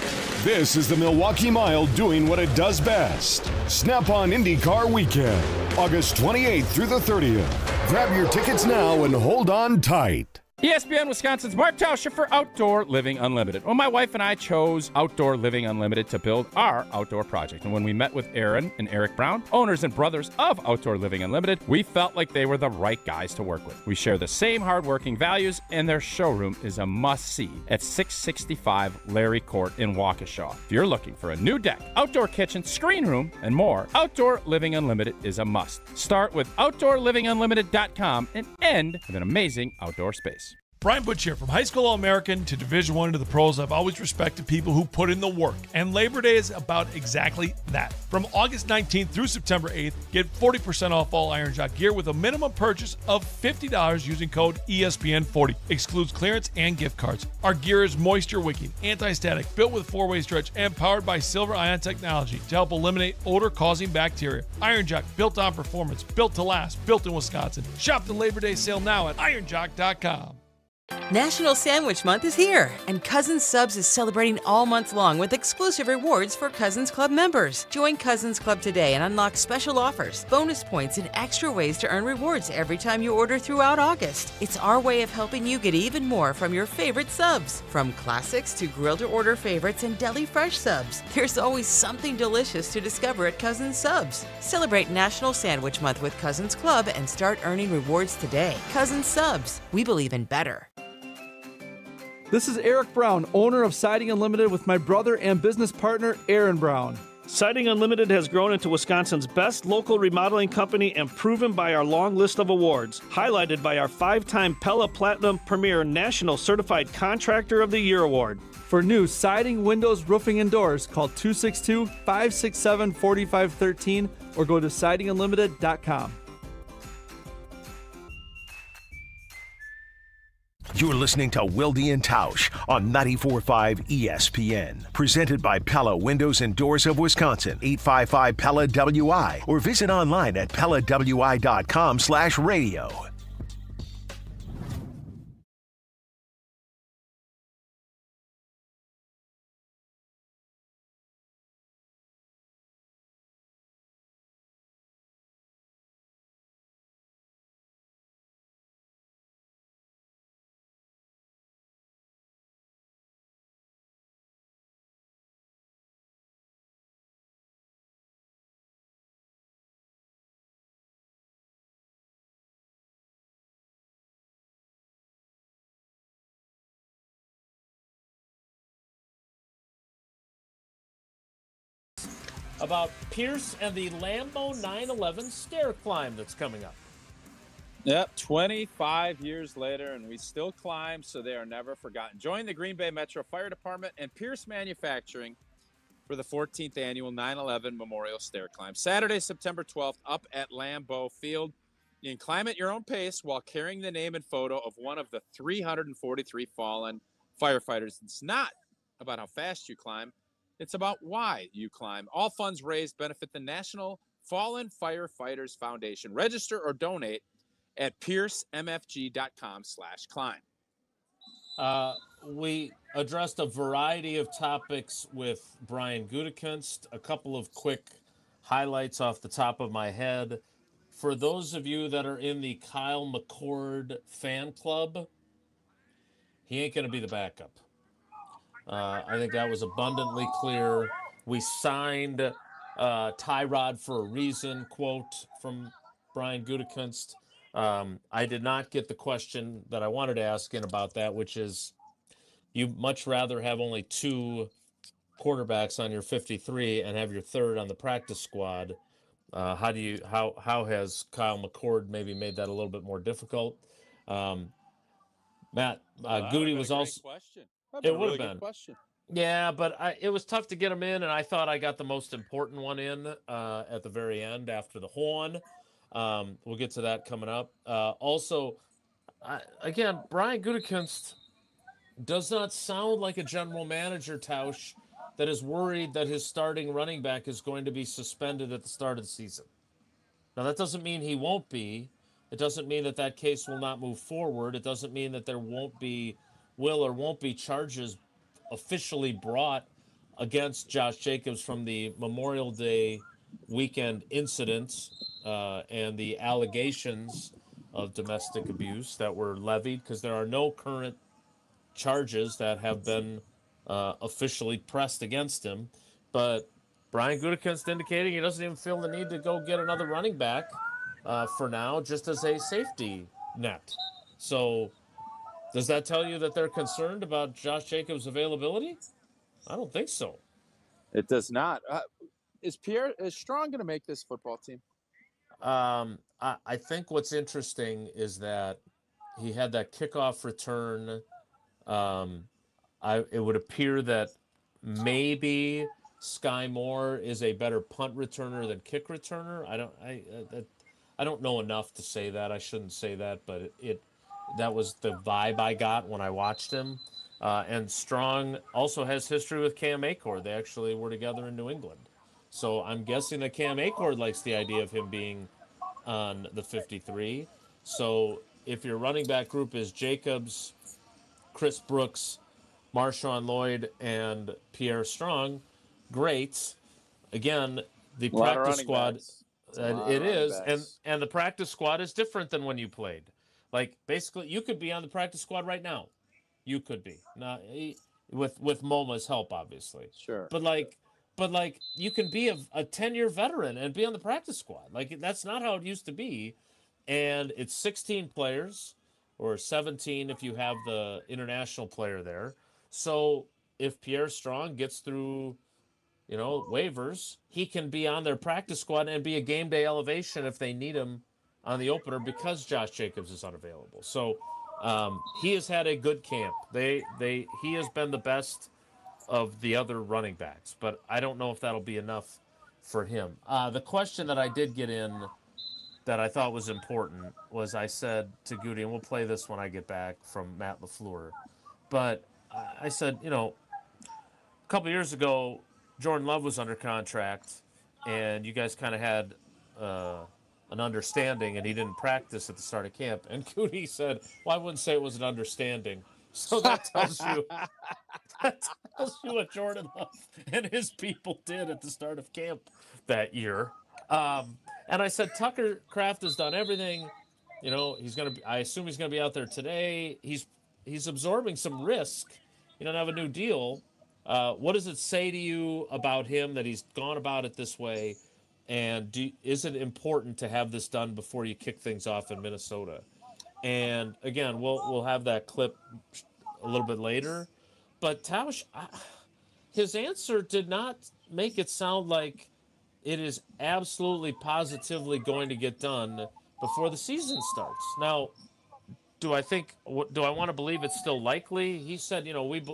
This is the Milwaukee Mile doing what it does best. Snap-on IndyCar weekend, August 28th through the 30th. Grab your tickets now and hold on tight. ESPN Wisconsin's Mark Tauscher for Outdoor Living Unlimited. Well, my wife and I chose Outdoor Living Unlimited to build our outdoor project. And when we met with Aaron and Eric Brown, owners and brothers of Outdoor Living Unlimited, we felt like they were the right guys to work with. We share the same hardworking values, and their showroom is a must-see at 665 Larry Court in Waukesha. If you're looking for a new deck, outdoor kitchen, screen room, and more, Outdoor Living Unlimited is a must. Start with OutdoorLivingUnlimited.com and end with an amazing outdoor space. Brian Butch here. From high school All-American to Division I to the pros, I've always respected people who put in the work. And Labor Day is about exactly that. From August 19th through September 8th, get 40% off all Iron Jock gear with a minimum purchase of $50 using code ESPN40. Excludes clearance and gift cards. Our gear is moisture-wicking, anti-static, built with 4-way stretch, and powered by silver ion technology to help eliminate odor-causing bacteria. Iron Jock, built on performance, built to last, built in Wisconsin. Shop the Labor Day sale now at ironjock.com. National Sandwich Month is here, and Cousins Subs is celebrating all month long with exclusive rewards for Cousins Club members. Join Cousins Club today and unlock special offers, bonus points, and extra ways to earn rewards every time you order throughout August. It's our way of helping you get even more from your favorite subs. From classics to grill-to-order favorites and deli fresh subs, there's always something delicious to discover at Cousins Subs. Celebrate National Sandwich Month with Cousins Club and start earning rewards today. Cousins Subs. We believe in better. This is Eric Brown, owner of Siding Unlimited, with my brother and business partner, Aaron Brown. Siding Unlimited has grown into Wisconsin's best local remodeling company and proven by our long list of awards, highlighted by our 5-time Pella Platinum Premier National Certified Contractor of the Year Award. For new siding, windows, roofing, and doors, call 262-567-4513 or go to sidingunlimited.com. You're listening to Wilde Tausch on 94.5 ESPN. Presented by Pella Windows and Doors of Wisconsin, 855 Pella WI, or visit online at PellaWI.com/radio. About Pierce and the Lambeau 911 stair climb that's coming up. Yep, 25 years later, and we still climb, so they are never forgotten. Join the Green Bay Metro Fire Department and Pierce Manufacturing for the 14th annual 9/11 Memorial Stair Climb. Saturday, September 12th, up at Lambeau Field. You can climb at your own pace while carrying the name and photo of one of the 343 fallen firefighters. It's not about how fast you climb. It's about why you climb. All funds raised benefit the National Fallen Firefighters Foundation. Register or donate at piercemfg.com/climb. We addressed a variety of topics with Brian Gutekunst. A couple of quick highlights off the top of my head. For those of you that are in the Kyle McCord fan club, he ain't going to be the backup. I think that was abundantly clear. We signed Tyrod for a reason, quote from Brian Gutekunst. I did not get the question that I wanted to ask in about that, which is, you much rather have only 2 quarterbacks on your 53 and have your third on the practice squad. How has Kyle McCord maybe made that a little bit more difficult? Matt, Goody was also. Question. It would have been. Question. Yeah, but it was tough to get him in, and I thought I got the most important one in at the very end after the horn. We'll get to that coming up. Also, again, Brian Gutekunst does not sound like a general manager, Tausch, that is worried that his starting running back is going to be suspended at the start of the season. Now, that doesn't mean he won't be. It doesn't mean that case will not move forward. It doesn't mean that there will or won't be charges officially brought against Josh Jacobs from the Memorial Day weekend incidents and the allegations of domestic abuse that were levied, because there are no current charges that have been officially pressed against him. But Brian Gutekunst indicating he doesn't even feel the need to go get another running back for now, just as a safety net. So does that tell you that they're concerned about Josh Jacobs' availability? I don't think so. It does not. Is Strong going to make this football team? I think what's interesting is that he had that kickoff return. It would appear that maybe Sky Moore is a better punt returner than kick returner. I don't know enough to say that. I shouldn't say that, but that was the vibe I got when I watched him. And Strong also has history with Cam Achord. They actually were together in New England. So I'm guessing that Cam Achord likes the idea of him being on the 53. So if your running back group is Jacobs, Chris Brooks, Marshawn Lloyd, and Pierre Strong, great. Again, the practice squad, it is, and the practice squad is different than when you played. Like, basically, you could be on the practice squad right now. You could be. Not, with MoMA's help, obviously. Sure. But you can be a 10-year veteran and be on the practice squad. Like, that's not how it used to be. And it's 16 players, or 17 if you have the international player there. So if Pierre Strong gets through, waivers, he can be on their practice squad and be a game day elevation if they need him on the opener because Josh Jacobs is unavailable. So he has had a good camp. He has been the best of the other running backs, but I don't know if that'll be enough for him. The question that I did get in that I thought was important was I said to Goody, and we'll play this when I get back from Matt LaFleur, but I said, a couple years ago, Jordan Love was under contract, and you guys kind of had an understanding, and he didn't practice at the start of camp. And Goody said, well, I wouldn't say it was an understanding. So that tells you what Jordan Love and his people did at the start of camp that year. And I said, Tucker Kraft has done everything. I assume he's gonna be out there today. He's absorbing some risk. You don't have a new deal. What does it say to you about him that he's gone about it this way? And is it important to have this done before you kick things off in Minnesota? And again, we'll have that clip a little bit later. But Tausch, his answer did not make it sound like it is absolutely positively going to get done before the season starts. Now, do I want to believe it's still likely? He said,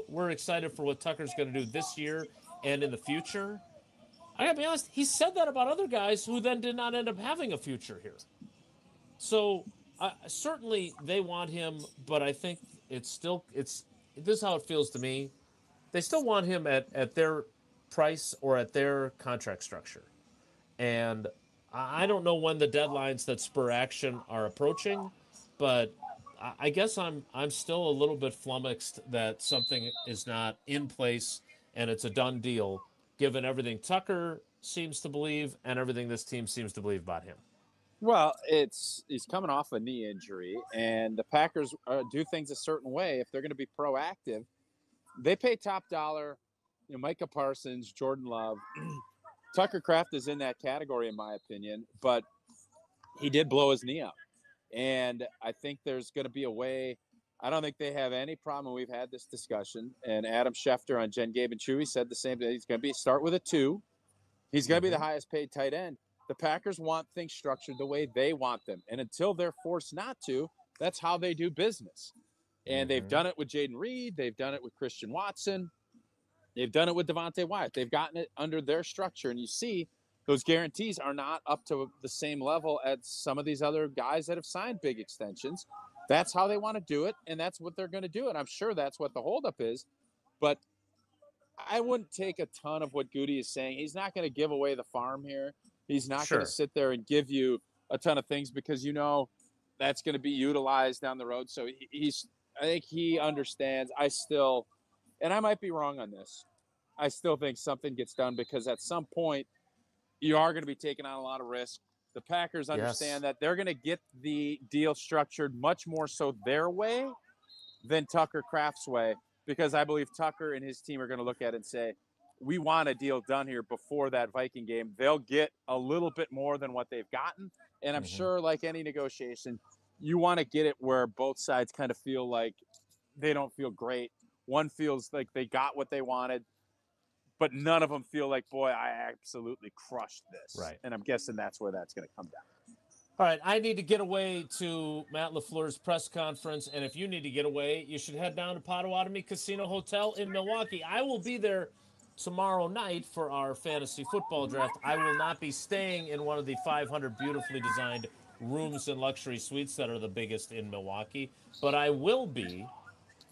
we're excited for what Tucker's going to do this year and in the future. I got to be honest, he said that about other guys who then did not end up having a future here. So certainly they want him, but I think this is how it feels to me. They still want him at their price or at their contract structure. And I don't know when the deadlines that spur action are approaching, but I guess I'm still a little bit flummoxed that something is not in place and it's a done deal, given everything Tucker seems to believe and everything this team seems to believe about him. Well, he's coming off a knee injury, and the Packers do things a certain way. If they're going to be proactive, they pay top dollar. Micah Parsons, Jordan Love, Tucker Kraft is in that category, in my opinion, but he did blow his knee out. And I think there's going to be a way. I don't think they have any problem. We've had this discussion, and Adam Schefter on Jen, Gabe, and Chewy said the same thing. He's going to start with a 2. He's going to be the highest paid tight end. The Packers want things structured the way they want them. And until they're forced not to, that's how they do business. And they've done it with Jaden Reed. They've done it with Christian Watson. They've done it with Devontae Wyatt. They've gotten it under their structure. And you see those guarantees are not up to the same level as some of these other guys that have signed big extensions. That's how they want to do it, and that's what they're going to do. And I'm sure that's what the holdup is. But I wouldn't take a ton of what Goody is saying. He's not going to give away the farm here. He's not going to sit there and give you a ton of things because that's going to be utilized down the road. So I think he understands. And I might be wrong on this. I still think something gets done because at some point you are going to be taking on a lot of risk. The Packers understand that they're going to get the deal structured much more so their way than Tucker Kraft's way, because I believe Tucker and his team are going to look at it and say, we want a deal done here before that Viking game. They'll get a little bit more than what they've gotten. And I'm sure, like any negotiation, you want to get it where both sides kind of feel like they don't feel great. One feels like they got what they wanted, but none of them feel like, boy, I absolutely crushed this. Right. And I'm guessing that's where that's going to come down. All right, I need to get away to Matt LaFleur's press conference, and if you need to get away, you should head down to Potawatomi Casino Hotel in Milwaukee. I will be there tomorrow night for our fantasy football draft. I will not be staying in one of the 500 beautifully designed rooms and luxury suites that are the biggest in Milwaukee, but I will be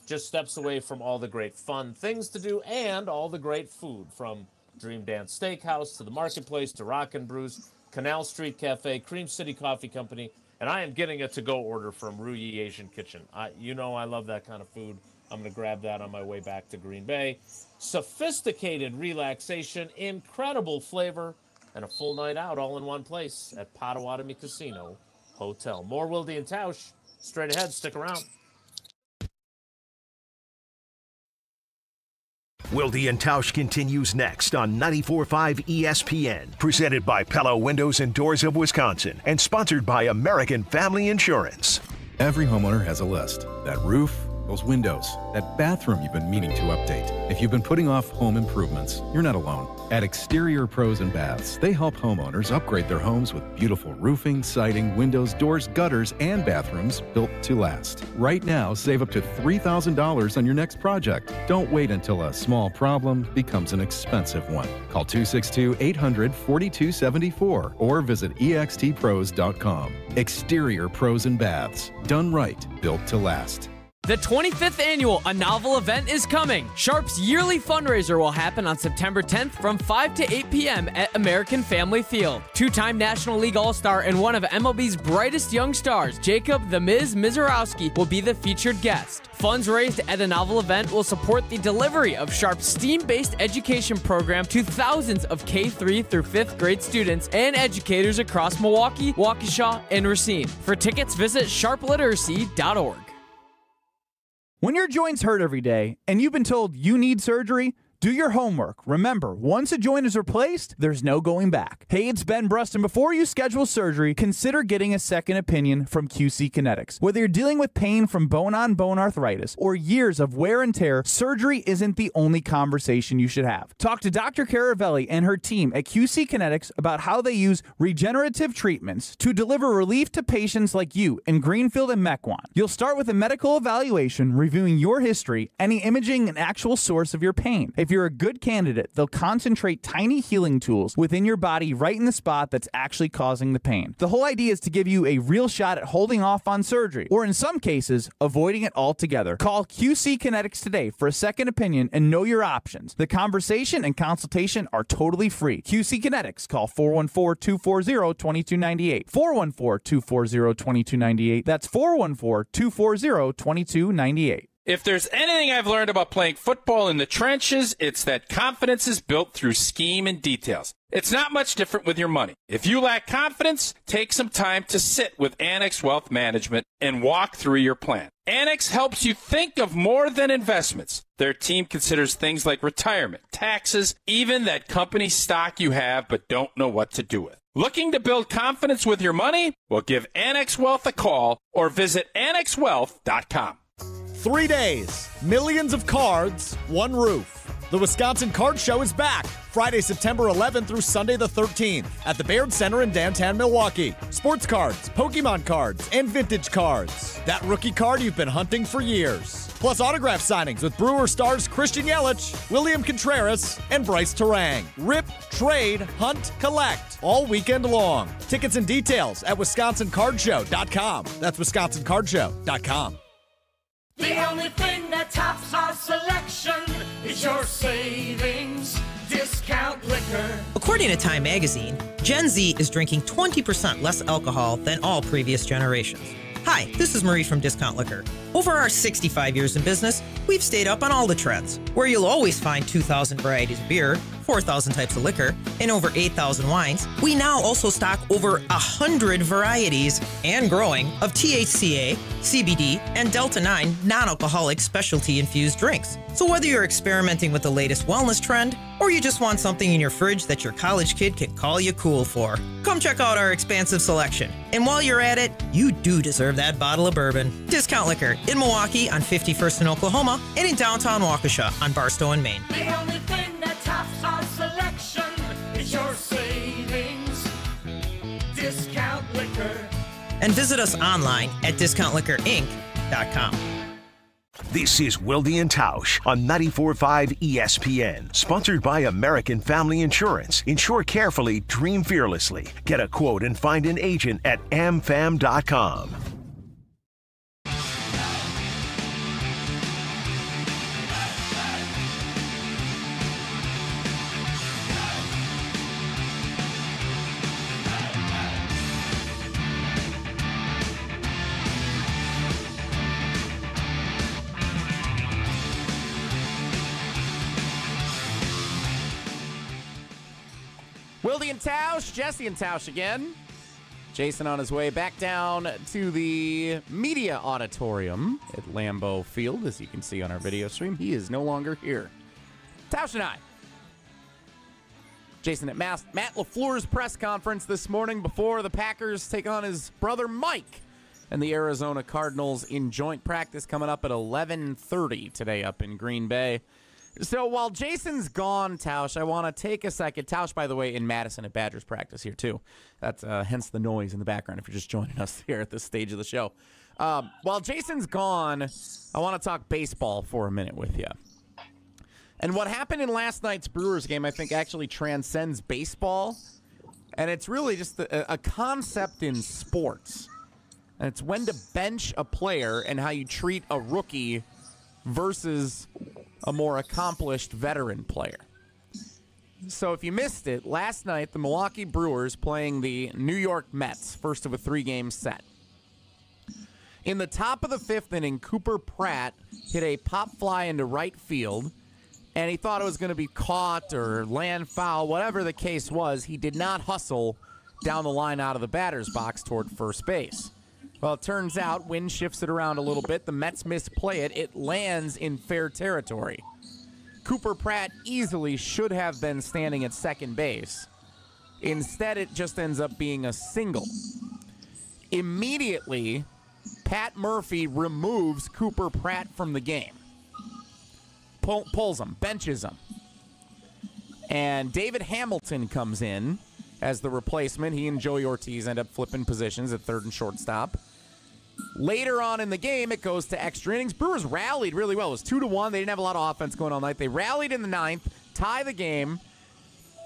just steps away from all the great fun things to do and all the great food, from Dream Dance Steakhouse to the Marketplace to Rock and Brews, Canal Street Cafe, Cream City Coffee Company, and I am getting a to-go order from Ruyi Asian Kitchen. You know I love that kind of food. I'm going to grab that on my way back to Green Bay. Sophisticated relaxation, incredible flavor, and a full night out all in one place at Potawatomi Casino Hotel. More Wilde and Tausch straight ahead. Stick around. Wilde and Tausch continues next on 94.5 ESPN, presented by Pella Windows and Doors of Wisconsin and sponsored by American Family Insurance. Every homeowner has a list. That roof, those windows, that bathroom you've been meaning to update. If you've been putting off home improvements, you're not alone. At Exterior Pros and Baths, they help homeowners upgrade their homes with beautiful roofing, siding, windows, doors, gutters, and bathrooms built to last. Right now, save up to $3,000 on your next project. Don't wait until a small problem becomes an expensive one. Call 262-800-4274 or visit extpros.com. Exterior Pros and Baths. Done right, built to last. The 25th annual A Novel event is coming. Sharp's yearly fundraiser will happen on September 10th from 5 to 8 p.m. at American Family Field. Two-time National League All-Star and one of MLB's brightest young stars, Jacob "The Miz" Mizorowski, will be the featured guest. Funds raised at the Novel event will support the delivery of Sharp's STEAM-based education program to thousands of K-3 through 5th grade students and educators across Milwaukee, Waukesha, and Racine. For tickets, visit sharpliteracy.org. When your joints hurt every day and you've been told you need surgery, do your homework. Remember, once a joint is replaced, there's no going back. Hey, it's Ben Brust, and before you schedule surgery, consider getting a second opinion from QC Kinetics. Whether you're dealing with pain from bone-on-bone arthritis or years of wear and tear, surgery isn't the only conversation you should have. Talk to Dr. Caravelli and her team at QC Kinetics about how they use regenerative treatments to deliver relief to patients like you in Greenfield and Mequon. You'll start with a medical evaluation reviewing your history, any imaging, and actual source of your pain. If you're a good candidate, they'll concentrate tiny healing tools within your body right in the spot that's actually causing the pain. The whole idea is to give you a real shot at holding off on surgery, or in some cases, avoiding it altogether. Call QC Kinetics today for a second opinion and know your options. The conversation and consultation are totally free. QC Kinetics, call 414-240-2298. 414-240-2298. That's 414-240-2298. If there's anything I've learned about playing football in the trenches, it's that confidence is built through scheme and details. It's not much different with your money. If you lack confidence, take some time to sit with Annex Wealth Management and walk through your plan. Annex helps you think of more than investments. Their team considers things like retirement, taxes, even that company stock you have but don't know what to do with. Looking to build confidence with your money? Well, give Annex Wealth a call or visit annexwealth.com. 3 days, millions of cards, one roof. The Wisconsin Card Show is back Friday, September 11th through Sunday the 13th at the Baird Center in downtown Milwaukee. Sports cards, Pokemon cards, and vintage cards. That rookie card you've been hunting for years. Plus autograph signings with Brewer stars Christian Yelich, William Contreras, and Bryce Terang. Rip, trade, hunt, collect, all weekend long. Tickets and details at WisconsinCardShow.com. That's WisconsinCardShow.com. The only thing that tops our selection is your savings discount liquor. According to Time magazine, Gen Z is drinking 20% less alcohol than all previous generations. Hi, this is Marie from Discount Liquor. Over our 65 years in business, we've stayed up on all the trends, where you'll always find 2,000 varieties of beer, 4,000 types of liquor, and over 8,000 wines. We now also stock over 100 varieties, and growing, of THCA, CBD, and Delta-9 non-alcoholic specialty-infused drinks. So whether you're experimenting with the latest wellness trend, or you just want something in your fridge that your college kid can call you cool for, come check out our expansive selection. And while you're at it, you do deserve that bottle of bourbon. Discount Liquor in Milwaukee on 51st in Oklahoma and in downtown Waukesha on Barstow and Maine. The only thing that tops our selection is your savings discount liquor. And visit us online at discountliquorinc.com. This is Wilde Tausch on 94.5 ESPN, sponsored by American Family Insurance. Insure carefully, dream fearlessly. Get a quote and find an agent at amfam.com. Wilde and Tausch, Jesse and Tausch again. Jason on his way back down to the media auditorium at Lambeau Field, as you can see on our video stream. He is no longer here. Tausch and I. Jason at Matt LaFleur's press conference this morning before the Packers take on his brother Mike and the Arizona Cardinals in joint practice coming up at 11:30 today up in Green Bay. So while Jason's gone, Tausch, I want to take a second. Tausch, by the way, in Madison at Badgers practice here, too. That's hence the noise in the background if you're just joining us here at this stage of the show. While Jason's gone, I want to talk baseball for a minute with you. And what happened in last night's Brewers game, I think, actually transcends baseball. And it's really just a concept in sports. And it's when to bench a player and how you treat a rookie versus a more accomplished veteran player. So if you missed it, last night the Milwaukee Brewers playing the New York Mets, first of a 3-game set. In the top of the 5th inning, Cooper Pratt hit a pop fly into right field, and he thought it was going to be caught or land foul, whatever the case was. He did not hustle down the line out of the batter's box toward first base. Well, it turns out wind shifts it around a little bit. The Mets misplay it. It lands in fair territory. Cooper Pratt easily should have been standing at second base. Instead, it just ends up being a single. Immediately, Pat Murphy removes Cooper Pratt from the game. Pulls him, benches him. And David Hamilton comes in as the replacement. He and Joey Ortiz end up flipping positions at third and shortstop. Later on in the game, it goes to extra innings. Brewers rallied really well. It was 2-1. They didn't have a lot of offense going all night. They rallied in the 9th, tie the game.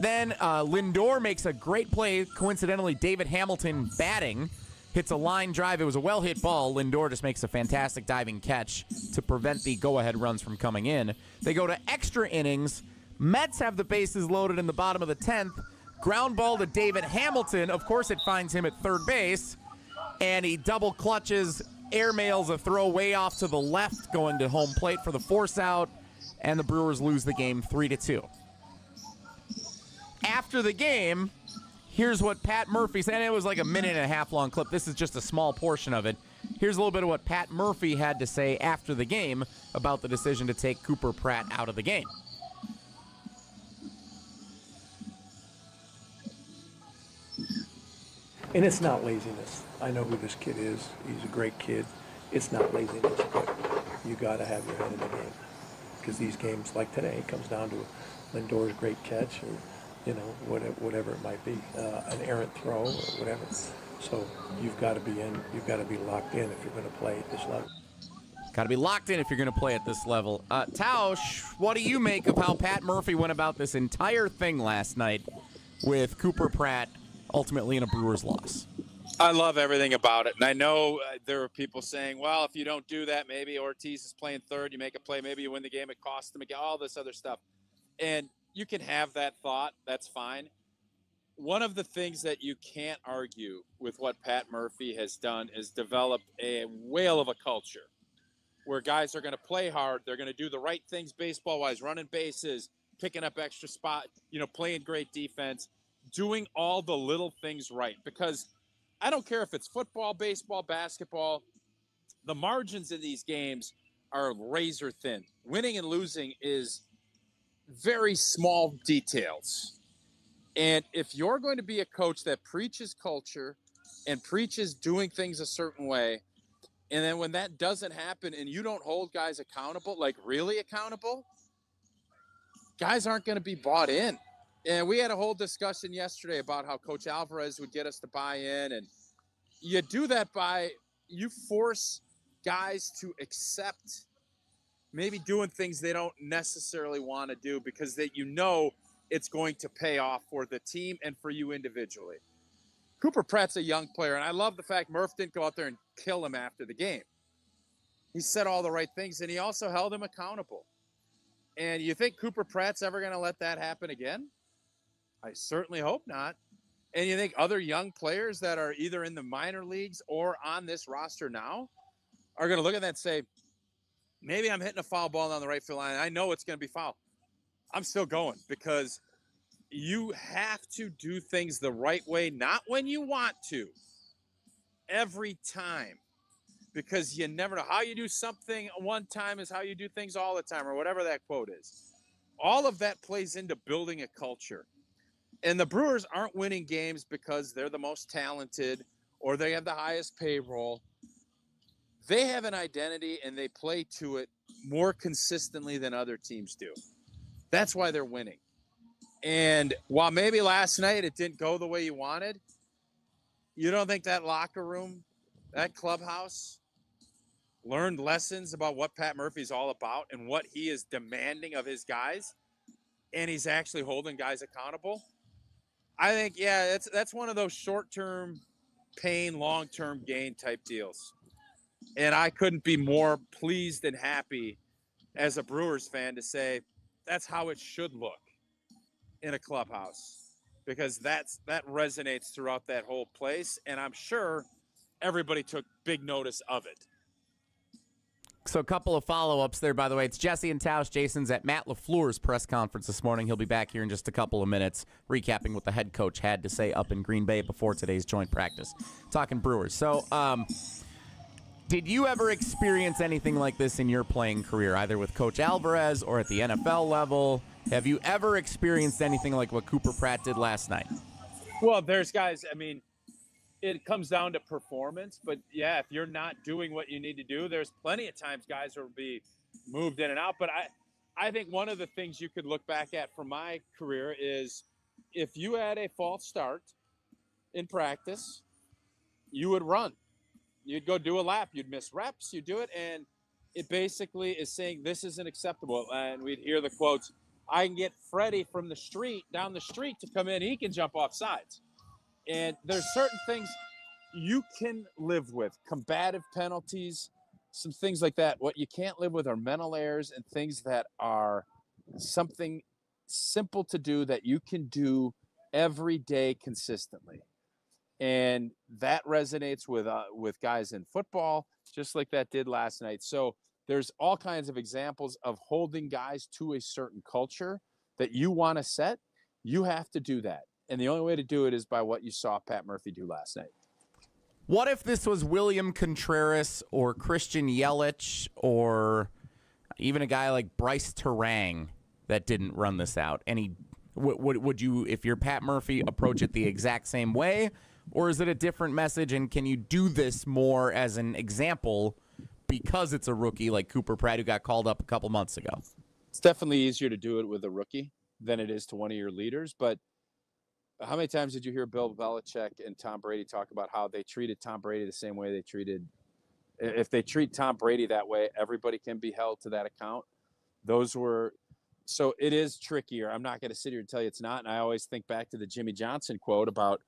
Then Lindor makes a great play. Coincidentally, David Hamilton batting, hits a line drive. It was a well-hit ball. Lindor just makes a fantastic diving catch to prevent the go-ahead runs from coming in. They go to extra innings. Mets have the bases loaded in the bottom of the 10th. Ground ball to David Hamilton. Of course, it finds him at third base. And he double clutches, airmails a throw way off to the left, going to home plate for the force out. And the Brewers lose the game 3-2. After the game, here's what Pat Murphy said. And it was like a 1.5-minute long clip. This is just a small portion of it. Here's a little bit of what Pat Murphy had to say after the game about the decision to take Cooper Pratt out of the game. And it's not laziness. I know who this kid is. He's a great kid. It's not laziness, but you got to have your head in the game. Because these games, like today, it comes down to Lindor's great catch or, you know, whatever it might be, an errant throw or whatever. So you've got to be in. You've got to be locked in if you're going to play at this level. Got to be locked in if you're going to play at this level. Tausch, what do you make of how Pat Murphy went about this entire thing last night with Cooper Pratt ultimately in a Brewers loss? I love everything about it. And I know there are people saying, well, if you don't do that, maybe Ortiz is playing third, you make a play, maybe you win the game, it costs them again, all this other stuff. And you can have that thought. That's fine. One of the things that you can't argue with what Pat Murphy has done is developed a whale of a culture where guys are going to play hard. They're going to do the right things baseball-wise, running bases, picking up extra spot, you know, playing great defense, doing all the little things right. Because I don't care if it's football, baseball, basketball, the margins in these games are razor thin. Winning and losing is very small details. And if you're going to be a coach that preaches culture and preaches doing things a certain way, and then when that doesn't happen and you don't hold guys accountable, like really accountable, guys aren't going to be bought in. And we had a whole discussion yesterday about how Coach Alvarez would get us to buy in. And you do that by you force guys to accept maybe doing things they don't necessarily want to do because it's going to pay off for the team and for you individually. Cooper Pratt's a young player, and I love the fact Murph didn't go out there and kill him after the game. He said all the right things, and he also held him accountable. And you think Cooper Pratt's ever going to let that happen again? I certainly hope not. And you think other young players that are either in the minor leagues or on this roster now are going to look at that and say, maybe I'm hitting a foul ball down the right field line. I know it's going to be foul. I'm still going because you have to do things the right way, not when you want to, every time. Because you never know. How you do something one time is how you do things all the time, or whatever that quote is. All of that plays into building a culture. And the Brewers aren't winning games because they're the most talented or they have the highest payroll. They have an identity and they play to it more consistently than other teams do. That's why they're winning. And while maybe last night it didn't go the way you wanted, you don't think that locker room, that clubhouse, learned lessons about what Pat Murphy's all about and what he is demanding of his guys, and he's actually holding guys accountable? I think, yeah, that's one of those short-term pain, long-term gain type deals. And I couldn't be more pleased and happy as a Brewers fan to say that's how it should look in a clubhouse, because that resonates throughout that whole place, and I'm sure everybody took big notice of it. So a couple of follow-ups there, by the way. It's Jesse and Tausch. Jason's at Matt LaFleur's press conference this morning. He'll be back here in just a couple of minutes, recapping what the head coach had to say up in Green Bay before today's joint practice. Talking Brewers. So, did you ever experience anything like this in your playing career, either with Coach Alvarez or at the NFL level? Have you ever experienced anything like what Cooper Pratt did last night? Well, there's guys, I mean, it comes down to performance, but yeah, if you're not doing what you need to do, there's plenty of times guys will be moved in and out. But I think one of the things you could look back at from my career is if you had a false start in practice, you would run. You'd go do a lap. You'd miss reps. You'd do it. And it basically is saying this isn't acceptable. And we'd hear the quotes, I can get Freddie from the street, down the street to come in. He can jump off sides. And there's certain things you can live with, combative penalties, some things like that. What you can't live with are mental errors and things that are something simple to do that you can do every day consistently. And that resonates with guys in football, just like that did last night. So there's all kinds of examples of holding guys to a certain culture that you want to set. You have to do that. And the only way to do it is by what you saw Pat Murphy do last night. What if this was William Contreras or Christian Yelich or even a guy like Bryce Terang that didn't run this out? Would you, if you're Pat Murphy, approach it the exact same way? Or is it a different message, and can you do this more as an example because it's a rookie like Cooper Pratt who got called up a couple months ago? It's definitely easier to do it with a rookie than it is to one of your leaders, but how many times did you hear Bill Belichick and Tom Brady talk about how they treated Tom Brady the same way they treated – if they treat Tom Brady that way, everybody can be held to that account. So it is trickier. I'm not going to sit here and tell you it's not, and I always think back to the Jimmy Johnson quote about,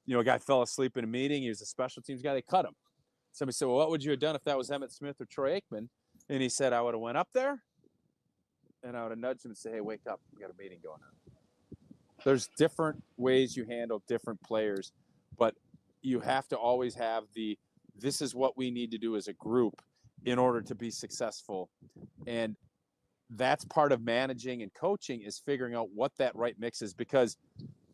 a guy fell asleep in a meeting. He was a special teams guy. They cut him. Somebody said, well, what would you have done if that was Emmitt Smith or Troy Aikman? And he said, I would have went up there, and I would have nudged him and said, hey, wake up. We got a meeting going on. There's different ways you handle different players, but you have to always have this is what we need to do as a group in order to be successful. And that's part of managing and coaching, is figuring out what that right mix is. Because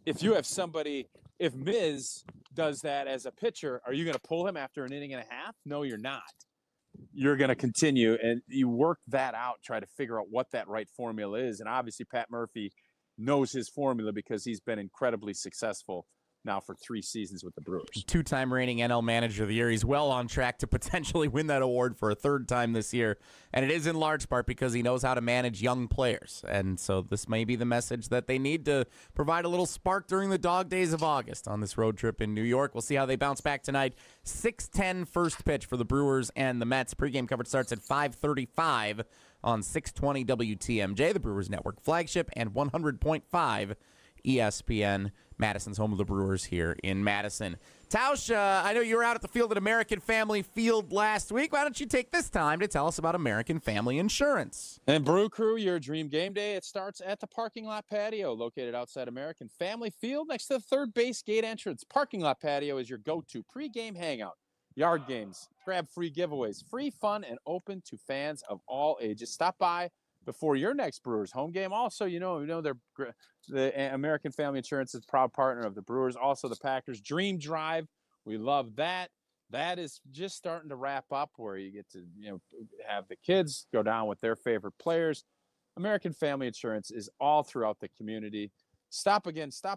if you have somebody, if Miz does that as a pitcher, are you going to pull him after an inning and a half? No, you're not. You're going to continue, and you work that out, try to figure out what that right formula is. And obviously Pat Murphy knows his formula because he's been incredibly successful now for 3 seasons with the Brewers. 2-time reigning NL Manager of the Year. He's well on track to potentially win that award for a 3rd time this year. And it is in large part because he knows how to manage young players. And so this may be the message that they need to provide a little spark during the dog days of August on this road trip in New York. We'll see how they bounce back tonight. 6:10 first pitch for the Brewers and the Mets. Pregame coverage starts at 5:35 on 620 WTMJ, the Brewers Network flagship, and 100.5 ESPN. Madison's home of the Brewers here in Madison. Tausch, I know you were out at the field at American Family Field last week. Why don't you take this time to tell us about American Family Insurance? And Brew Crew, your dream game day, it starts at the parking lot patio located outside American Family Field next to the third base gate entrance. Parking lot patio is your go-to pregame hangout. Yard games, grab free giveaways, free fun, and open to fans of all ages. Stop by before your next Brewers home game. Also, the American Family Insurance is a proud partner of the Brewers. Also, the Packers Dream Drive. We love that. That is just starting to wrap up, where you get to have the kids go down with their favorite players. American Family Insurance is all throughout the community. Stop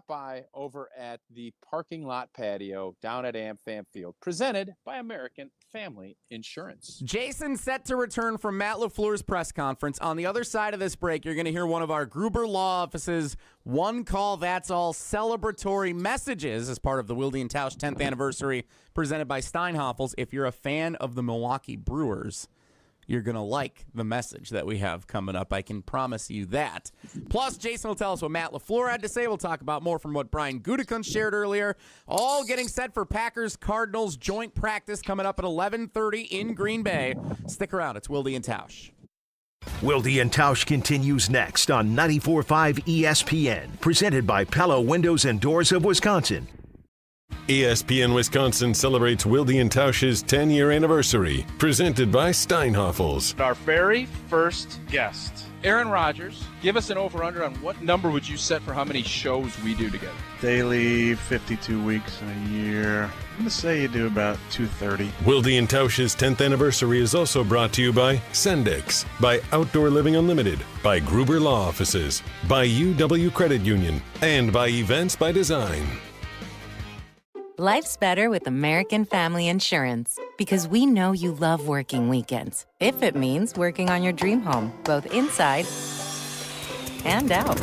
by over at the parking lot patio down at AmFam Field, presented by American Family Insurance. Jason set to return from Matt LaFleur's press conference. On the other side of this break, you're going to hear one of our Gruber Law Office's one call, that's all celebratory messages as part of the Wilde Tausch 10th anniversary presented by Steinhoffels. If you're a fan of the Milwaukee Brewers, you're going to like the message that we have coming up. I can promise you that. Plus, Jason will tell us what Matt LaFleur had to say. We'll talk about more from what Brian Gutekunst shared earlier. All getting set for Packers-Cardinals joint practice coming up at 11:30 in Green Bay. Stick around. It's Wilde and Tausch. Wilde and Tausch continues next on 94.5 ESPN, presented by Pella Windows and Doors of Wisconsin. ESPN Wisconsin celebrates Wilde and Tausch's 10-year anniversary, presented by Steinhoffels. Our very first guest, Aaron Rodgers. Give us an over-under on what number would you set for how many shows we do together? Daily, 52 weeks in a year. I'm going to say you do about 230. Wilde and Tausch's 10th anniversary is also brought to you by Sendix, by Outdoor Living Unlimited, by Gruber Law Offices, by UW Credit Union, and by Events by Design. Life's better with American Family Insurance, because we know you love working weekends, if it means working on your dream home, both inside and out.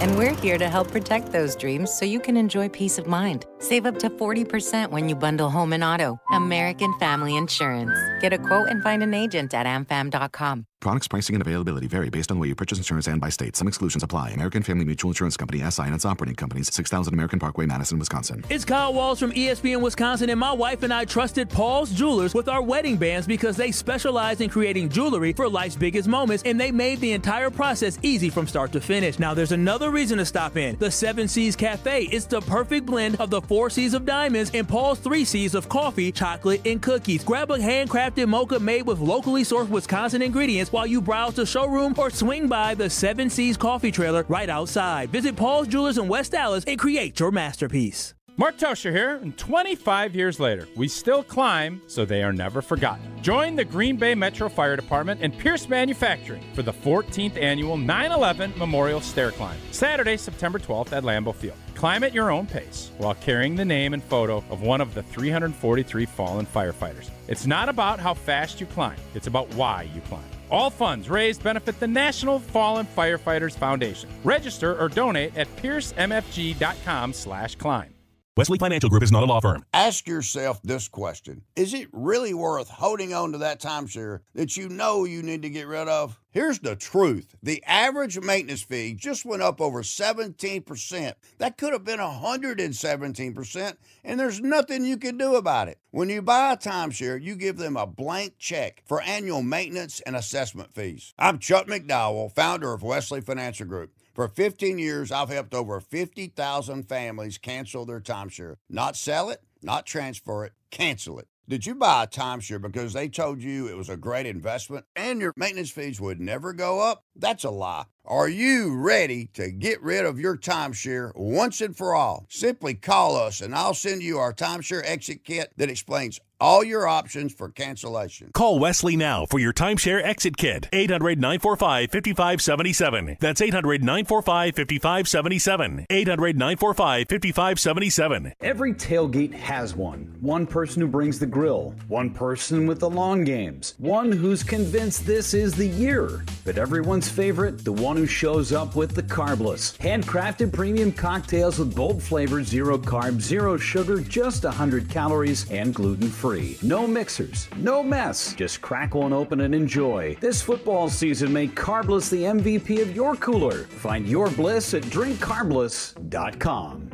And we're here to help protect those dreams so you can enjoy peace of mind. Save up to 40% when you bundle home and auto. American Family Insurance. Get a quote and find an agent at amfam.com. Products, pricing, and availability vary based on the way you purchase insurance and by state. Some exclusions apply. American Family Mutual Insurance Company, SI, and its operating companies, 6000 American Parkway, Madison, Wisconsin. It's Kyle Walls from ESPN Wisconsin, and my wife and I trusted Paul's Jewelers with our wedding bands because they specialize in creating jewelry for life's biggest moments, and they made the entire process easy from start to finish. Now, there's another reason to stop in. The 7 C's Cafe. It's the perfect blend of the 4 C's of diamonds and Paul's 3 C's of coffee, chocolate, and cookies. Grab a handcrafted mocha made with locally sourced Wisconsin ingredients while you browse the showroom or swing by the 7 C's coffee trailer right outside. Visit Paul's Jewelers in West Dallas and create your masterpiece. Mark Tauscher here, and 25 years later, we still climb so they are never forgotten. Join the Green Bay Metro Fire Department and Pierce Manufacturing for the 14th annual 9/11 Memorial Stair Climb, Saturday, September 12th at Lambeau Field. Climb at your own pace while carrying the name and photo of one of the 343 fallen firefighters. It's not about how fast you climb, it's about why you climb. All funds raised benefit the National Fallen Firefighters Foundation. Register or donate at piercemfg.com/climb. Wesley Financial Group is not a law firm. Ask yourself this question. Is it really worth holding on to that timeshare that you know you need to get rid of? Here's the truth. The average maintenance fee just went up over 17%. That could have been 117%, and there's nothing you can do about it. When you buy a timeshare, you give them a blank check for annual maintenance and assessment fees. I'm Chuck McDowell, founder of Wesley Financial Group. For 15 years, I've helped over 50,000 families cancel their timeshare. Not sell it, not transfer it, cancel it. Did you buy a timeshare because they told you it was a great investment and your maintenance fees would never go up? That's a lie. Are you ready to get rid of your timeshare once and for all? Simply call us and I'll send you our timeshare exit kit that explains all your options for cancellation. Call Wesley now for your timeshare exit kit. 800-945-5577. That's 800-945-5577. 800-945-5577. Every tailgate has one. One person who brings the grill. One person with the long games. One who's convinced this is the year. But everyone's favorite, the one who shows up with the carbless. Handcrafted premium cocktails with bold flavors, 0 carbs, 0 sugar, just 100 calories, and gluten-free. No mixers, no mess. Just crack one open and enjoy. This football season, make Carbless the MVP of your cooler. Find your bliss at drinkcarbless.com.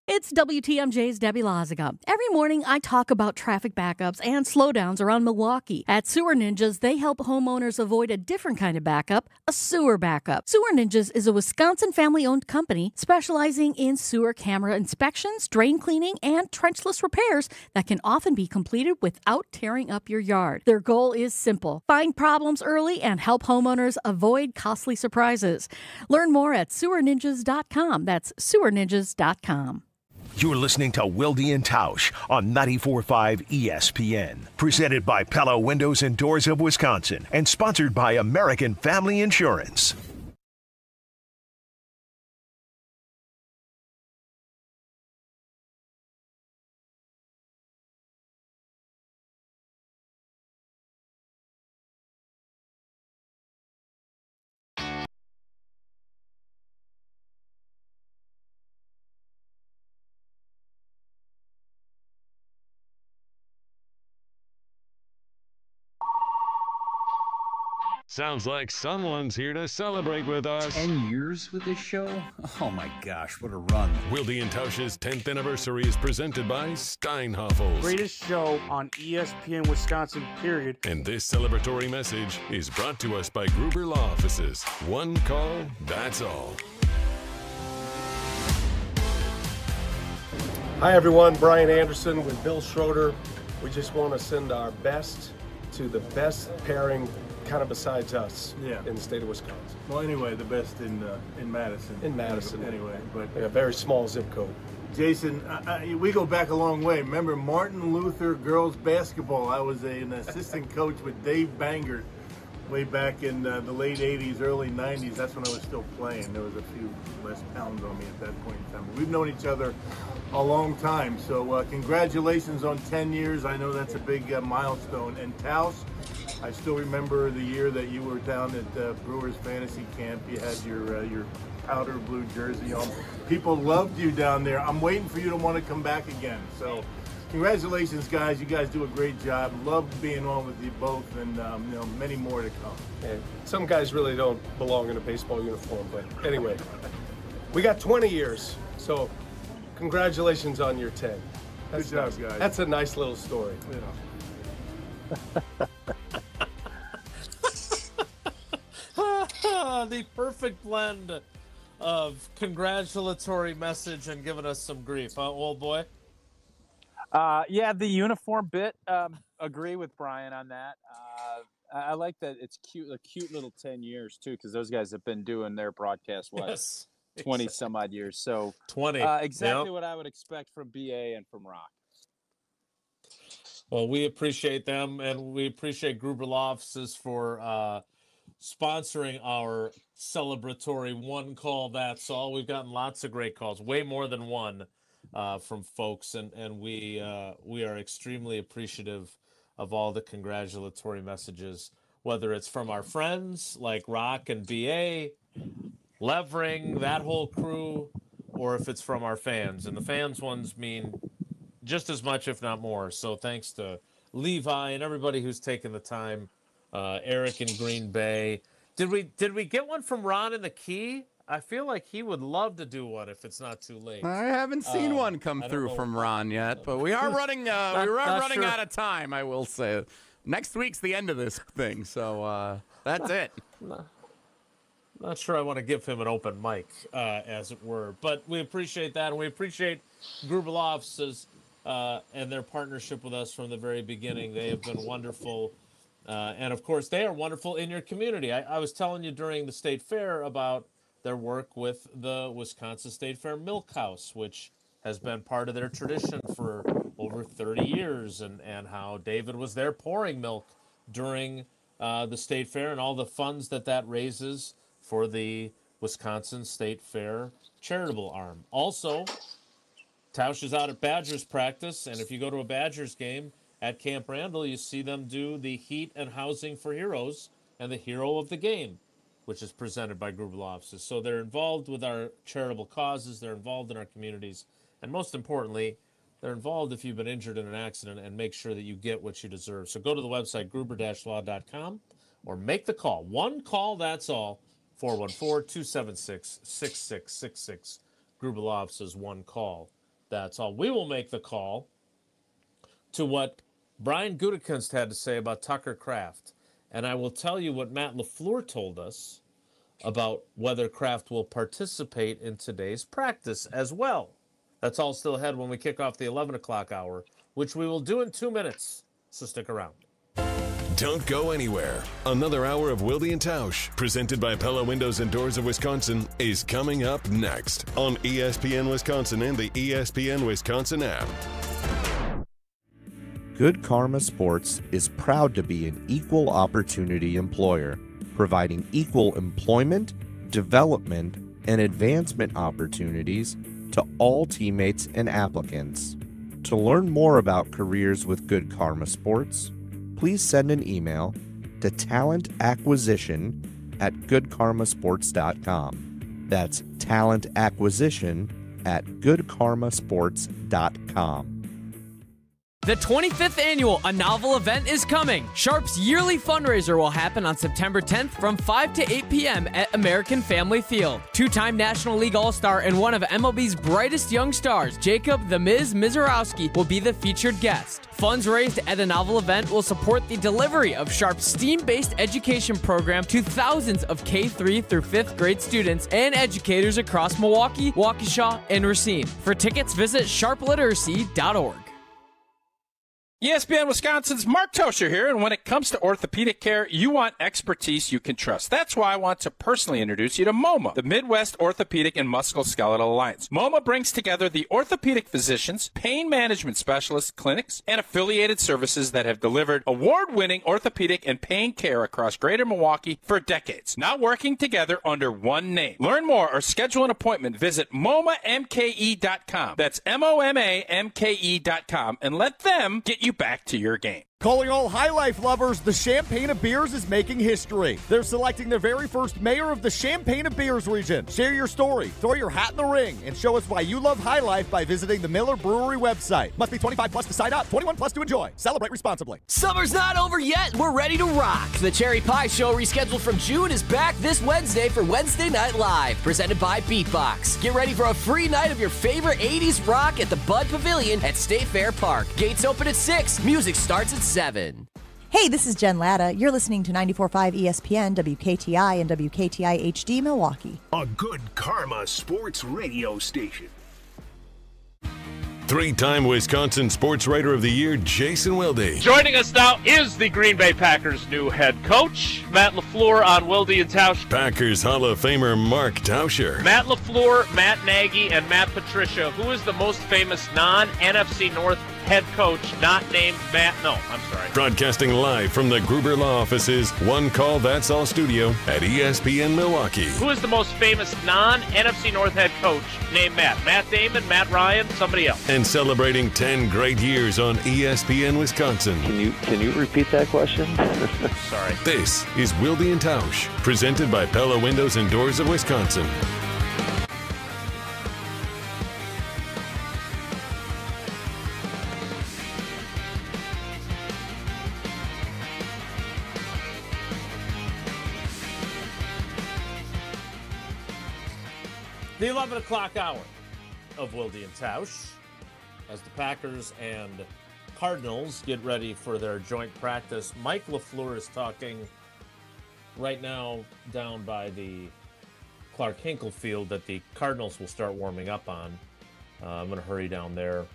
It's WTMJ's Debbie Loziga. Every morning, I talk about traffic backups and slowdowns around Milwaukee. At Sewer Ninjas, they help homeowners avoid a different kind of backup, a sewer backup. Sewer Ninjas is a Wisconsin family-owned company specializing in sewer camera inspections, drain cleaning, and trenchless repairs that can often be completed without tearing up your yard. Their goal is simple: find problems early and help homeowners avoid costly surprises. Learn more at sewerninjas.com. That's sewerninjas.com. You're listening to Wilde Tausch on 94.5 ESPN. Presented by Pella Windows and Doors of Wisconsin and sponsored by American Family Insurance. Sounds like someone's here to celebrate with us. 10 years with this show? Oh my gosh, what a run. Wilde Tausch's 10th anniversary is presented by Steinhoffels. Greatest show on ESPN Wisconsin, period. And this celebratory message is brought to us by Gruber Law Offices. One call, that's all. Hi everyone, Brian Anderson with Bill Schroeder. We just want to send our best to the best pairing kind of besides us in the state of Wisconsin. Well, anyway, the best in Madison. In Madison. Anyway, but a very small zip code. Jason, we go back a long way. Remember Martin Luther girls basketball? I was an assistant coach with Dave Bangert way back in the late 80s, early 90s. That's when I was still playing. There was a few less pounds on me at that point in time. But we've known each other a long time. So congratulations on 10 years. I know that's a big milestone. And Tausch, I still remember the year that you were down at Brewers Fantasy Camp. You had your powder blue jersey on. People loved you down there. I'm waiting for you to want to come back again. So congratulations, guys. You guys do a great job. Love being on with you both, and many more to come. And some guys really don't belong in a baseball uniform, but anyway, we got 20 years. So congratulations on your 10. Good job, guys. That's a nice little story. The perfect blend of congratulatory message and giving us some grief, huh, old boy? Yeah, the uniform bit, agree with Brian on that. I like that it's cute, a cute little 10 years, too, because those guys have been doing their broadcast, 20 some odd years. So 20. Exactly what I would expect from BA and from Rock. Well, we appreciate them, and we appreciate Gruber Law Offices for sponsoring our celebratory one call, that's all. We've gotten lots of great calls, way more than one from folks, and we are extremely appreciative of all the congratulatory messages, whether it's from our friends like Rock and BA, Levering, that whole crew, or if it's from our fans. And the fans ones mean just as much, if not more. So thanks to Levi and everybody who's taken the time. Eric in Green Bay. Did we get one from Ron in the Key? I feel like he would love to do one if it's not too late. I haven't seen one come through from Ron yet, but we are running. Running out of time. I will say, next week's the end of this thing, so that's it. Not sure I want to give him an open mic, as it were, but we appreciate that, and we appreciate Gruber Law Offices and their partnership with us from the very beginning. They have been wonderful. And, of course, they are wonderful in your community. I was telling you during the State Fair about their work with the Wisconsin State Fair Milk House, which has been part of their tradition for over 30 years, and how David was there pouring milk during the State Fair and all the funds that raises for the Wisconsin State Fair charitable arm. Also, Tausch is out at Badgers practice, and if you go to a Badgers game at Camp Randall, you see them do the Heat and Housing for Heroes and the Hero of the Game, which is presented by Gruber Law Offices. So they're involved with our charitable causes, they're involved in our communities, and most importantly, they're involved if you've been injured in an accident and make sure that you get what you deserve. So go to the website, gruber-law.com, or make the call. One call, that's all, 414-276-6666. Gruber Law Offices, one call, that's all. We will make the call to what Brian Gutekunst had to say about Tucker Kraft. And I will tell you what Matt LaFleur told us about whether Kraft will participate in today's practice as well. That's all still ahead when we kick off the 11 o'clock hour, which we will do in 2 minutes. So stick around. Don't go anywhere. Another hour of Wilde and Tausch, presented by Pella Windows and Doors of Wisconsin, is coming up next on ESPN Wisconsin and the ESPN Wisconsin app. Good Karma Sports is proud to be an equal opportunity employer, providing equal employment, development, and advancement opportunities to all teammates and applicants. To learn more about careers with Good Karma Sports, please send an email to talentacquisition@goodkarmasports.com. That's talentacquisition@goodkarmasports.com. The 25th annual A Novel event is coming. Sharp's yearly fundraiser will happen on September 10th from 5 to 8 p.m. at American Family Field. Two-time National League All-Star and one of MLB's brightest young stars, Jacob "The Miz" Mizorowski, will be the featured guest. Funds raised at the Novel event will support the delivery of Sharp's STEAM-based education program to thousands of K-3 through 5th grade students and educators across Milwaukee, Waukesha, and Racine. For tickets, visit sharpliteracy.org. ESPN Wisconsin's Mark Tauscher here, and when it comes to orthopedic care, you want expertise you can trust. That's why I want to personally introduce you to MoMA, the Midwest Orthopedic and Musculoskeletal Alliance. MoMA brings together the orthopedic physicians, pain management specialists, clinics, and affiliated services that have delivered award-winning orthopedic and pain care across greater Milwaukee for decades, now working together under one name. Learn more or schedule an appointment. Visit MoMaMKE.com. That's MoMaMKE.com, and let them get you back to your game. Calling all High Life lovers, the Champaign of Beers is making history. They're selecting their very first mayor of the Champaign of Beers region. Share your story, throw your hat in the ring, and show us why you love High Life by visiting the Miller Brewery website. Must be 25 plus to sign up, 21 plus to enjoy. Celebrate responsibly. Summer's not over yet. We're ready to rock. The Cherry Pie Show, rescheduled from June, is back this Wednesday for Wednesday Night Live, presented by Beatbox. Get ready for a free night of your favorite 80s rock at the Bud Pavilion at State Fair Park. Gates open at 6. Music starts at 7. Hey, this is Jen Latta. You're listening to 94.5 ESPN, WKTI, and WKTI HD Milwaukee. A Good Karma Sports radio station. Three-time Wisconsin Sports Writer of the Year, Jason Wilde. Joining us now is the Green Bay Packers' new head coach, Matt LaFleur on Wilde and Tausch. Packers Hall of Famer Mark Tauscher. Matt LaFleur, Matt Nagy, and Matt Patricia. Who is the most famous non-NFC North head coach not named Matt? No, I'm sorry. Broadcasting live from the Gruber Law Offices, One Call That's All studio at ESPN Milwaukee. Who is the most famous non-NFC North head coach named Matt? Matt Damon, Matt Ryan, somebody else. And celebrating 10 great years on ESPN Wisconsin. Can you repeat that question? Sorry. This is Wilde and Tausch, presented by Pella Windows and Doors of Wisconsin. The 11 o'clock hour of Wilde and Tausch as the Packers and Cardinals get ready for their joint practice. Mike LaFleur is talking right now down by the Clark Hinkle field that the Cardinals will start warming up on. I'm going to hurry down there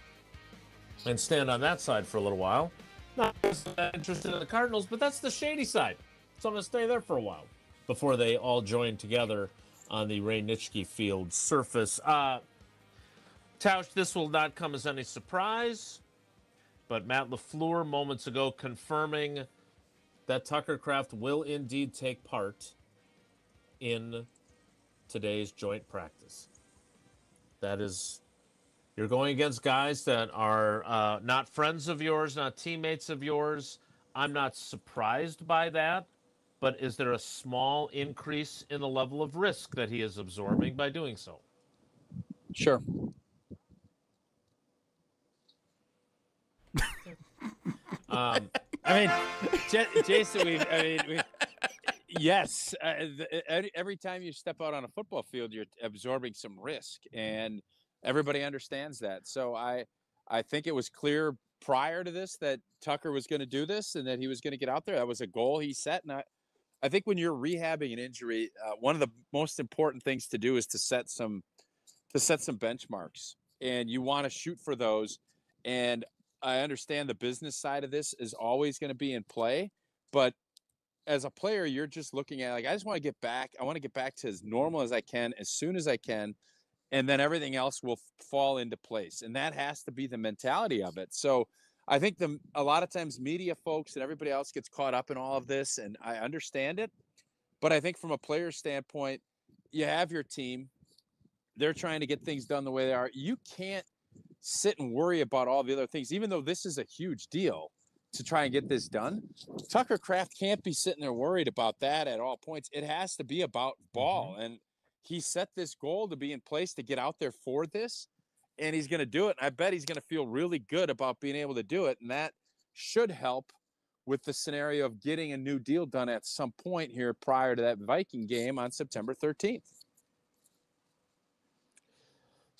and stand on that side for a little while. not that interested in the Cardinals, but that's the shady side. So I'm going to stay there for a while before they all join together on the Ray Nitschke Field surface. Tausch, this will not come as any surprise, but Matt LaFleur moments ago confirming that Tucker Kraft will indeed take part in today's joint practice. That is, you're going against guys that are not friends of yours, not teammates of yours. I'm not surprised by that, but is there a small increase in the level of risk that he is absorbing by doing so? Sure. Jason, yes. Every time you step out on a football field, you're absorbing some risk, and everybody understands that. So I think it was clear prior to this that Tucker was going to do this and that he was going to get out there. That was a goal he set, and I think when you're rehabbing an injury, one of the most important things to do is to set some benchmarks, and you want to shoot for those. And I understand the business side of this is always going to be in play, but as a player, you're just looking at, like, I just want to get back. I want to get back to as normal as I can, as soon as I can, and then everything else will fall into place. And that has to be the mentality of it. So I think a lot of times media folks and everybody else gets caught up in all of this, and I understand it. But I think from a player standpoint, you have your team. They're trying to get things done the way they are. You can't sit and worry about all the other things, even though this is a huge deal to try and get this done. Tucker Kraft can't be sitting there worried about that at all points. It has to be about ball. And he set this goal to be in place to get out there for this, and he's going to do it. And I bet he's going to feel really good about being able to do it. And that should help with the scenario of getting a new deal done at some point here prior to that Viking game on September 13th.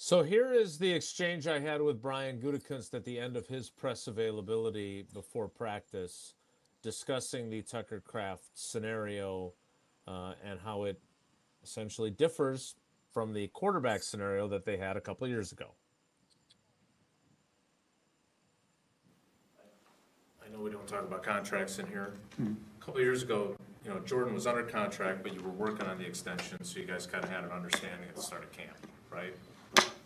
So here is the exchange I had with Brian Gutekunst at the end of his press availability before practice, discussing the Tucker Kraft scenario and how it essentially differs from the quarterback scenario that they had a couple of years ago. I know we don't talk about contracts in here. A couple of years ago, Jordan was under contract, but you were working on the extension, so you guys kind of had an understanding at the start of camp, right?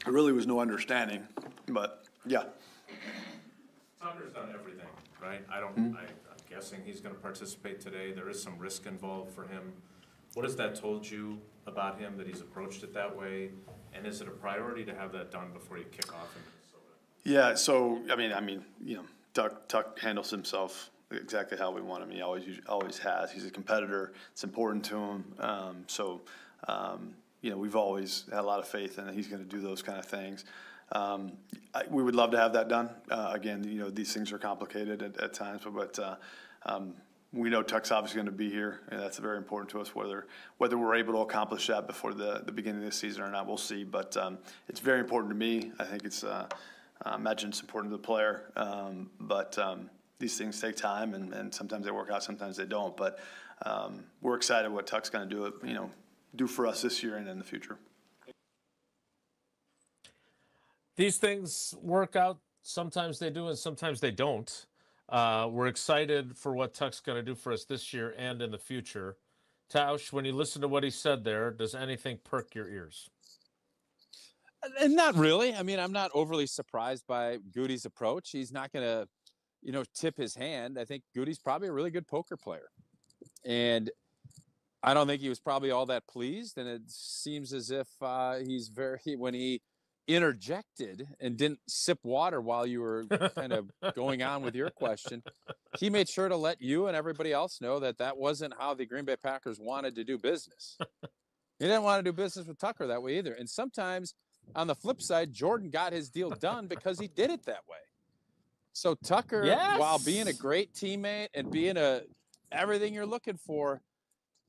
There really was no understanding, but yeah. Tucker's done everything, right? I'm guessing he's going to participate today. There is some risk involved for him. What has that told you about him, that he's approached it that way? And is it a priority to have that done before you kick off in Minnesota? Yeah, so, I mean, Tuck handles himself exactly how we want him. He always has. He's a competitor. It's important to him. We've always had a lot of faith in that he's going to do those kind of things. We would love to have that done. Again, these things are complicated at times, but we know Tuck's obviously going to be here, and that's very important to us. Whether we're able to accomplish that before the beginning of the season or not, we'll see. But it's very important to me. I think it's imagine it's important to the player. But these things take time, and sometimes they work out, sometimes they don't. But we're excited what Tuck's going to do for us this year and in the future. These things work out. Sometimes they do, and sometimes they don't. We're excited for what Tuck's going to do for us this year and in the future. Tausch, when you listen to what he said there, does anything perk your ears? And not really. I mean, I'm not overly surprised by Goody's approach. He's not going to, tip his hand. I think Goody's probably a really good poker player. And I don't think he was probably all that pleased. And it seems as if when he interjected and didn't sip water while you were kind of going on with your question, he made sure to let you and everybody else know that wasn't how the Green Bay Packers wanted to do business. He didn't want to do business with Tucker that way either. And sometimes on the flip side, Jordan got his deal done because he did it that way. So Tucker, while being a great teammate and being everything you're looking for,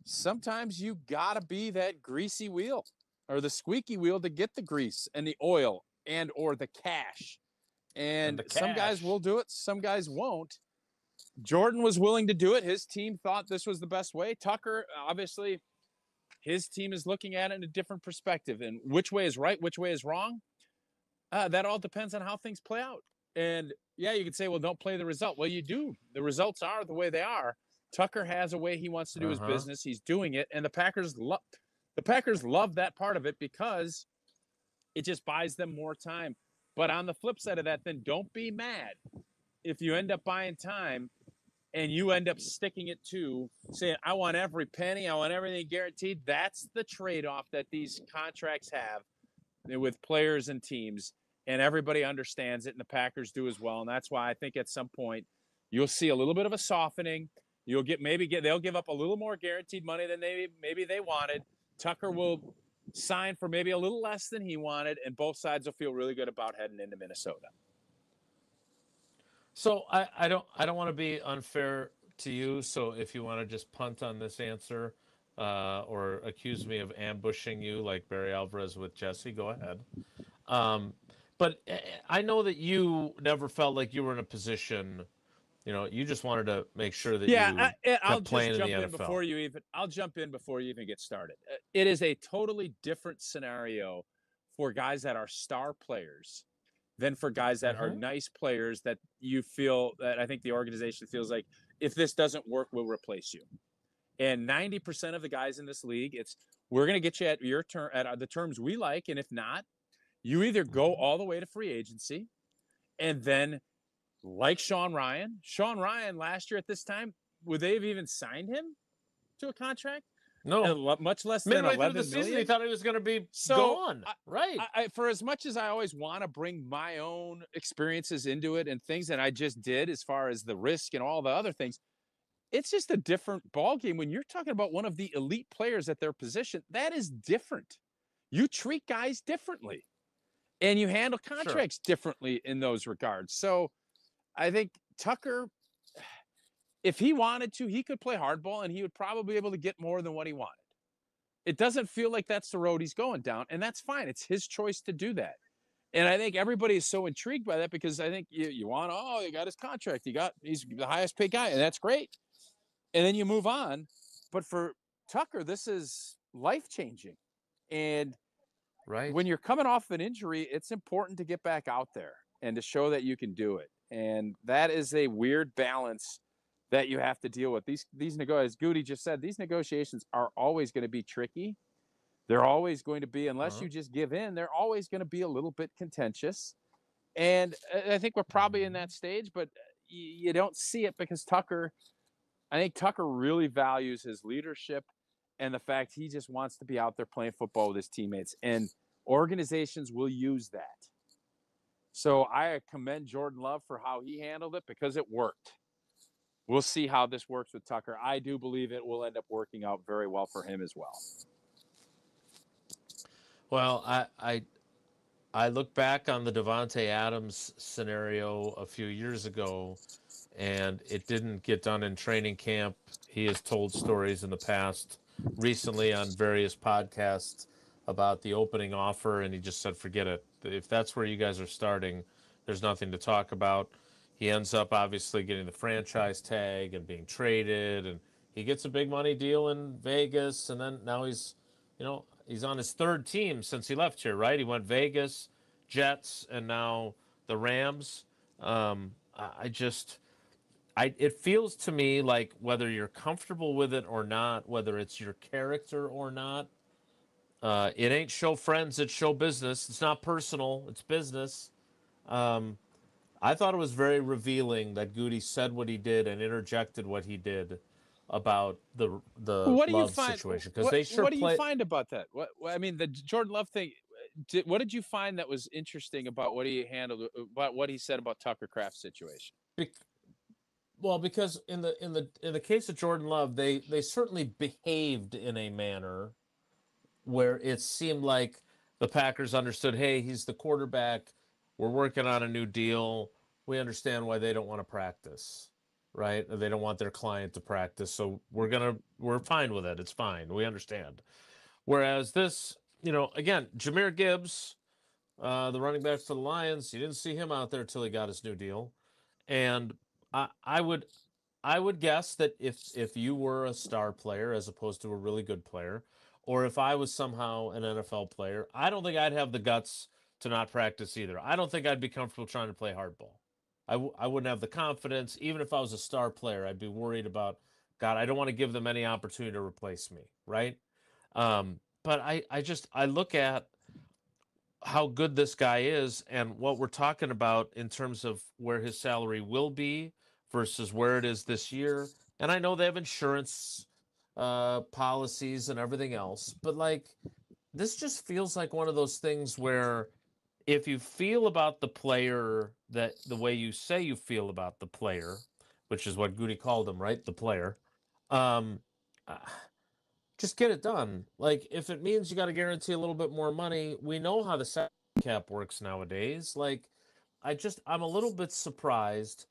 sometimes you got to be that greasy wheel or the squeaky wheel to get the grease and the oil and or the cash. And some guys will do it, some guys won't. Jordan was willing to do it. His team thought this was the best way. Tucker, obviously, his team is looking at it in a different perspective. And which way is right, which way is wrong, that all depends on how things play out. And yeah, you could say, well, don't play the result. Well, you do. The results are the way they are. Tucker has a way he wants to do his business. He's doing it, and the Packers love that part of it because it just buys them more time. But on the flip side of that, then don't be mad if you end up buying time and you end up sticking it to saying, I want every penny, I want everything guaranteed. That's the trade-off that these contracts have with players and teams, and everybody understands it, and the Packers do as well. And that's why I think at some point you'll see a little bit of a softening. They'll give up a little more guaranteed money than maybe they wanted. Tucker will sign for maybe a little less than he wanted, and both sides will feel really good about heading into Minnesota. So I don't want to be unfair to you. So if you want to just punt on this answer or accuse me of ambushing you like Barry Alvarez with Jesse, go ahead. But I know that you never felt like you were in a position. You just wanted to make sure that I'll playing just jump in the in NFL. I'll jump in before you even get started. It is a totally different scenario for guys that are star players than for guys that are nice players that you feel that I think the organization feels like if this doesn't work, we'll replace you. And 90% of the guys in this league, we're going to get you at your term at the terms we like, and if not, you either go all the way to free agency, and then like Sean Ryan last year at this time, would they have even signed him to a contract? No, much less than midway 11 through the season. million. He thought he was going to be gone. Right. For as much as I always want to bring my own experiences into it and things that I just did as far as the risk and all the other things, it's just a different ballgame. When you're talking about one of the elite players at their position, that is different. You treat guys differently, and you handle contracts differently in those regards. So I think Tucker, if he wanted to, he could play hardball, and he would probably be able to get more than what he wanted. It doesn't feel like that's the road he's going down, and that's fine. It's his choice to do that. And I think everybody is so intrigued by that because I think you got his contract. He's the highest paid guy, and that's great. And then you move on. But for Tucker, this is life-changing. And when you're coming off an injury, it's important to get back out there and to show that you can do it. And that is a weird balance that you have to deal with. These as Goody just said, these negotiations are always going to be tricky. They're always going to be, unless you just give in, they're always going to be a little bit contentious. And I think we're probably in that stage, but you don't see it because I think Tucker really values his leadership and the fact he just wants to be out there playing football with his teammates. And organizations will use that. So I commend Jordan Love for how he handled it because it worked. We'll see how this works with Tucker. I do believe it will end up working out very well for him as well. Well, I look back on the Davante Adams scenario a few years ago, and it didn't get done in training camp. He has told stories in the past, recently on various podcasts, about the opening offer, and he just said, forget it. If that's where you guys are starting, there's nothing to talk about. He ends up obviously getting the franchise tag and being traded, and he gets a big money deal in Vegas, and then now he's on his third team since he left here, right? He went Vegas, Jets, and now the Rams. It feels to me like whether you're comfortable with it or not, whether it's your character or not, it ain't show friends, it's show business. It's not personal, it's business. I thought it was very revealing that Goody said what he did and interjected what he did about the Love situation. Because they sure What do you find about that? The Jordan Love thing. What did you find that was interesting about what he handled, about what he said about Tucker Kraft's situation? Well, because in the case of Jordan Love, they certainly behaved in a manner where it seemed like the Packers understood, hey, he's the quarterback. We're working on a new deal. We understand why they don't want to practice, right? They don't want their client to practice, so we're fine with it. It's fine. We understand. Whereas this, again, Jahmyr Gibbs, the running back for the Lions, you didn't see him out there till he got his new deal. And I would guess that if you were a star player as opposed to a really good player, or if I was somehow an NFL player, I don't think I'd have the guts to not practice either. I don't think I'd be comfortable trying to play hardball. I wouldn't have the confidence. Even if I was a star player, I'd be worried about, God, I don't want to give them any opportunity to replace me, right? But I look at how good this guy is and what we're talking about in terms of where his salary will be versus where it is this year. And I know they have insurance policies and everything else, but like this just feels like one of those things where if you feel about the player that the way you say you feel about the player, which is what Goody called him, right? The player. Just get it done. Like, if it means you got to guarantee a little bit more money, we know how the salary cap works nowadays. Like, I'm a little bit surprised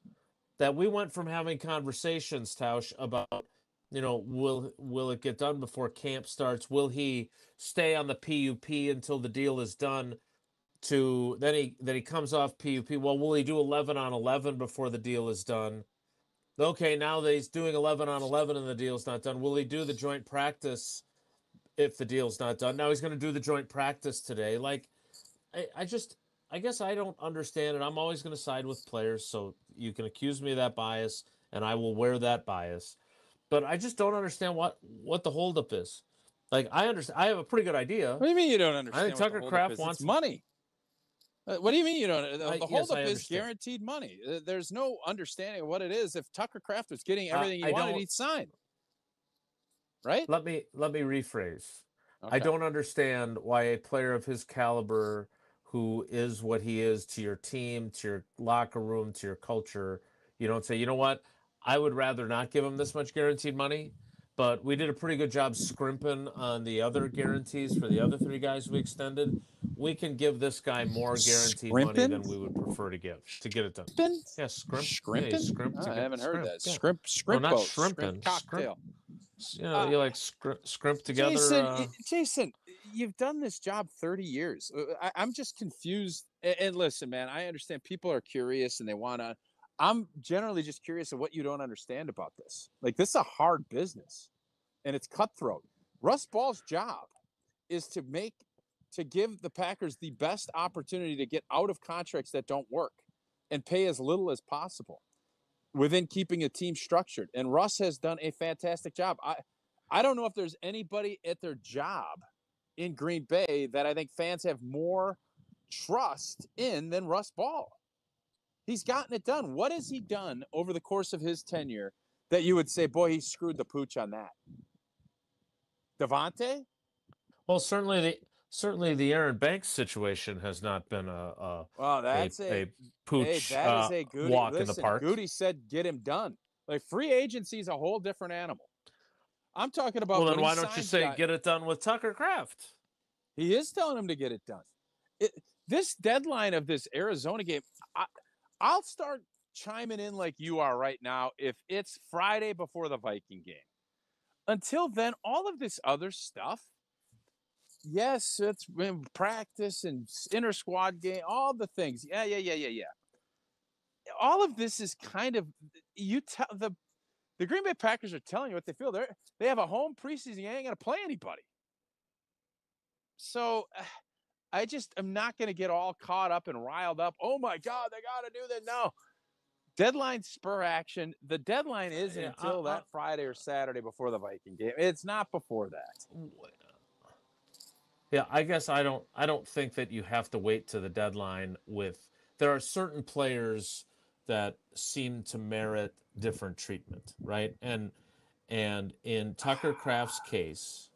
that we went from having conversations, Tausch, about, will it get done before camp starts? Will he stay on the PUP until the deal is done? To then he comes off PUP. Well, will he do 11 on 11 before the deal is done? Okay, now that he's doing 11 on 11 and the deal's not done, will he do the joint practice if the deal's not done? Now he's going to do the joint practice today. Like, I guess I don't understand it. I'm always going to side with players, so you can accuse me of that bias, and I will wear that bias. But I just don't understand what the holdup is. Like, I understand. I have a pretty good idea. What do you mean you don't understand? I think Tucker Kraft wants it's money. What do you mean you don't? The holdup yes, is guaranteed money. There's no understanding of what it is. If Tucker Kraft was getting everything he wanted, he'd sign. Right? Let me rephrase. Okay. I don't understand why a player of his caliber, who is what he is to your team, to your locker room, to your culture, you don't say, you know what? I would rather not give him this much guaranteed money. But we did a pretty good job scrimping on the other guarantees for the other three guys we extended. We can give this guy more guaranteed money than we would prefer to give to get it done. Yeah, Scrimping? Yeah, I haven't heard that. Yeah. Scrimp not boat, shrimping. cocktail. You like scrimp together. Jason, you've done this job 30 years. I'm just confused. And listen, man, I understand people are curious and they want to. I'm generally just curious of what you don't understand about this. Like, this is a hard business, and it's cutthroat. Russ Ball's job is to give the Packers the best opportunity to get out of contracts that don't work and pay as little as possible within keeping a team structured. And Russ has done a fantastic job. I don't know if there's anybody at their job in Green Bay that I think fans have more trust in than Russ Ball. He's gotten it done. What has he done over the course of his tenure that you would say, boy, he screwed the pooch on that? Devontae? Well, certainly the Aaron Banks situation has not been a pooch walk in the park. Goody said get him done. Like, free agency is a whole different animal. I'm talking about. Well, then why don't you say get it done with Tucker Kraft? He is telling him to get it done. This deadline of this Arizona game, I'll start chiming in like you are right now if it's Friday before the Viking game. Until then, all of this other stuff, yes, it's been practice and inter squad game, all the things. Yeah. All of this is kind of, you tell the Green Bay Packers are telling you what they feel. They have a home preseason. You ain't going to play anybody. So I'm not going to get all caught up and riled up. Oh my God, they got to do that. No. Deadline spur action. The deadline isn't until that Friday or Saturday before the Viking game. It's not before that. Yeah, I guess I don't think that you have to wait to the deadline there are certain players that seem to merit different treatment, right? And in Tucker Kraft's case,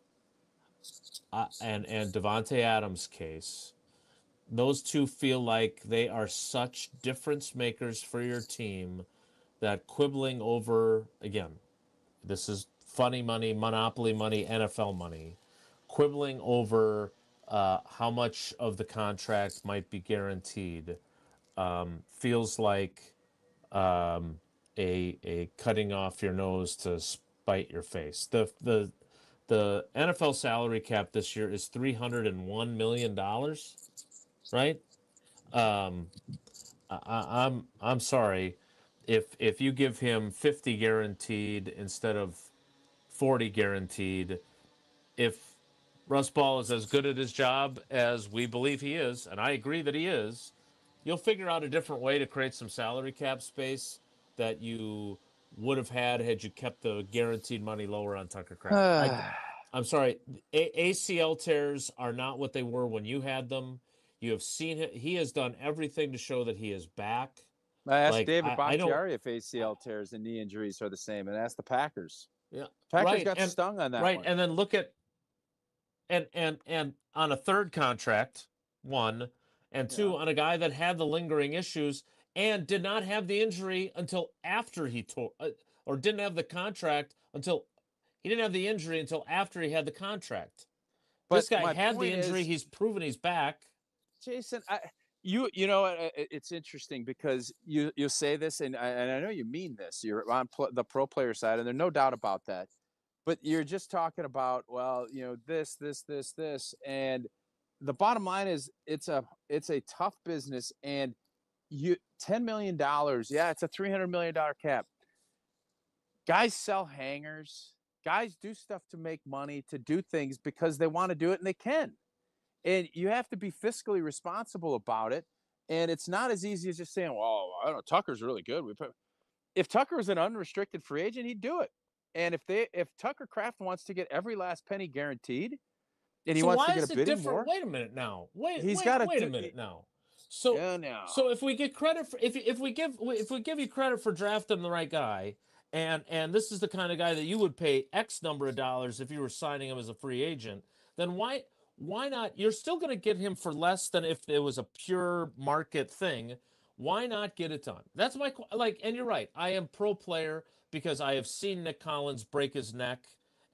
and Devontae Adams' case, those two feel like they are such difference makers for your team that quibbling over, again, this is funny money, monopoly money, NFL money, quibbling over how much of the contract might be guaranteed feels like a cutting off your nose to spite your face. The NFL salary cap this year is $301 million, right? I'm sorry if you give him 50 guaranteed instead of 40 guaranteed. If Russ Ball is as good at his job as we believe he is, and I agree that he is, You'll figure out a different way to create some salary cap space that you would have had you kept the guaranteed money lower on Tucker Kraft. I'm sorry. ACL tears are not what they were when you had them. You have seen him. He has done everything to show that he is back. I asked David Bakhtiari if ACL tears and knee injuries are the same, and asked the Packers. Yeah, Packers got stung on that right, one. and then look at and on a third contract, 1, and 2 on a guy that had the lingering issues and did not have the injury until after he tore, or didn't have the contract until he didn't have the injury until after he had the contract. But this guy my had the point injury. is- He's proven he's back. Jason, you know, it's interesting because you say this, and I know you mean this. You're on the pro player side, and there's no doubt about that. But you're just talking about, well, you know, this, and the bottom line is it's a tough business, and $10 million, yeah, it's a $300 million cap. Guys sell hangers. Guys do stuff to make money, to do things because they want to do it and they can. And you have to be fiscally responsible about it. And it's not as easy as just saying, well, I don't know, Tucker's really good. If Tucker was an unrestricted free agent, he'd do it. And if Tucker Kraft wants to get every last penny guaranteed, and he wants to get a bidding war, wait a minute now. Wait a minute now. So if we get credit for if we give you credit for drafting the right guy, and this is the kind of guy that you would pay X number of dollars if you were signing him as a free agent, then why not? You're still going to get him for less than if it was a pure market thing. Why not get it done? That's my and you're right. I am pro player because I have seen Nick Collins break his neck,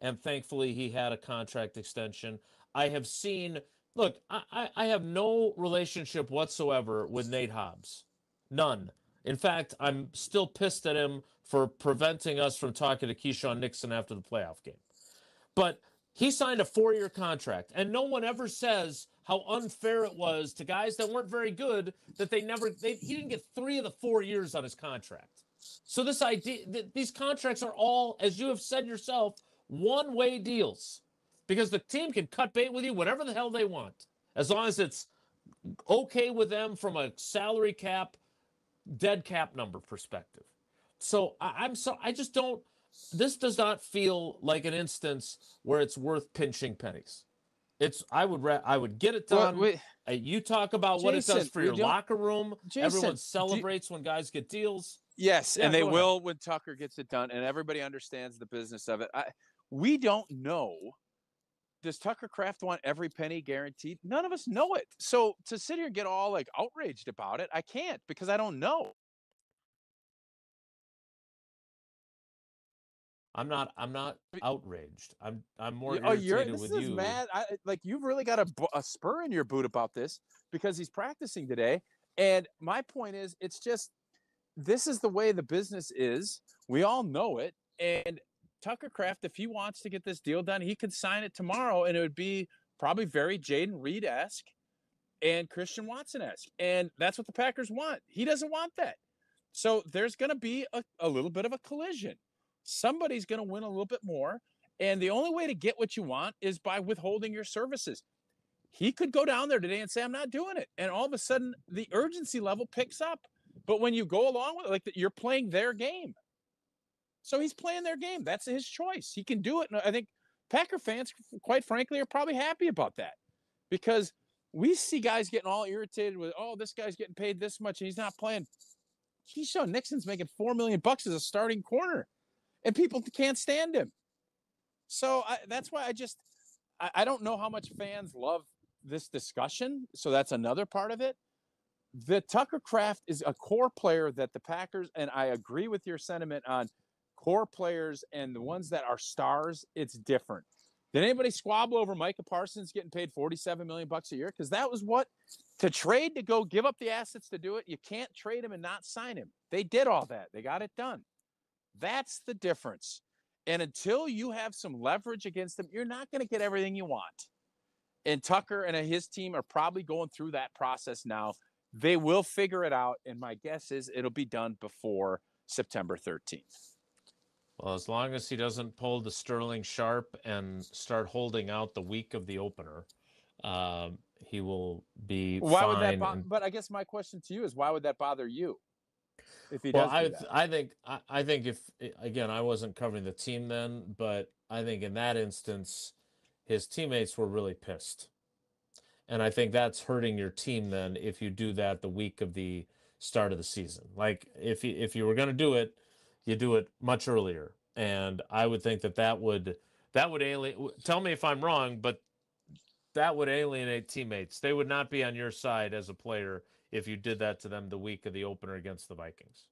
and thankfully he had a contract extension. I have seen. Look, I have no relationship whatsoever with Nate Hobbs. None. In fact, I'm still pissed at him for preventing us from talking to Keyshawn Nixon after the playoff game. But he signed a 4-year contract, and no one ever says how unfair it was to guys that weren't very good that he didn't get 3 of the 4 years on his contract. So this idea that these contracts are all, as you have said yourself, one-way deals. Because the team can cut bait with you whatever the hell they want, as long as it's okay with them from a salary cap, dead cap number perspective. So I just don't. This does not feel like an instance where it's worth pinching pennies. I would get it done. You talk about what it does for your locker room. Everyone celebrates when guys get deals. Yes, and they will when Tucker gets it done, and everybody understands the business of it. We don't know. Does Tucker Kraft want every penny guaranteed? None of us know it. So to sit here and get all outraged about it, I can't because I don't know. I'm not outraged. I'm more irritated with you. Mad. You've really got a spur in your boot about this because he's practicing today. And my point is, it's just this is the way the business is. We all know it. And Tucker Kraft, if he wants to get this deal done, he could sign it tomorrow, and it would be probably very Jaden Reed-esque and Christian Watson-esque. And that's what the Packers want. He doesn't want that. So there's going to be a little bit of a collision. Somebody's going to win a little bit more, and the only way to get what you want is by withholding your services. He could go down there today and say, I'm not doing it. And all of a sudden, the urgency level picks up. But when you go along with it, you're playing their game. So he's playing their game. That's his choice. He can do it. And I think Packer fans, quite frankly, are probably happy about that because we see guys getting all irritated with, oh, this guy's getting paid this much and he's not playing. Keyshawn Nixon's making $4 million as a starting corner, and people can't stand him. So that's why I don't know how much fans love this discussion. So that's another part of it. The Tucker Kraft is a core player that the Packers, and I agree with your sentiment on core players and the ones that are stars, it's different. Did anybody squabble over Micah Parsons getting paid $47 million a year? Because that was what to trade to go give up the assets to do it. You can't trade him and not sign him. They did all that. They got it done. That's the difference. And until you have some leverage against them, you're not going to get everything you want. And Tucker and his team are probably going through that process now. They will figure it out. And my guess is it'll be done before September 13th. Well, as long as he doesn't pull the Sterling Sharp and start holding out the week of the opener, he will be Why fine. would that but I guess my question to you is, why would that bother you if he does do that? I think if, again, I wasn't covering the team then, but I think in that instance, his teammates were really pissed. And I think that's hurting your team then if you do that the week of the start of the season. Like, if you were going to do it, you do it much earlier. And I would think that would alienate, tell me if I'm wrong, but that would alienate teammates. They would not be on your side as a player if you did that to them the week of the opener against the Vikings.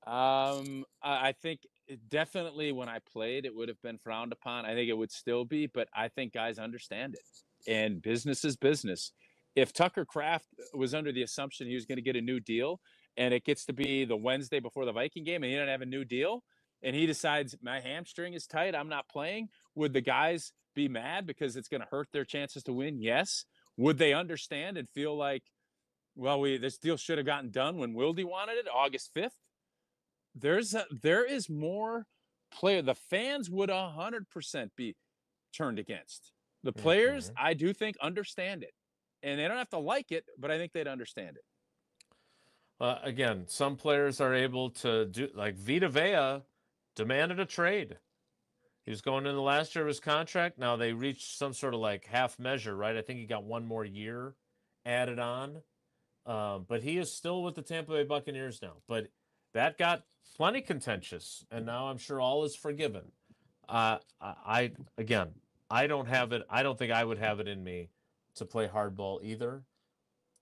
I think definitely when I played, it would have been frowned upon. I think it would still be, but I think guys understand it. And business is business. If Tucker Kraft was under the assumption he was going to get a new deal, and it gets to be the Wednesday before the Viking game, and he doesn't have a new deal, and he decides my hamstring is tight, I'm not playing, would the guys be mad because it's going to hurt their chances to win? Yes. Would they understand and feel like, well, this deal should have gotten done when Wilde wanted it, August 5th? There is more player. The fans would 100% be turned against. The players, I do think, understand it. And they don't have to like it, but I think they'd understand it. Again, some players are able to do, like Vita Vea demanded a trade. He was going into the last year of his contract. Now they reached some sort of like half measure, right? I think he got one more year added on. But he is still with the Tampa Bay Buccaneers now. But that got plenty contentious, and now I'm sure all is forgiven. I don't have it. I don't think I would have it in me to play hardball either.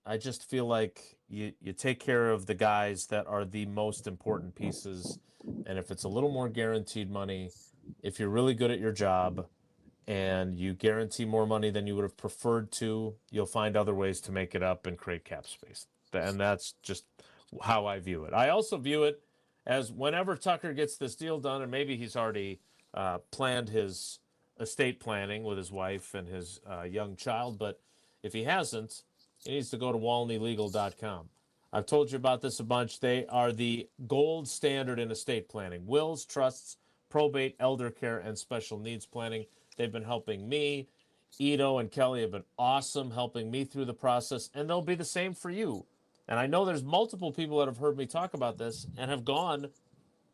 I just feel like you take care of the guys that are the most important pieces, and if it's a little more guaranteed money, if you're really good at your job and you guarantee more money than you would have preferred to, you'll find other ways to make it up and create cap space. And that's just how I view it. I also view it as whenever Tucker gets this deal done, and maybe he's already planned his estate planning with his wife and his young child, but if he hasn't, he needs to go to WalneyLegal.com. I've told you about this a bunch. They are the gold standard in estate planning. Wills, trusts, probate, elder care, and special needs planning. They've been helping me. Ito and Kelly have been awesome helping me through the process, and they'll be the same for you. And I know there's multiple people that have heard me talk about this and have gone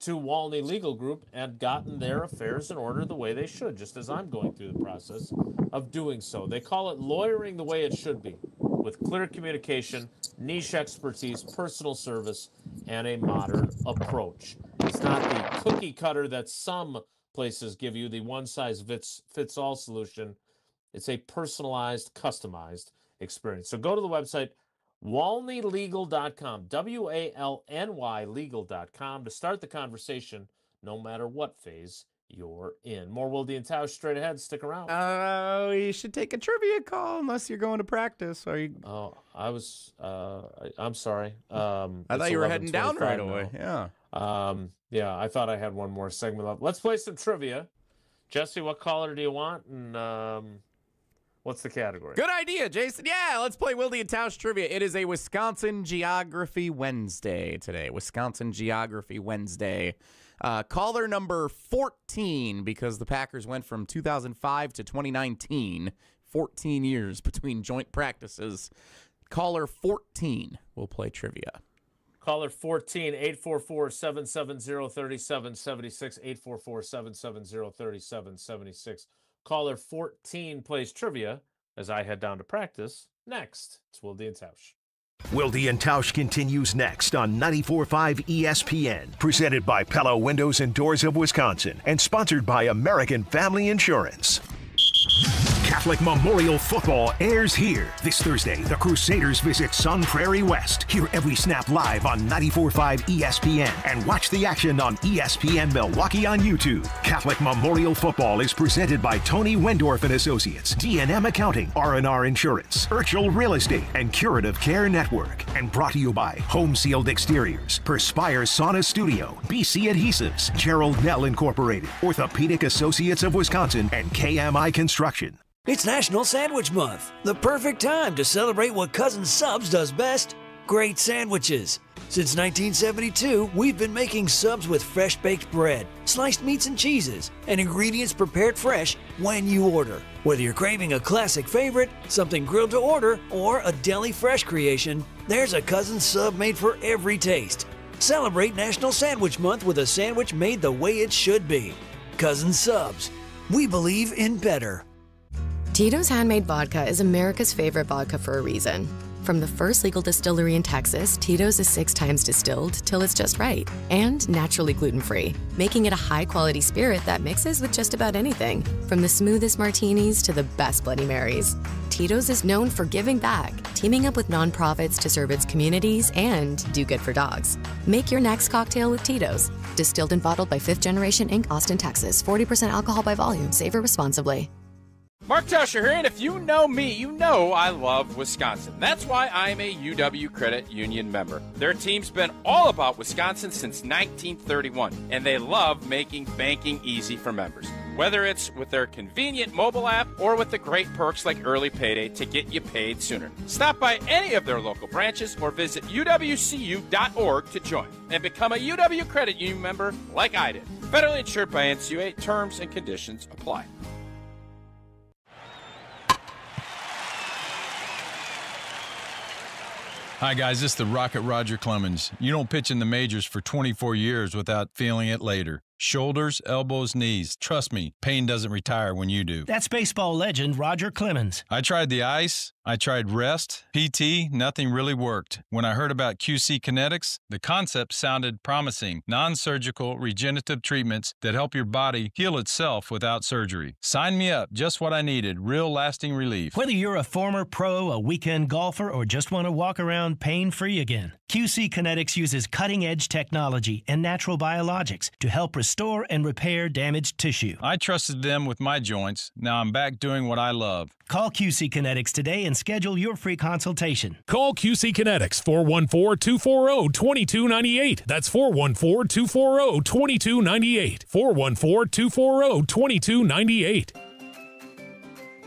to Walney Legal Group and gotten their affairs in order the way they should, just as I'm going through the process of doing so. They call it lawyering the way it should be, with clear communication, niche expertise, personal service, and a modern approach. It's not the cookie cutter that some places give you, the one-size-fits-all solution. It's a personalized, customized experience. So go to the website, WalneyLegal.com, WALNY legal.com, to start the conversation no matter what phase you're in. More Wilde and Tausch straight ahead. Stick around. Oh, you should take a trivia call unless you're going to practice. Are you? Oh, I'm sorry. I thought you were heading down right away. Yeah. Yeah, I thought I had one more segment left. Let's play some trivia. Jesse, what caller do you want? And what's the category? Good idea, Jason. Yeah, let's play Wilde and Tausch trivia. It is a Wisconsin Geography Wednesday today. Wisconsin Geography Wednesday. Caller number 14, because the Packers went from 2005 to 2019, 14 years between joint practices. Caller 14 will play trivia. Caller 14, 844-770-3776, 844-770-3776. Caller 14 plays trivia as I head down to practice. Next, it's Wilde and Tausch. Wilde and Tausch continues next on 94.5 ESPN, presented by Pella Windows and Doors of Wisconsin, and sponsored by American Family Insurance. Catholic Memorial Football airs here. This Thursday, the Crusaders visit Sun Prairie West. Hear every snap live on 94.5 ESPN and watch the action on ESPN Milwaukee on YouTube. Catholic Memorial Football is presented by Tony Wendorf and Associates, D&M Accounting, R&R Insurance, Urchel Real Estate, and Curative Care Network. And brought to you by Home Sealed Exteriors, Perspire Sauna Studio, BC Adhesives, Gerald Nell Incorporated, Orthopedic Associates of Wisconsin, and KMI Construction. It's National Sandwich Month, the perfect time to celebrate what Cousin Subs does best, great sandwiches. Since 1972, we've been making subs with fresh baked bread, sliced meats and cheeses, and ingredients prepared fresh when you order. Whether you're craving a classic favorite, something grilled to order, or a deli fresh creation, there's a Cousins sub made for every taste. Celebrate National Sandwich Month with a sandwich made the way it should be. Cousins Subs. We believe in better. Tito's Handmade Vodka is America's favorite vodka for a reason. From the first legal distillery in Texas, Tito's is 6 times distilled till it's just right and naturally gluten-free, making it a high-quality spirit that mixes with just about anything, from the smoothest martinis to the best Bloody Marys. Tito's is known for giving back, teaming up with nonprofits to serve its communities and do good for dogs. Make your next cocktail with Tito's. Distilled and bottled by 5th Generation Inc., Austin, Texas. 40% alcohol by volume. Savor responsibly. Mark Tauscher here, and if you know me, you know I love Wisconsin. That's why I'm a UW Credit Union member. Their team's been all about Wisconsin since 1931, and they love making banking easy for members. Whether it's with their convenient mobile app or with the great perks like early payday to get you paid sooner. Stop by any of their local branches or visit uwcu.org to join and become a UW Credit Union member like I did. Federally insured by NCUA. Terms and conditions apply. Hi, guys. This is the Rocket Roger Clemens. You don't pitch in the majors for 24 years without feeling it later. Shoulders, elbows, knees. Trust me, pain doesn't retire when you do. That's baseball legend Roger Clemens. I tried the ice. I tried rest, PT, nothing really worked. When I heard about QC Kinetics, the concept sounded promising. Non-surgical regenerative treatments that help your body heal itself without surgery. Sign me up, just what I needed, real lasting relief. Whether you're a former pro, a weekend golfer, or just want to walk around pain-free again, QC Kinetics uses cutting-edge technology and natural biologics to help restore and repair damaged tissue. I trusted them with my joints. Now I'm back doing what I love. Call QC Kinetics today and schedule your free consultation. Call QC Kinetics 414-240-2298. That's 414-240-2298. 414-240-2298.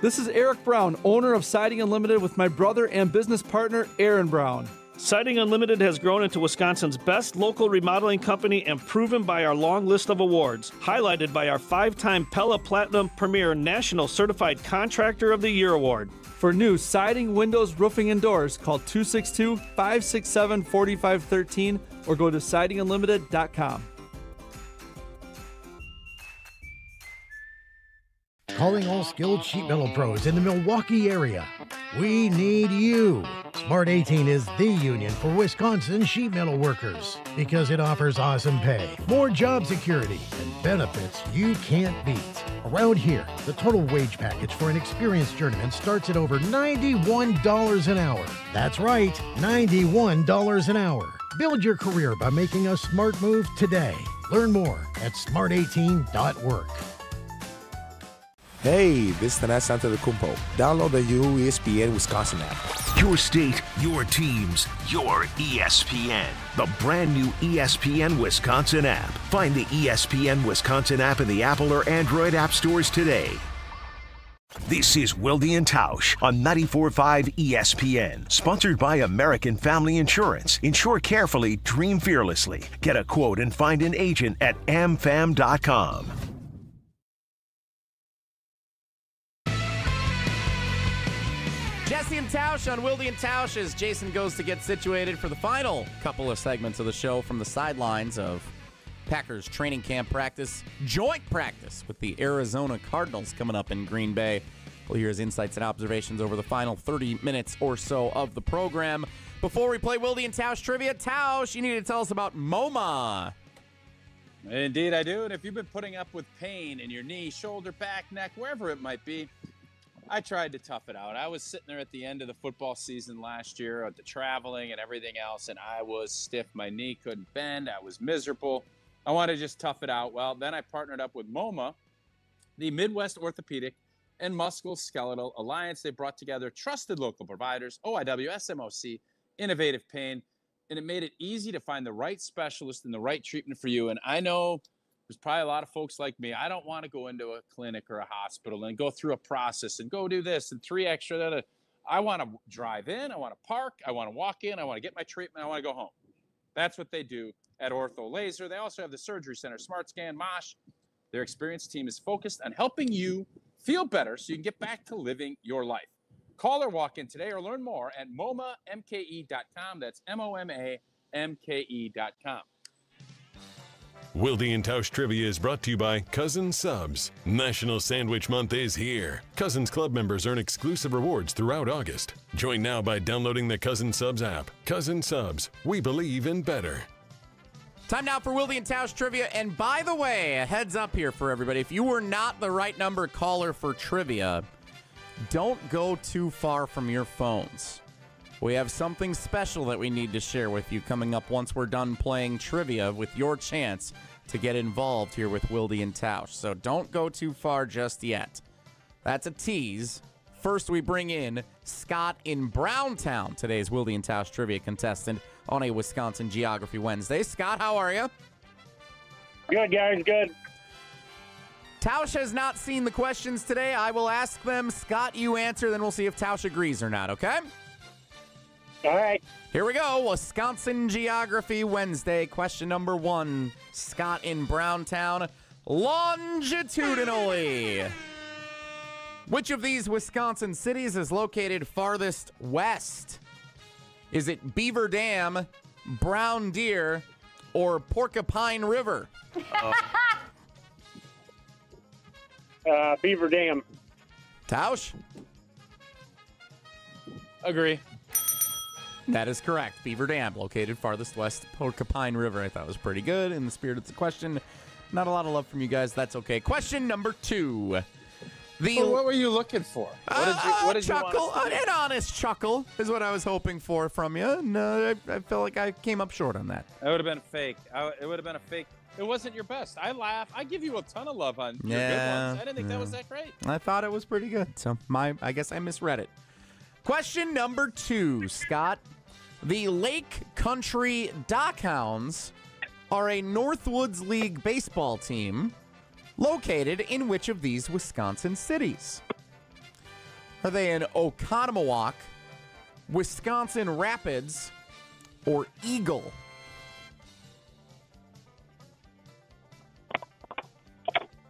This is Eric Brown, owner of Siding Unlimited, with my brother and business partner, Aaron Brown. Siding Unlimited has grown into Wisconsin's best local remodeling company and proven by our long list of awards, highlighted by our 5-time Pella Platinum Premier National Certified Contractor of the Year Award. For new siding, windows, roofing, and doors, call 262-567-4513 or go to sidingunlimited.com. Calling all skilled sheet metal pros in the Milwaukee area. We need you. Smart 18 is the union for Wisconsin sheet metal workers because it offers awesome pay, more job security, and benefits you can't beat. Around here, the total wage package for an experienced journeyman starts at over $91 an hour. That's right, $91 an hour. Build your career by making a smart move today. Learn more at smart18.work. Hey, this is Tanas Antetokounmpo. Download the new ESPN Wisconsin app. Your state, your teams, your ESPN. The brand new ESPN Wisconsin app. Find the ESPN Wisconsin app in the Apple or Android app stores today. This is Wilde Tausch on 94.5 ESPN. Sponsored by American Family Insurance. Insure carefully, dream fearlessly. Get a quote and find an agent at amfam.com. Jesse and Tausch on Wilde and Tausch as Jason goes to get situated for the final couple of segments of the show from the sidelines of Packers training camp practice, joint practice with the Arizona Cardinals coming up in Green Bay. We'll hear his insights and observations over the final 30 minutes or so of the program. Before we play Wilde and Tausch trivia, Tausch, you need to tell us about MoMA. Indeed, I do. And if you've been putting up with pain in your knee, shoulder, back, neck, wherever it might be, I tried to tough it out. I was sitting there at the end of the football season last year at the traveling and everything else, and I was stiff. My knee couldn't bend. I was miserable. I wanted to just tough it out. Well, then I partnered up with MoMA, the Midwest Orthopedic and Musculoskeletal Alliance. They brought together trusted local providers, OIW, SMOC, Innovative Pain, and it made it easy to find the right specialist and the right treatment for you. And I know there's probably a lot of folks like me. I don't want to go into a clinic or a hospital and go through a process and go do this and 3 extra. I want to drive in, I want to park, I want to walk in, I want to get my treatment, I want to go home. That's what they do at Ortho Laser. They also have the Surgery Center, Smart Scan, Mosh. Their experienced team is focused on helping you feel better so you can get back to living your life. Call or walk in today or learn more at MomaMKE.com. That's MomaMKE.com. Wilde and Tausch Trivia is brought to you by Cousin Subs. National Sandwich Month is here. Cousins Club members earn exclusive rewards throughout August. Join now by downloading the Cousin Subs app. Cousin Subs, we believe in better. Time now for Wilde and Tausch Trivia. And by the way, a heads up here for everybody. If you were not the right number caller for trivia, don't go too far from your phones. We have something special that we need to share with you coming up once we're done playing trivia with your chance to get involved here with Wilde and Tausch. So don't go too far just yet. That's a tease. First, we bring in Scott in Browntown, today's Wilde and Tausch Trivia contestant on a Wisconsin Geography Wednesday. Scott, how are you? Good, guys, good. Tausch has not seen the questions today. I will ask them. Scott, you answer, then we'll see if Tausch agrees or not, okay? All right. Here we go. Wisconsin Geography Wednesday. Question number 1. Scott in Browntown. Longitudinally, which of these Wisconsin cities is located farthest west? Is it Beaver Dam, Brown Deer, or Porcupine River? Beaver Dam. Tausch? Agree. That is correct. Beaver Dam, located farthest west, Porcupine River. I thought was pretty good in the spirit of the question. Not a lot of love from you guys. That's okay. Question number 2. What were you looking for? What did chuckle, you want an honest chuckle is what I was hoping for from you. And I felt like I came up short on that. It would have been fake. It would have been a fake. It wasn't your best. I laugh. I give you a ton of love on your good ones. I didn't think that was that great. I thought it was pretty good. So I guess I misread it. Question number 2, Scott. The Lake Country Dockhounds are a Northwoods League baseball team located in which of these Wisconsin cities? Are they in Oconomowoc, Wisconsin Rapids, or Eagle?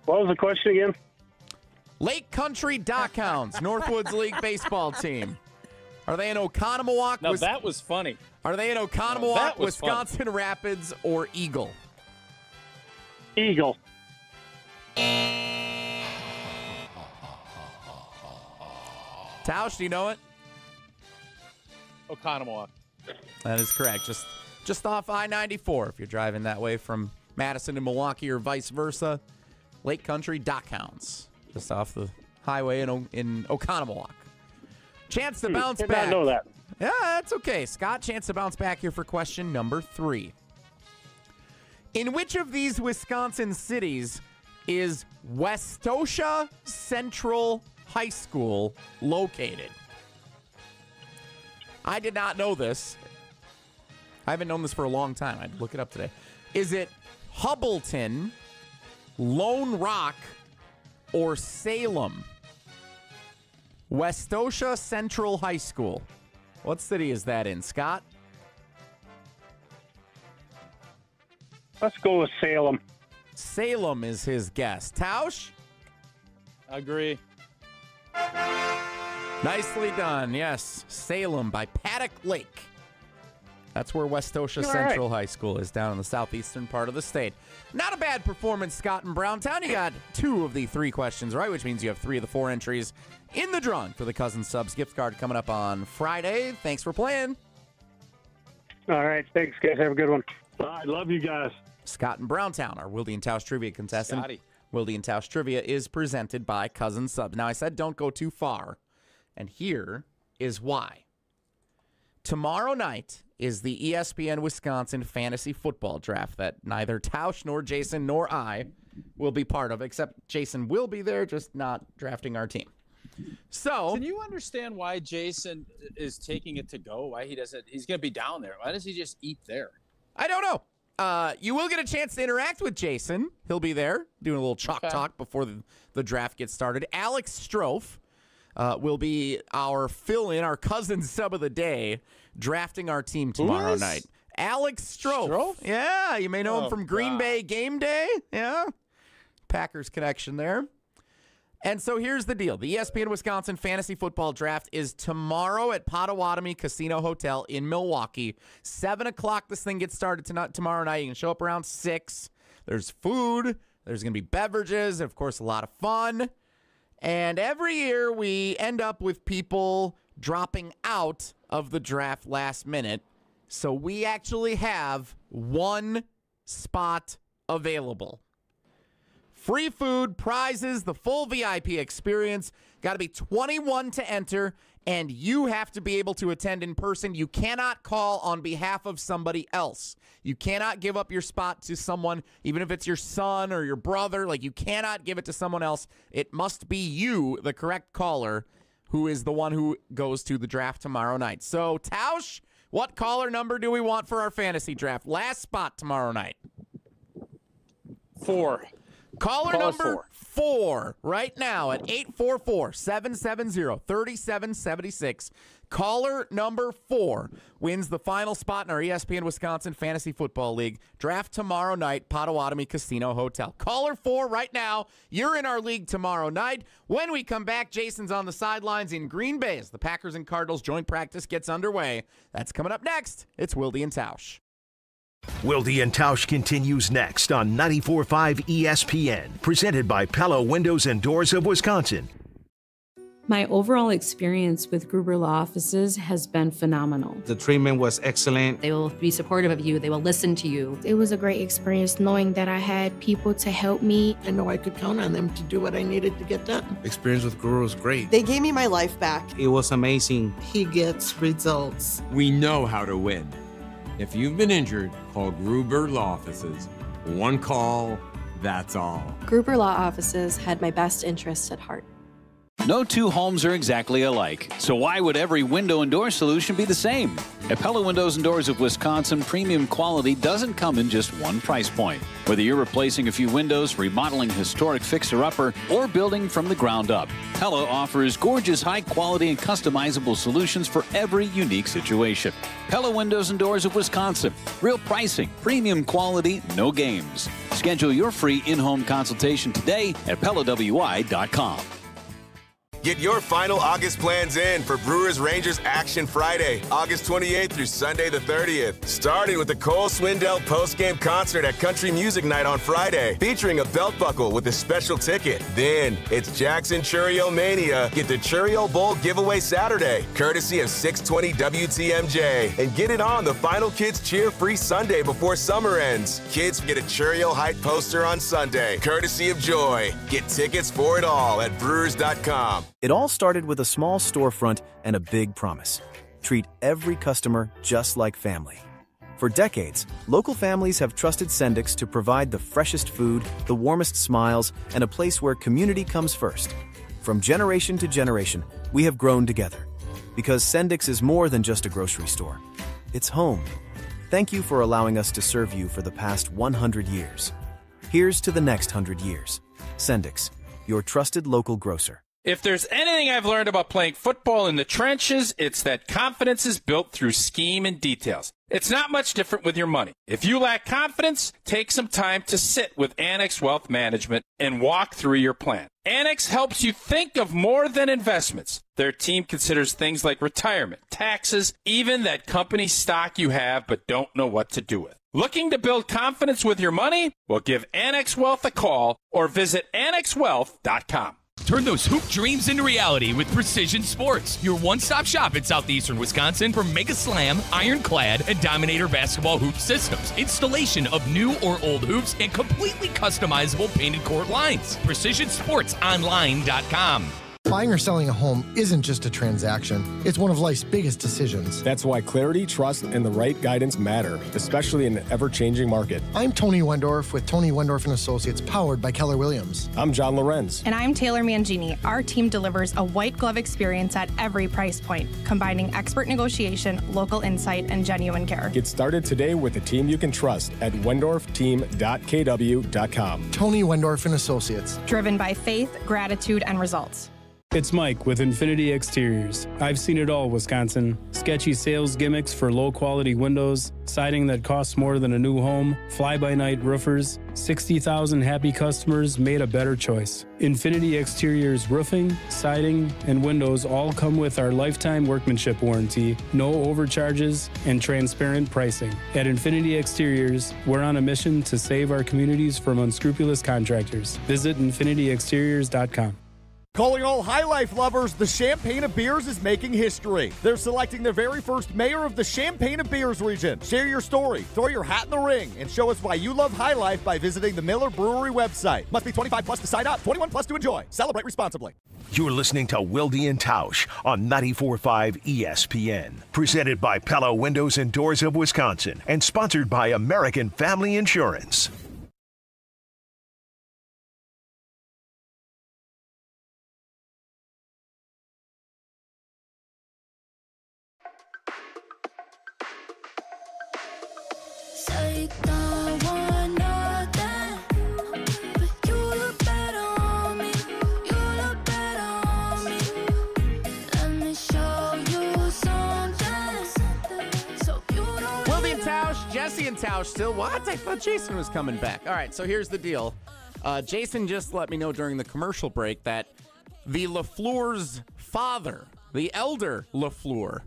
What was the question again? Lake Country Dockhounds, Northwoods League baseball team. Are they in Oconomowoc? No, that was funny. Are they in Oconomowoc, Wisconsin Rapids, or Eagle? Eagle. Tausch, do you know it? Oconomowoc. That is correct. Just off I-94 if you're driving that way from Madison to Milwaukee or vice versa. Lake Country Dockhounds. Just off the highway in Oconomowoc. Chance to bounce back. Did not know that. Yeah, that's okay. Scott, chance to bounce back here for question number 3. In which of these Wisconsin cities is Westosha Central High School located? I did not know this. I haven't known this for a long time. I'd look it up today. Is it Hubbleton, Lone Rock, or Salem? Westosha Central High School. What city is that in, Scott? Let's go with Salem. Salem is his guess. Tausch? Agree. Nicely done. Yes, Salem by Paddock Lake. That's where Westosha Central High School is, down in the southeastern part of the state. Not a bad performance, Scott in Browntown. You got 2 of the 3 questions right, which means you have 3 of the 4 entries in the drawing for the Cousin Subs gift card coming up on Friday. Thanks for playing. All right. Thanks, guys. Have a good one. I love you guys. Scott in Browntown, our Wilde and Tausch Trivia contestant. Scotty. Wilde and Tausch Trivia is presented by Cousin Subs. Now, I said don't go too far, and here is why. Tomorrow night is the ESPN Wisconsin Fantasy Football Draft that neither Tausch nor Jason nor I will be part of, except Jason will be there, just not drafting our team. So, can you understand why Jason is taking it to go? Why he doesn't? He's going to be down there. Why does he just eat there? I don't know. You will get a chance to interact with Jason. He'll be there doing a little chalk talk before the draft gets started. Alex Strofe will be our fill-in, our cousin sub of the day, drafting our team tomorrow night. Alex Strofe. Yeah, you may know him from Green Bay Game Day. Yeah, Packers connection there. And so here's the deal. The ESPN Wisconsin Fantasy Football Draft is tomorrow at Potawatomi Casino Hotel in Milwaukee. 7 o'clock this thing gets started tomorrow night. You can show up around 6. There's food. There's going to be beverages. Of course, a lot of fun. And every year we end up with people dropping out of the draft last minute. So we actually have one spot available. Free food, prizes, the full VIP experience. Got to be 21 to enter, and you have to be able to attend in person. You cannot call on behalf of somebody else. You cannot give up your spot to someone, even if it's your son or your brother. Like, you cannot give it to someone else. It must be you, the correct caller, who is the one who goes to the draft tomorrow night. So, Tausch, what caller number do we want for our fantasy draft? Last spot tomorrow night. 4. Caller number 4 right now at 844-770-3776. Caller number 4 wins the final spot in our ESPN Wisconsin Fantasy Football League. Draft tomorrow night, Potawatomi Casino Hotel. Caller 4 right now. You're in our league tomorrow night. When we come back, Jason's on the sidelines in Green Bay as the Packers and Cardinals joint practice gets underway. That's coming up next. It's Wilde and Tausch. Wilde and Tausch continues next on 94.5 ESPN, presented by Pella Windows and Doors of Wisconsin. My overall experience with Gruber Law Offices has been phenomenal. The treatment was excellent. They will be supportive of you. They will listen to you. It was a great experience knowing that I had people to help me. I know I could count on them to do what I needed to get done. Experience with Gruber was great. They gave me my life back. It was amazing. He gets results. We know how to win. If you've been injured, call Gruber Law Offices. One call, that's all. Gruber Law Offices had my best interests at heart. No two homes are exactly alike, so why would every window and door solution be the same? At Pella Windows and Doors of Wisconsin, premium quality doesn't come in just one price point. Whether you're replacing a few windows, remodeling historic fixer-upper, or building from the ground up, Pella offers gorgeous, high-quality, and customizable solutions for every unique situation. Pella Windows and Doors of Wisconsin. Real pricing, premium quality, no games. Schedule your free in-home consultation today at PellaWI.com. Get your final August plans in for Brewers Rangers Action Friday, August 28th through Sunday the 30th. Starting with the Cole Swindell postgame concert at Country Music Night on Friday, featuring a belt buckle with a special ticket. Then it's Jackson Churio Mania. Get the Churio Bowl giveaway Saturday, courtesy of 620 WTMJ. And get it on the Final Kids Cheer free Sunday before summer ends. Kids get a Churio Height poster on Sunday, courtesy of Joy. Get tickets for it all at Brewers.com. It all started with a small storefront and a big promise. Treat every customer just like family. For decades, local families have trusted Sendix to provide the freshest food, the warmest smiles, and a place where community comes first. From generation to generation, we have grown together. Because Sendix is more than just a grocery store. It's home. Thank you for allowing us to serve you for the past 100 years. Here's to the next 100 years. Sendix, your trusted local grocer. If there's anything I've learned about playing football in the trenches, it's that confidence is built through scheme and details. It's not much different with your money. If you lack confidence, take some time to sit with Annex Wealth Management and walk through your plan. Annex helps you think of more than investments. Their team considers things like retirement, taxes, even that company stock you have but don't know what to do with. Looking to build confidence with your money? Well, give Annex Wealth a call or visit AnnexWealth.com. Turn those hoop dreams into reality with Precision Sports, your one-stop shop in southeastern Wisconsin for Mega Slam, Ironclad, and Dominator basketball hoop systems, installation of new or old hoops, and completely customizable painted court lines. PrecisionSportsOnline.com. Buying or selling a home isn't just a transaction. It's one of life's biggest decisions. That's why clarity, trust, and the right guidance matter, especially in an ever-changing market. I'm Tony Wendorf with Tony Wendorf & Associates, powered by Keller Williams. I'm John Lorenz. And I'm Taylor Mangini. Our team delivers a white glove experience at every price point, combining expert negotiation, local insight, and genuine care. Get started today with a team you can trust at wendorfteam.kw.com. Tony Wendorf & Associates. Driven by faith, gratitude, and results. It's Mike with Infinity Exteriors. I've seen it all, Wisconsin. Sketchy sales gimmicks for low-quality windows, siding that costs more than a new home, fly-by-night roofers. 60,000 happy customers made a better choice. Infinity Exteriors roofing, siding, and windows all come with our lifetime workmanship warranty, no overcharges, and transparent pricing. At Infinity Exteriors, we're on a mission to save our communities from unscrupulous contractors. Visit infinityexteriors.com. Calling all High Life lovers, the Champaign of Beers is making history. They're selecting their very first mayor of the Champaign of Beers region. Share your story, throw your hat in the ring, and show us why you love High Life by visiting the Miller Brewery website. Must be 25 plus to sign up, 21 plus to enjoy. Celebrate responsibly. You're listening to Wilde Tausch on 94.5 ESPN. Presented by Pella Windows and Doors of Wisconsin and sponsored by American Family Insurance. Jesse and Tausch still. What? I thought Jason was coming back. All right, so here's the deal. Jason just let me know during the commercial break that the LaFleur's father, the elder LaFleur,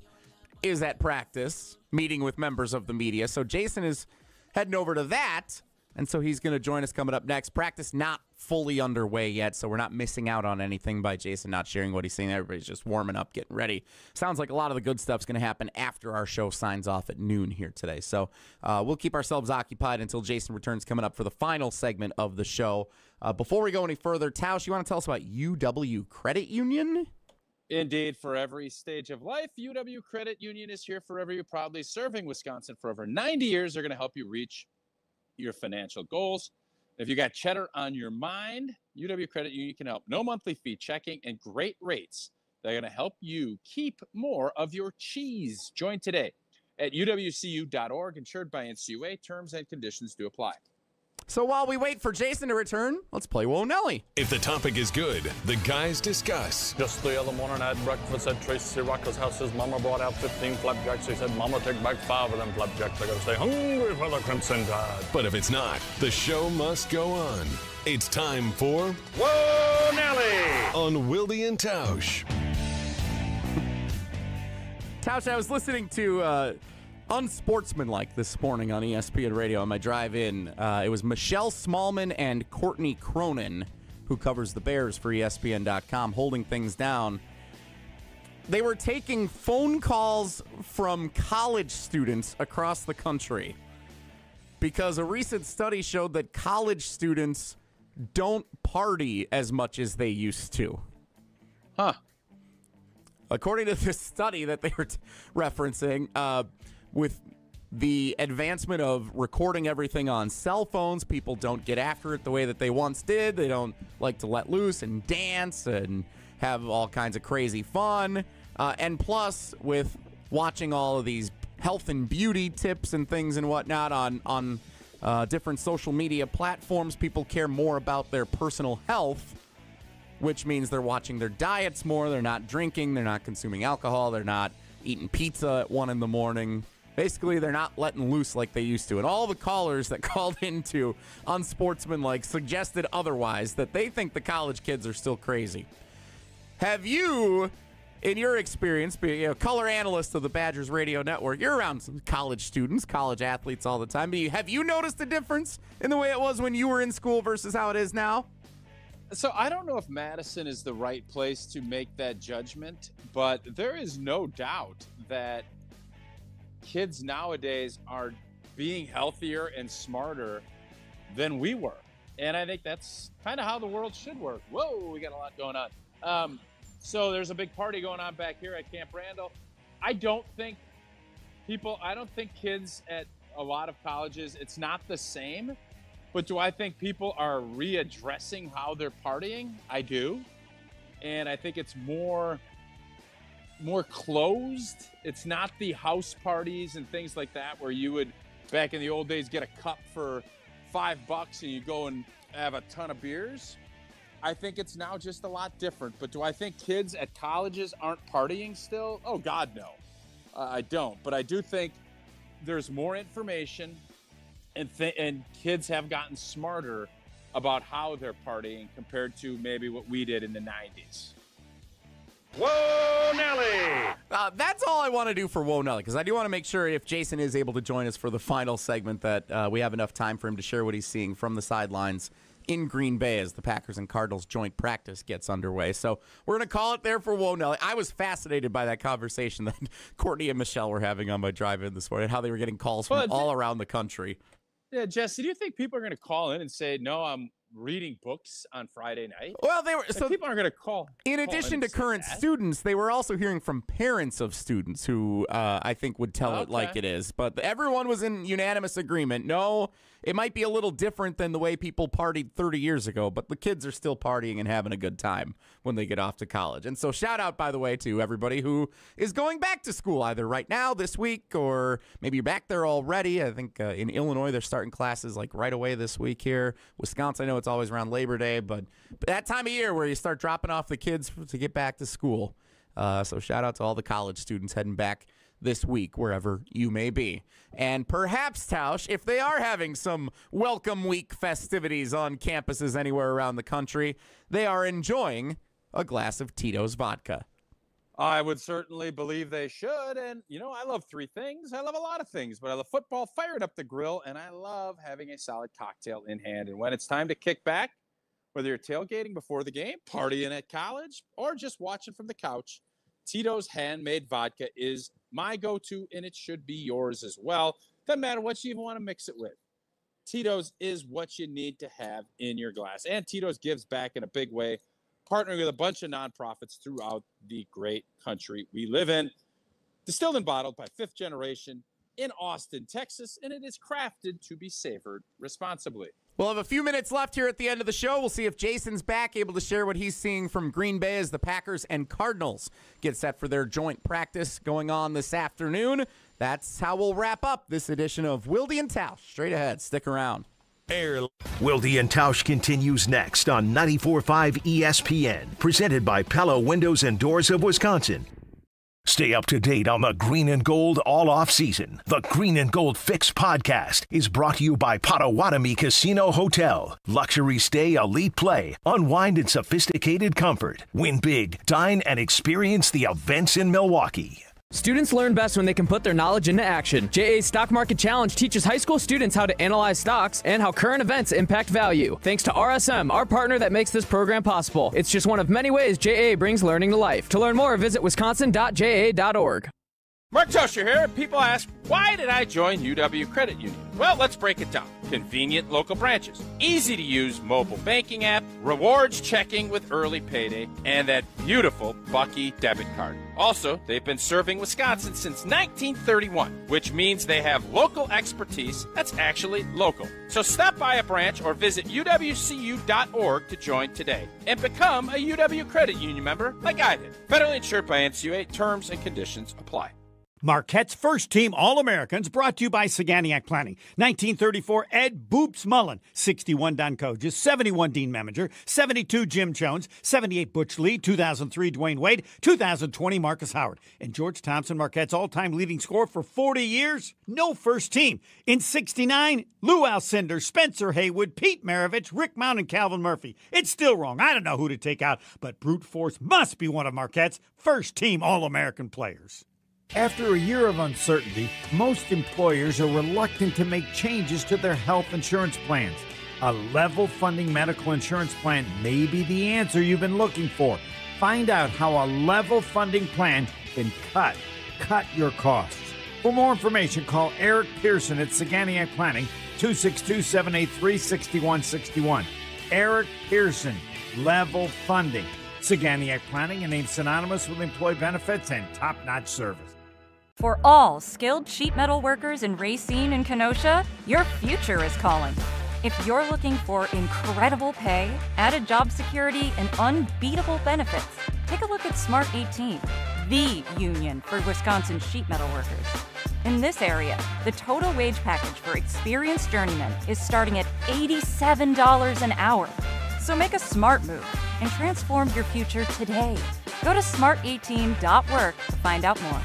is at practice meeting with members of the media. So Jason is heading over to that, and so he's going to join us coming up next. Practice not fully underway yet, so we're not missing out on anything by Jason not sharing what he's saying. Everybody's just warming up, getting ready. Sounds like a lot of the good stuff's going to happen after our show signs off at noon here today. So we'll keep ourselves occupied until Jason returns coming up for the final segment of the show. Before we go any further, Tausch, you want to tell us about UW Credit Union? Indeed, for every stage of life, UW Credit Union is here forever. You're proudly serving Wisconsin for over 90 years. They're going to help you reach your financial goals. If you got cheddar on your mind, UW Credit Union can help. No monthly fee checking and great rates. They're going to help you keep more of your cheese. Join today at uwcu.org, insured by NCUA. Terms and conditions do apply. So while we wait for Jason to return, let's play Whoa Nelly. If the topic is good, the guys discuss. Just the other morning I had breakfast at Tracy Rocker's house. His mama brought out 15 flapjacks. He said, Mama, take back 5 of them flapjacks. I gotta stay hungry for the Crimson Tide. But if it's not, the show must go on. It's time for Whoa Nelly on Wilde and Tausch. Tausch, I was listening to Unsportsmanlike this morning on ESPN Radio on my drive in. It was Michelle Smallman and Courtney Cronin, who covers the Bears for ESPN.com, holding things down. They were taking phone calls from college students across the country because a recent study showed that college students don't party as much as they used to. Huh. According to this study that they were referencing, with the advancement of recording everything on cell phones, people don't get after it the way that they once did. They don't like to let loose and dance and have all kinds of crazy fun. And plus, with watching all of these health and beauty tips and things and whatnot on different social media platforms, people care more about their personal health, which means they're watching their diets more. They're not drinking. They're not consuming alcohol. They're not eating pizza at 1 in the morning. Basically, they're not letting loose like they used to. And all the callers that called into Unsportsmanlike suggested otherwise, that they think the college kids are still crazy. Have you, in your experience, being a color analyst of the Badgers Radio Network, you're around some college students, college athletes all the time. Have you noticed a difference in the way it was when you were in school versus how it is now? So I don't know if Madison is the right place to make that judgment, but there is no doubt that kids nowadays are being healthier and smarter than we were. And I think that's kind of how the world should work. Whoa, we got a lot going on. So there's a big party going on back here at Camp Randall. I don't think kids at a lot of colleges, it's not the same. But do I think people are readdressing how they're partying? I do. And I think it's more closed. It's not the house parties and things like that where you would, back in the old days, get a cup for $5 and you go and have a ton of beers. I think it's now just a lot different. But do I think kids at colleges aren't partying still? Oh, God, no. I don't. But I do think there's more information, and kids have gotten smarter about how they're partying compared to maybe what we did in the 90s. Whoa, Nelly! That's all I want to do for Whoa, Nelly, because I do want to make sure if Jason is able to join us for the final segment that we have enough time for him to share what he's seeing from the sidelines in Green Bay as the Packers and Cardinals joint practice gets underway. So we're going to call it there for Whoa, Nelly. I was fascinated by that conversation that Courtney and Michelle were having on my drive-in this morning, how they were getting calls from all around the country. Yeah, Jesse, do you think people are going to call in and say, no, I'm reading books on Friday night? Well, they were so people aren't going to call. In addition to current students, they were also hearing from parents of students who I think would tell it like it is. But everyone was in unanimous agreement. No, it might be a little different than the way people partied 30 years ago, but the kids are still partying and having a good time when they get off to college. And so shout out, by the way, to everybody who is going back to school either right now, this week, or maybe you're back there already. I think in Illinois, they're starting classes like right away this week here. Wisconsin, I know it's always around Labor Day, but that time of year where you start dropping off the kids to get back to school. So shout out to all the college students heading back this week, wherever you may be. And perhaps, Tausch, if they are having some welcome week festivities on campuses anywhere around the country, they are enjoying a glass of Tito's vodka. I would certainly believe they should. And, you know, I love three things. I love a lot of things, but I love football, fired up the grill, and I love having a solid cocktail in hand. And when it's time to kick back, whether you're tailgating before the game, partying at college, or just watching from the couch, Tito's handmade vodka is my go-to, and it should be yours as well. Doesn't matter what you even want to mix it with. Tito's is what you need to have in your glass. And Tito's gives back in a big way, partnering with a bunch of nonprofits throughout the great country we live in. Distilled and bottled by fifth generation in Austin, Texas, and it is crafted to be savored responsibly. We'll have a few minutes left here at the end of the show. We'll see if Jason's back, able to share what he's seeing from Green Bay as the Packers and Cardinals get set for their joint practice going on this afternoon. That's how we'll wrap up this edition of Wilde Tausch. Straight ahead. Stick around. Wilde and Tausch continues next on 94.5 ESPN, presented by Pella Windows and Doors of Wisconsin. Stay up to date on the Green and Gold all off season. The Green and Gold Fix podcast is brought to you by Potawatomi Casino Hotel. Luxury stay, elite play, unwind in sophisticated comfort. Win big, dine, and experience the events in Milwaukee. Students learn best when they can put their knowledge into action. JA's Stock Market Challenge teaches high school students how to analyze stocks and how current events impact value. Thanks to RSM, our partner that makes this program possible. It's just one of many ways JA brings learning to life. To learn more, visit wisconsin.ja.org. Mark Tauscher here. People ask, why did I join UW Credit Union? Well, let's break it down. Convenient local branches, easy to use mobile banking app, rewards checking with early payday, and that beautiful Bucky debit card. Also, they've been serving Wisconsin since 1931, which means they have local expertise that's actually local. So stop by a branch or visit uwcu.org to join today and become a UW Credit Union member like I did. Federally insured by NCUA. Terms and conditions apply. Marquette's first team All-Americans brought to you by Saganiac Planning. 1934, Ed Boops Mullen. 61, Don Coges. 71, Dean Meminger. 72, Jim Jones. 78, Butch Lee. 2003, Dwayne Wade. 2020, Marcus Howard. And George Thompson, Marquette's all-time leading scorer for 40 years. No first team. In 69, Lou Alcindor, Spencer Haywood, Pete Maravich, Rick Mount, and Calvin Murphy. It's still wrong. I don't know who to take out, but brute force must be one of Marquette's first team All-American players. After a year of uncertainty, most employers are reluctant to make changes to their health insurance plans. A level funding medical insurance plan may be the answer you've been looking for. Find out how a level funding plan can cut your costs. For more information, call Eric Pearson at Saganiac Planning, 262-783-6161. Eric Pearson, level funding. Saganiac Planning, a name synonymous with employee benefits and top-notch service. For all skilled sheet metal workers in Racine and Kenosha, your future is calling. If you're looking for incredible pay, added job security, and unbeatable benefits, take a look at Smart 18, the union for Wisconsin sheet metal workers. In this area, the total wage package for experienced journeymen is starting at $87 an hour. So make a smart move and transform your future today. Go to smart18.work to find out more.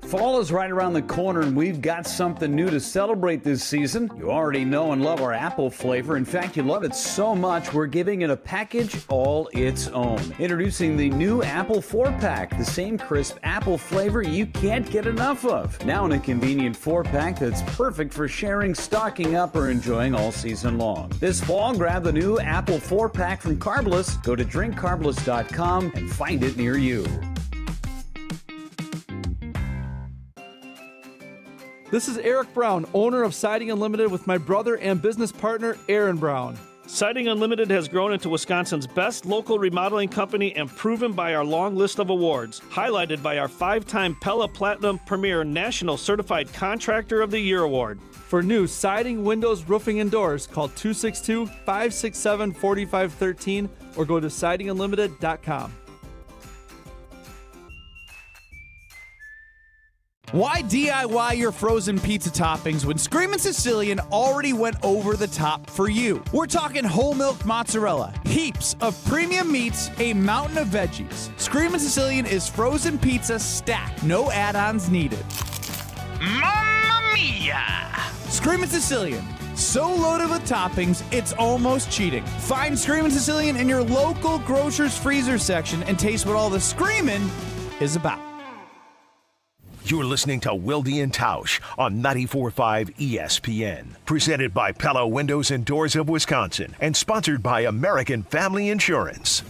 Fall is right around the corner, and we've got something new to celebrate this season. You already know and love our apple flavor. In fact, you love it so much, we're giving it a package all its own. Introducing the new Apple 4-pack, the same crisp apple flavor you can't get enough of. Now in a convenient 4-pack that's perfect for sharing, stocking up, or enjoying all season long. This fall, grab the new Apple 4-pack from Carbless. Go to drinkcarbless.com and find it near you. This is Eric Brown, owner of Siding Unlimited, with my brother and business partner, Aaron Brown. Siding Unlimited has grown into Wisconsin's best local remodeling company and proven by our long list of awards, highlighted by our 5-time Pella Platinum Premier National Certified Contractor of the Year Award. For new siding, windows, roofing, and doors, call 262-567-4513 or go to sidingunlimited.com. Why DIY your frozen pizza toppings when Screamin' Sicilian already went over the top for you? We're talking whole milk mozzarella, heaps of premium meats, a mountain of veggies. Screamin' Sicilian is frozen pizza stacked, no add-ons needed. Mamma mia! Screamin' Sicilian, so loaded with toppings, it's almost cheating. Find Screamin' Sicilian in your local grocer's freezer section and taste what all the screamin' is about. You're listening to Wilde Tausch on 94.5 ESPN. Presented by Pella Windows and Doors of Wisconsin and sponsored by American Family Insurance.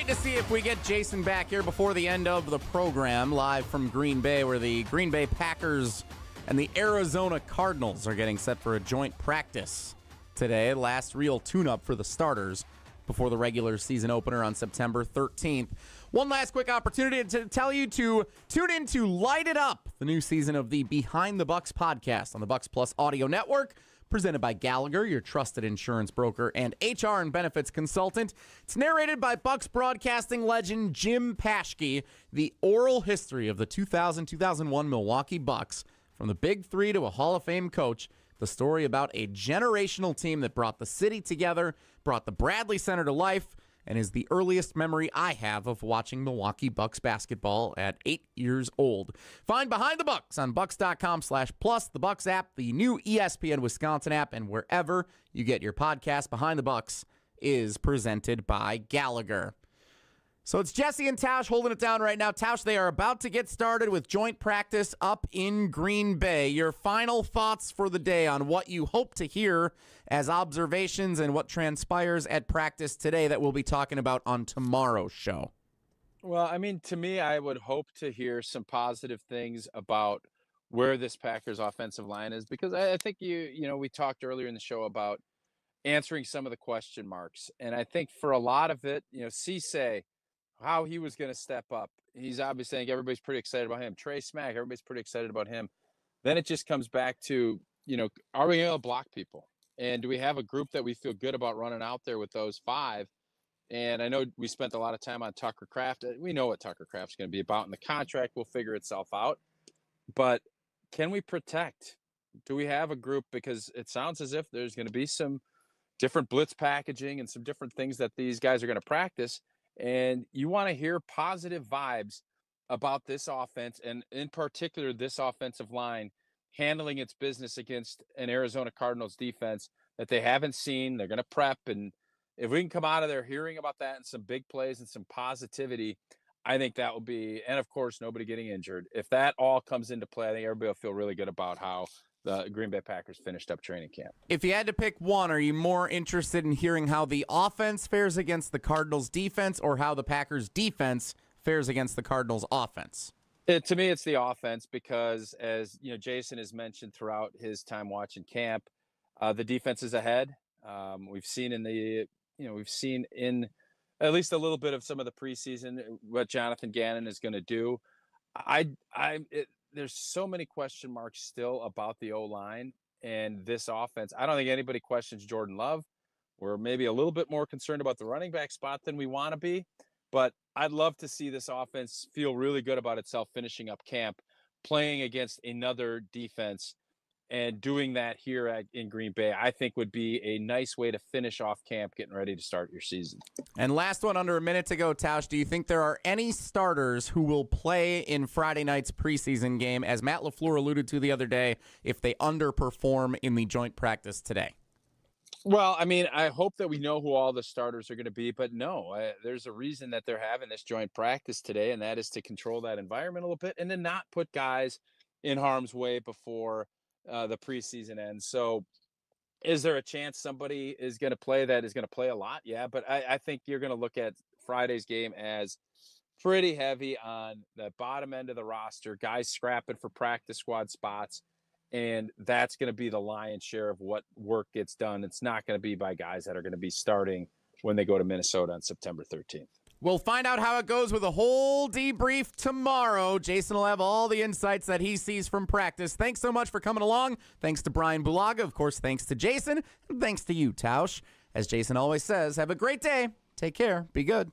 To see if we get Jason back here before the end of the program, live from Green Bay, where the Green Bay Packers and the Arizona Cardinals are getting set for a joint practice today. Last real tune-up for the starters before the regular season opener on September 13th. One last quick opportunity to tell you to tune in to Light It Up, the new season of the Behind the Bucks podcast on the Bucks Plus Audio Network. Presented by Gallagher, your trusted insurance broker and HR and benefits consultant. It's narrated by Bucks broadcasting legend Jim Paschke, the oral history of the 2000-2001 Milwaukee Bucks, from the Big Three to a Hall of Fame coach, the story about a generational team that brought the city together, brought the Bradley Center to life, and is the earliest memory I have of watching Milwaukee Bucks basketball at 8 years old. Find Behind the Bucks on bucks.com/plus, the Bucks app, the new ESPN Wisconsin app, and wherever you get your podcast. Behind the Bucks is presented by Gallagher. So it's Jesse and Tausch holding it down right now. Tausch, they are about to get started with joint practice up in Green Bay. Your final thoughts for the day on what you hope to hear as observations and what transpires at practice today that we'll be talking about on tomorrow's show. Well, I mean, to me, I would hope to hear some positive things about where this Packers offensive line is, because I think we talked earlier in the show about answering some of the question marks. And I think for a lot of it, Cisse, how he was going to step up. He's obviously saying everybody's pretty excited about him. Trey Smack, everybody's pretty excited about him. Then it just comes back to, are we going to block people? And do we have a group that we feel good about running out there with those five? And I know we spent a lot of time on Tucker Kraft. We know what Tucker Kraft's going to be about, and the contract will figure itself out. But can we protect? Do we have a group? Because it sounds as if there's going to be some different blitz packaging and some different things that these guys are going to practice. And you want to hear positive vibes about this offense, and in particular, this offensive line handling its business against an Arizona Cardinals defense that they haven't seen. They're going to prep. And if we can come out of there hearing about that and some big plays and some positivity, I think that will be, and of course, nobody getting injured. If that all comes into play, I think everybody will feel really good about how the Green Bay Packers finished up training camp. If you had to pick one, are you more interested in hearing how the offense fares against the Cardinals defense, or how the Packers defense fares against the Cardinals offense? To me, it's the offense, because as Jason has mentioned throughout his time watching camp, the defense is ahead. We've seen in at least a little bit of some of the preseason what Jonathan Gannon is going to do. there's so many question marks still about the O-line and this offense. I don't think anybody questions Jordan Love. We're maybe a little bit more concerned about the running back spot than we want to be, but I'd love to see this offense feel really good about itself finishing up camp, playing against another defense, and doing that here in Green Bay, I think would be a nice way to finish off camp, getting ready to start your season. And last one, under a minute to go, Tausch. Do you think there are any starters who will play in Friday night's preseason game, as Matt LaFleur alluded to the other day, if they underperform in the joint practice today? Well, I mean, I hope that we know who all the starters are going to be, but no, there's a reason that they're having this joint practice today, and that is to control that environment a little bit and to not put guys in harm's way before the preseason ends. So is there a chance somebody is going to play that is going to play a lot? Yeah, but I think you're going to look at Friday's game as pretty heavy on the bottom end of the roster, guys scrapping for practice squad spots, and that's going to be the lion's share of what work gets done. It's not going to be by guys that are going to be starting when they go to Minnesota on September 13th. We'll find out how it goes with a whole debrief tomorrow. Jason will have all the insights that he sees from practice. Thanks so much for coming along. Thanks to Bryan Bulaga. Of course, thanks to Jason. And thanks to you, Tausch. As Jason always says, have a great day. Take care. Be good.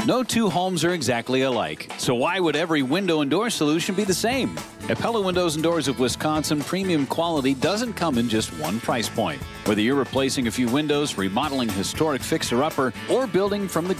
No two homes are exactly alike, so why would every window and door solution be the same? At Pella Windows and Doors of Wisconsin, premium quality doesn't come in just one price point. Whether you're replacing a few windows, remodeling historic fixer-upper, or building from the